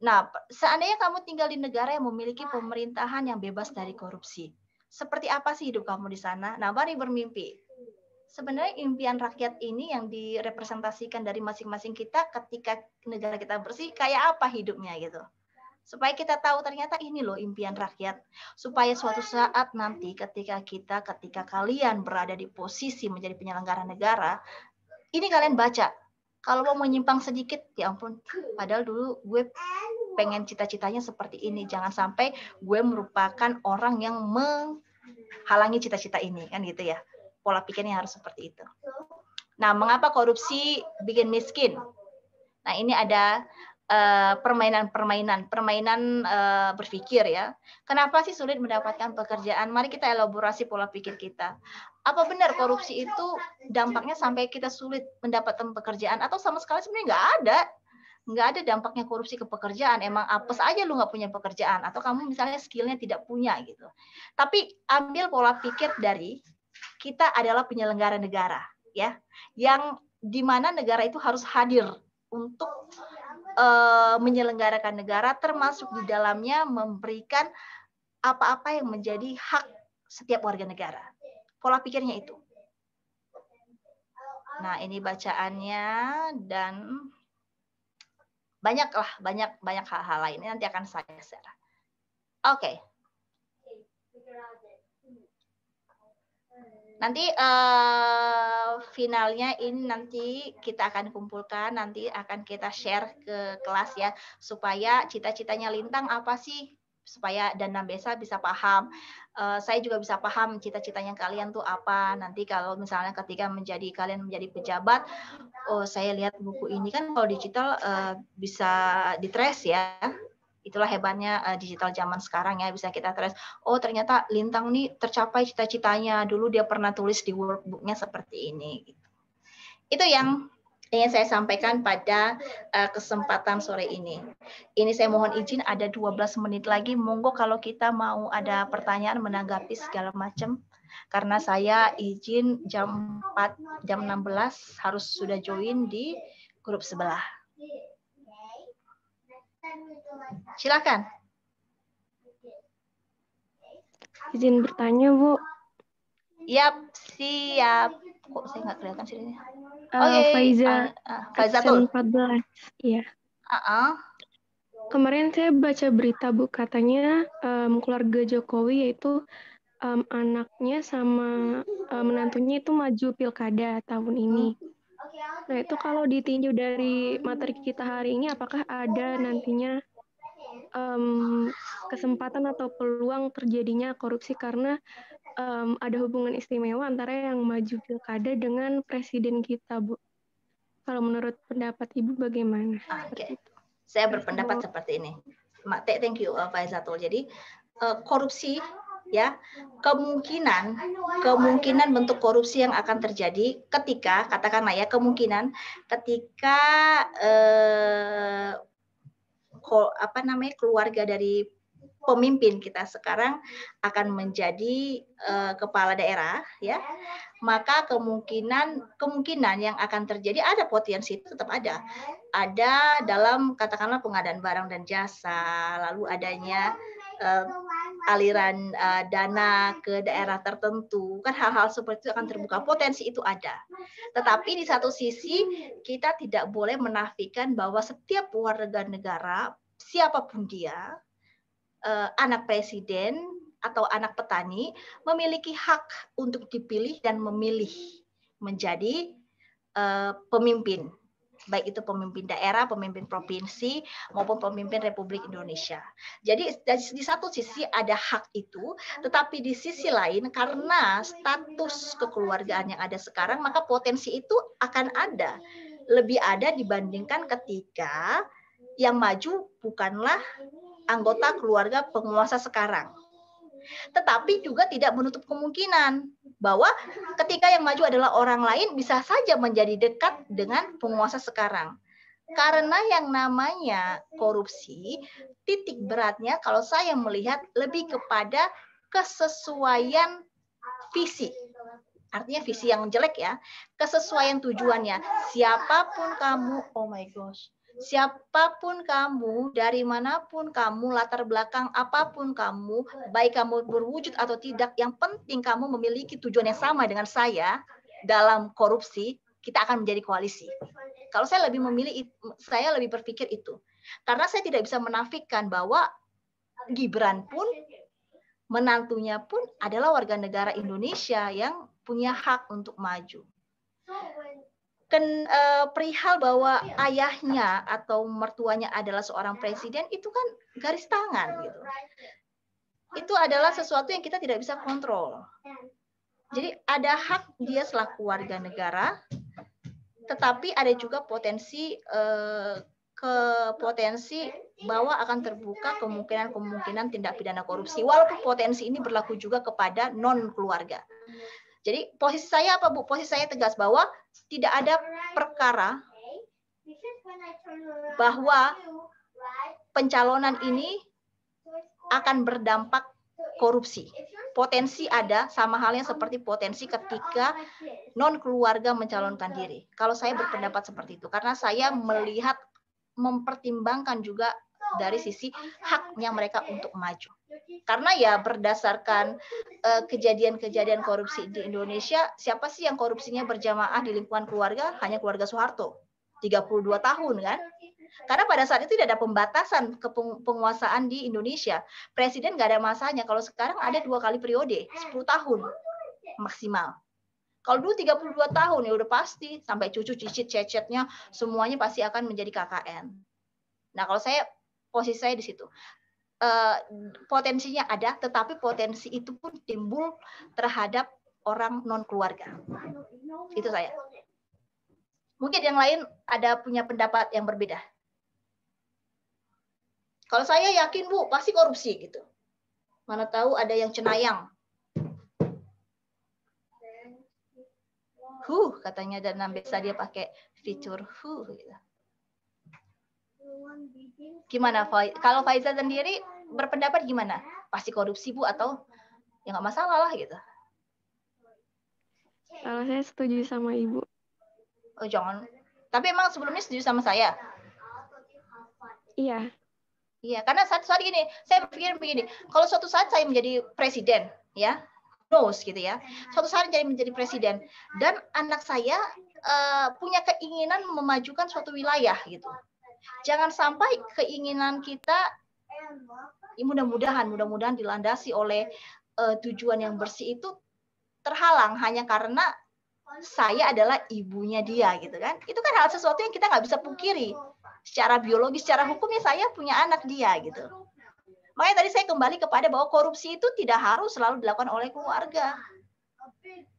Nah, seandainya kamu tinggal di negara yang memiliki pemerintahan yang bebas dari korupsi, seperti apa sih hidup kamu di sana? Nah, Bari bermimpi. Sebenarnya impian rakyat ini yang direpresentasikan dari masing-masing kita ketika negara kita bersih, kayak apa hidupnya gitu. Supaya kita tahu ternyata ini loh impian rakyat. Supaya suatu saat nanti ketika kalian berada di posisi menjadi penyelenggara negara, ini kalian baca. Kalau mau menyimpang sedikit, ya ampun, padahal dulu gue pengen cita-citanya seperti ini. Jangan sampai gue merupakan orang yang menghalangi cita-cita ini, kan gitu ya. Pola pikirnya harus seperti itu. Nah, mengapa korupsi bikin miskin? Nah, ini ada permainan berpikir ya. Kenapa sih sulit mendapatkan pekerjaan? Mari kita elaborasi pola pikir kita. Apa benar korupsi itu dampaknya sampai kita sulit mendapatkan pekerjaan? Atau sama sekali sebenarnya nggak ada dampaknya korupsi ke pekerjaan. Emang apes aja lu nggak punya pekerjaan. Atau kamu misalnya skillnya tidak punya gitu. Tapi ambil pola pikir dari kita adalah penyelenggara negara, ya, yang dimana negara itu harus hadir untuk menyelenggarakan negara, termasuk di dalamnya memberikan apa-apa yang menjadi hak setiap warga negara. Pola pikirnya itu. Nah, ini bacaannya dan banyak hal-hal lainnya nanti akan saya share. Oke. Nanti finalnya ini nanti kita akan kumpulkan, nanti akan kita share ke kelas ya, supaya cita-citanya Lintang apa sih, supaya Dana Besa bisa paham. Saya juga bisa paham cita-citanya kalian tuh apa. Nanti kalau misalnya ketika kalian menjadi pejabat, oh saya lihat buku ini kan kalau digital bisa di-trace ya. Itulah hebatnya digital zaman sekarang ya, bisa kita trace. Oh ternyata Lintang nih tercapai cita-citanya. Dulu dia pernah tulis di workbooknya seperti ini. Itu yang ingin saya sampaikan pada kesempatan sore ini. Ini saya mohon izin ada 12 menit lagi. Monggo kalau kita mau ada pertanyaan menanggapi segala macam. Karena saya izin jam 4, jam 16 harus sudah join di grup sebelah. Silakan. Izin bertanya, Bu. Yap, siap. Kok saya nggak kelihatan sini? Faizatul. 14. Iya. Kemarin saya baca berita, Bu, katanya keluarga Jokowi yaitu anaknya sama menantunya itu maju pilkada tahun ini. Nah, itu kalau ditinjau dari materi kita hari ini, apakah ada nantinya kesempatan atau peluang terjadinya korupsi karena ada hubungan istimewa antara yang maju pilkada dengan presiden kita, Bu? Kalau menurut pendapat Ibu bagaimana? Oke. Saya berpendapat seperti ini. Thank you, Faizatul. Jadi korupsi ya, kemungkinan bentuk korupsi yang akan terjadi ketika, katakanlah ya, kemungkinan ketika keluarga dari pemimpin kita sekarang akan menjadi kepala daerah ya, maka kemungkinan yang akan terjadi, ada potensi itu tetap ada dalam katakanlah pengadaan barang dan jasa, lalu adanya aliran dana ke daerah tertentu, kan hal-hal seperti itu akan terbuka, potensi itu ada. Tetapi di satu sisi kita tidak boleh menafikan bahwa setiap warga negara siapapun dia, anak presiden atau anak petani, memiliki hak untuk dipilih dan memilih menjadi pemimpin, baik itu pemimpin daerah, pemimpin provinsi, maupun pemimpin Republik Indonesia. Jadi di satu sisi ada hak itu, tetapi di sisi lain karena status kekeluargaan yang ada sekarang, maka potensi itu akan ada, lebih ada dibandingkan ketika yang maju bukanlah anggota keluarga penguasa sekarang. Tetapi juga tidak menutup kemungkinan bahwa ketika yang maju adalah orang lain, bisa saja menjadi dekat dengan penguasa sekarang. Karena yang namanya korupsi, titik beratnya kalau saya melihat lebih kepada kesesuaian visi. Artinya visi yang jelek ya, kesesuaian tujuannya. Siapapun kamu, oh my gosh. Siapapun kamu, dari manapun kamu, latar belakang apapun kamu, baik kamu berwujud atau tidak, yang penting kamu memiliki tujuan yang sama dengan saya dalam korupsi, kita akan menjadi koalisi. Kalau saya lebih memilih, saya lebih berpikir itu. Karena saya tidak bisa menafikan bahwa Gibran pun, menantunya pun adalah warga negara Indonesia yang punya hak untuk maju. Perihal bahwa ayahnya atau mertuanya adalah seorang presiden, itu kan garis tangan gitu. Itu adalah sesuatu yang kita tidak bisa kontrol. Jadi ada hak dia selaku warga negara, tetapi ada juga potensi bahwa akan terbuka kemungkinan tindak pidana korupsi, walaupun potensi ini berlaku juga kepada non keluarga. Jadi posisi saya apa, Bu? Posisi saya tegas bahwa tidak ada perkara bahwa pencalonan ini akan berdampak korupsi. Potensi ada, sama halnya seperti potensi ketika non keluarga mencalonkan diri. Kalau saya berpendapat seperti itu, karena saya melihat, mempertimbangkan juga dari sisi haknya mereka untuk maju. Karena ya berdasarkan kejadian-kejadian korupsi di Indonesia, siapa sih yang korupsinya berjamaah di lingkungan keluarga? Hanya keluarga Soeharto. 32 tahun kan? Karena pada saat itu tidak ada pembatasan penguasaan di Indonesia. Presiden nggak ada masanya. Kalau sekarang ada 2 kali periode, 10 tahun maksimal. Kalau dulu 32 tahun ya udah pasti sampai cucu cicit cecetnya semuanya pasti akan menjadi KKN. Nah, kalau posisi saya di situ. Potensinya ada, tetapi potensi itu pun timbul terhadap orang non keluarga. Itu saya. Mungkin yang lain ada punya pendapat yang berbeda. Kalau saya yakin Bu, pasti korupsi gitu. Mana tahu ada yang cenayang. Katanya dan biasa dia pakai fitur gitu. Gimana kalau Faiza sendiri berpendapat gimana? Pasti korupsi Bu atau ya nggak masalah lah gitu? Kalau saya setuju sama Ibu. Oh jangan. Tapi emang sebelumnya setuju sama saya? Iya. Iya, karena saat gini, saya berpikir begini, kalau suatu saat saya menjadi presiden, ya, knows gitu ya, suatu saat menjadi presiden, dan anak saya punya keinginan memajukan suatu wilayah gitu. Jangan sampai keinginan kita, ya mudah-mudahan dilandasi oleh tujuan yang bersih itu terhalang hanya karena saya adalah ibunya dia gitu kan. Itu kan hal sesuatu yang kita nggak bisa pungkiri. Secara biologis, secara hukumnya saya punya anak dia gitu. Makanya tadi saya kembali kepada bahwa korupsi itu tidak harus selalu dilakukan oleh keluarga.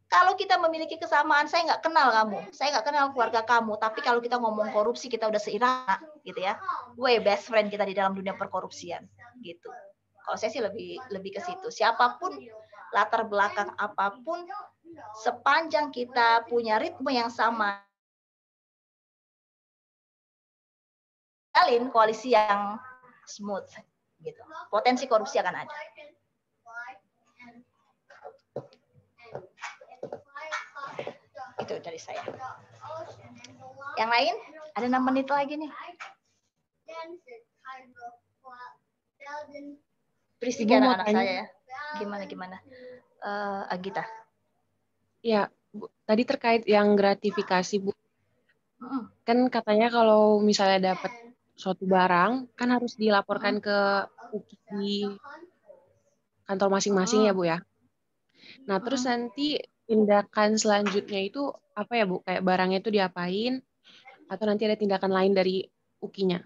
Kalau kita memiliki kesamaan, saya nggak kenal kamu, saya nggak kenal keluarga kamu, tapi kalau kita ngomong korupsi kita udah seirama gitu ya. Way best friend kita di dalam dunia perkorupsian gitu. Kalau saya sih lebih ke situ. Siapapun latar belakang apapun, sepanjang kita punya ritme yang sama, jalin koalisi yang smooth gitu. Potensi korupsi akan ada. Itu dari saya. Yang lain ada 6 menit lagi nih. Berisik anak-anak saya ya. Gimana? Agita. Ya, Bu, tadi terkait yang gratifikasi, Bu. Kan katanya kalau misalnya dapat suatu barang kan harus dilaporkan ke UKI di kantor masing-masing ya Bu ya. Nah terus nanti tindakan selanjutnya itu apa ya Bu? Kayak barangnya itu diapain? Atau nanti ada tindakan lain dari UKI-nya?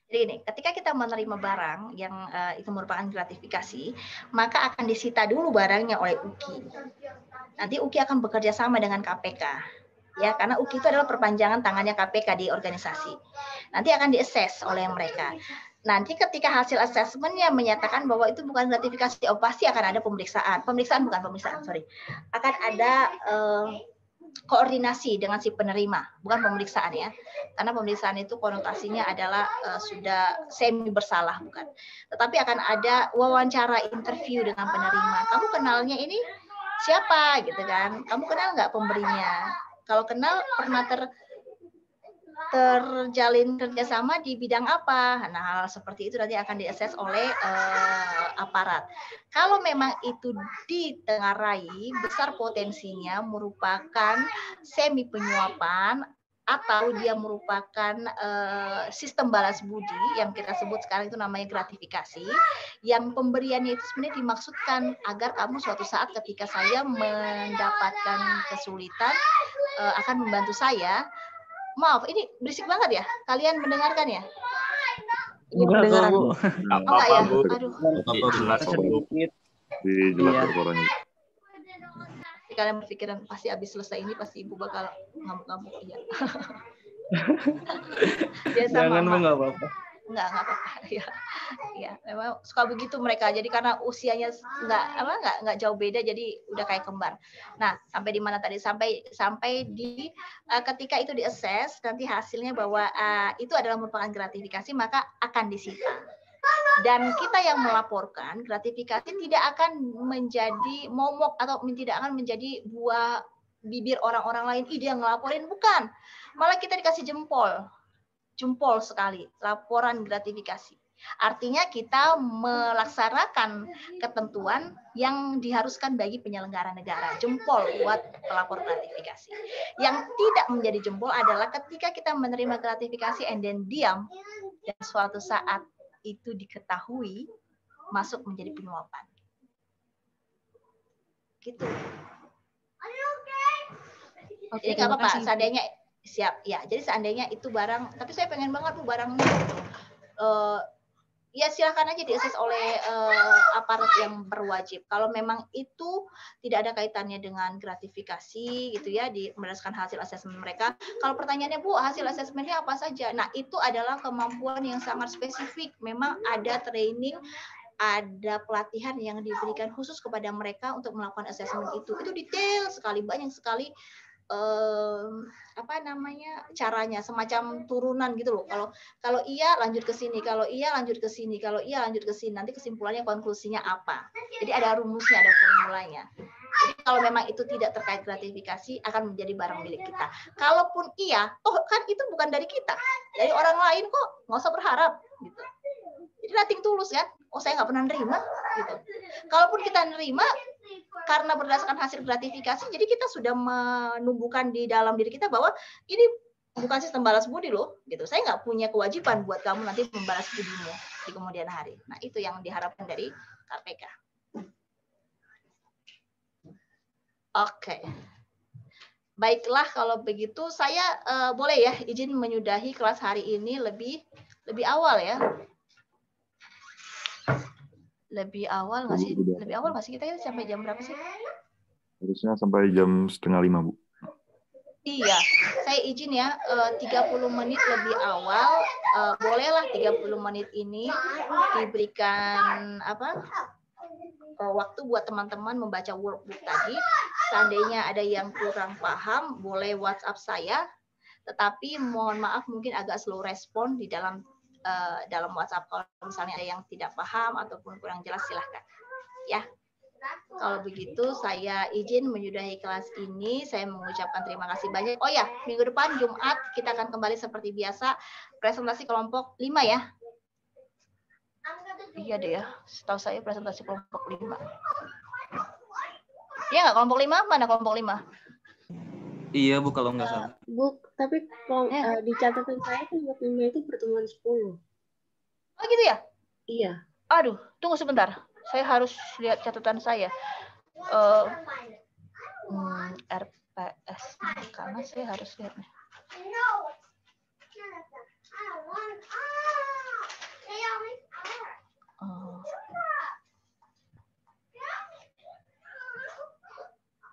Jadi ini, ketika kita menerima barang yang itu merupakan gratifikasi, maka akan disita dulu barangnya oleh UKI. Nanti UKI akan bekerja sama dengan KPK. Ya, karena UKI itu adalah perpanjangan tangannya KPK di organisasi. Nanti akan diassess oleh mereka. Nanti ketika hasil asesmennya menyatakan bahwa itu bukan gratifikasi, pasti akan ada pemeriksaan. Akan ada koordinasi dengan si penerima, bukan pemeriksaan ya. Karena pemeriksaan itu konotasinya adalah sudah semi bersalah, bukan. Tetapi akan ada wawancara interview dengan penerima. Kamu kenalnya ini siapa gitu kan? Kamu kenal nggak pemberinya? Kalau kenal, pernah terjalin kerjasama di bidang apa? Nah, hal seperti itu nanti akan diakses oleh aparat. Kalau memang itu ditengarai, besar potensinya merupakan semi penyuapan atau dia merupakan sistem balas budi yang kita sebut sekarang itu namanya gratifikasi, yang pemberiannya itu sebenarnya dimaksudkan agar kamu suatu saat ketika saya mendapatkan kesulitan akan membantu saya. Maaf, ini berisik banget ya? Kalian mendengarkan ya? Mendengar. Oh enggak ya? Aduh. Dijelaskan suaranya. Kalian berpikiran pasti habis selesai ini pasti ibu bakal ngamuk-ngamuk. Iya. Jangan nggak apa-apa. Enggak apa-apa. Ya, memang suka begitu mereka. Jadi karena usianya nggak jauh beda, jadi udah kayak kembar. Nah, sampai di mana tadi? Sampai di ketika itu diassess, nanti hasilnya bahwa itu adalah merupakan gratifikasi, maka akan disita. Dan kita yang melaporkan gratifikasi tidak akan menjadi momok atau tidak akan menjadi buah bibir orang-orang lain. Dia ngelaporin, bukan. Malah kita dikasih jempol sekali laporan gratifikasi. Artinya kita melaksanakan ketentuan yang diharuskan bagi penyelenggara negara. Jempol buat pelapor gratifikasi. Yang tidak menjadi jempol adalah ketika kita menerima gratifikasi and then diam, dan suatu saat itu diketahui masuk menjadi penyuapan. Gitu. Jadi nggak apa-apa, seandainya siap ya. Jadi seandainya itu barang, tapi saya pengen banget tuh barangnya gitu. Ya silakan aja diakses oleh aparat yang berwajib. Kalau memang itu tidak ada kaitannya dengan gratifikasi gitu ya, berdasarkan hasil asesmen mereka. Kalau pertanyaannya Bu, hasil asesmennya apa saja? Nah, itu adalah kemampuan yang sangat spesifik. Memang ada training, ada pelatihan yang diberikan khusus kepada mereka untuk melakukan asesmen itu. Itu detail sekali, banyak sekali caranya, semacam turunan gitu loh. Kalau iya lanjut ke sini, kalau iya lanjut ke sini, kalau iya lanjut ke sini, nanti kesimpulannya, konklusinya apa. Jadi ada rumusnya, ada formulanya. Jadi kalau memang itu tidak terkait gratifikasi, akan menjadi barang milik kita. Kalaupun iya, kan itu bukan dari kita, dari orang lain kok, nggak usah berharap gitu. Jadi nothing tulus kan? Saya nggak pernah nerima gitu. Kalaupun kita nerima karena berdasarkan hasil gratifikasi, jadi kita sudah menumbuhkan di dalam diri kita bahwa ini bukan sistem balas budi loh, gitu. Saya nggak punya kewajiban buat kamu nanti membalas budimu di kemudian hari. Nah, itu yang diharapkan dari KPK. Oke. Baiklah, kalau begitu saya boleh ya izin menyudahi kelas hari ini lebih awal ya. Lebih awal nggak sih? Lebih awal nggak sih? Kita sampai jam berapa sih? Harusnya sampai jam 4:30, Bu. Iya, saya izin ya 30 menit lebih awal. Bolehlah 30 menit ini diberikan waktu buat teman-teman membaca workbook tadi. Seandainya ada yang kurang paham, boleh WhatsApp saya. Tetapi mohon maaf mungkin agak slow respon di dalam WhatsApp. Kalau misalnya ada yang tidak paham ataupun kurang jelas, silahkan ya. Kalau begitu saya izin menyudahi kelas ini. Saya mengucapkan terima kasih banyak. Oh ya, minggu depan Jumat kita akan kembali seperti biasa presentasi kelompok 5 ya. Iya deh ya, setahu saya presentasi kelompok 5. Iya nggak, kelompok 5? Mana kelompok 5? Iya Bu, kalau nggak salah. Bu, tapi di catatan saya kelompok 5 itu pertemuan 10. Oh gitu ya? Iya. Aduh, tunggu sebentar. Saya harus lihat catatan saya. RPS, karena saya harus lihat nih.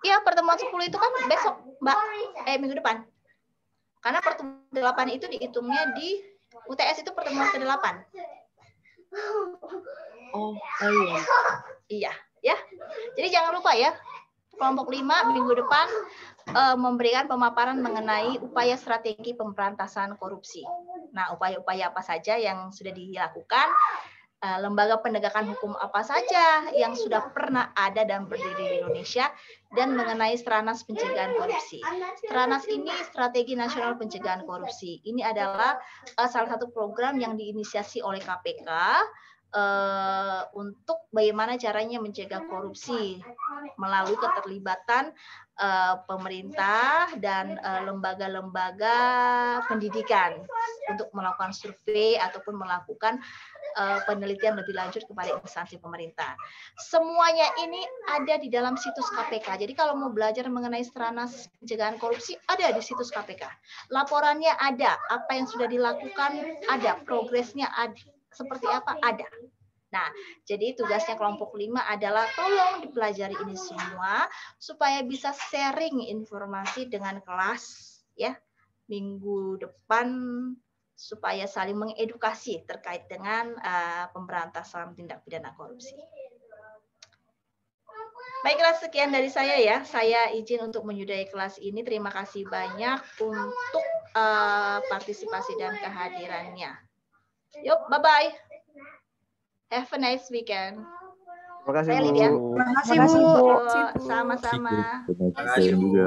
Iya, pertemuan 10 itu kan besok, Mbak. Minggu depan. Karena pertemuan 8 itu dihitungnya di UTS itu pertemuan ke-8. Oh iya. Iya, ya. Jadi jangan lupa ya, kelompok 5 minggu depan memberikan pemaparan mengenai upaya strategi pemberantasan korupsi. Nah, upaya-upaya apa saja yang sudah dilakukan, lembaga penegakan hukum apa saja yang sudah pernah ada dan berdiri di Indonesia, dan mengenai Stranas Pencegahan Korupsi. Stranas ini Strategi Nasional Pencegahan Korupsi. Ini adalah salah satu program yang diinisiasi oleh KPK untuk bagaimana caranya mencegah korupsi melalui keterlibatan pemerintah dan lembaga-lembaga pendidikan untuk melakukan survei ataupun melakukan penelitian lebih lanjut kepada instansi pemerintah. Semuanya ini ada di dalam situs KPK. Jadi kalau mau belajar mengenai Stranas Pencegahan Korupsi, ada di situs KPK. Laporannya ada, apa yang sudah dilakukan ada, progresnya ada, seperti apa ada. Nah, jadi tugasnya kelompok 5 adalah tolong dipelajari ini semua supaya bisa sharing informasi dengan kelas ya minggu depan, supaya saling mengedukasi terkait dengan pemberantasan tindak pidana korupsi. Baiklah, sekian dari saya ya. Saya izin untuk menyudahi kelas ini. Terima kasih banyak untuk partisipasi dan kehadirannya. Yuk, bye-bye. Have a nice weekend. Terima kasih, saya Bu. Lydia. Terima kasih, Bu. Sama-sama. Terima kasih juga.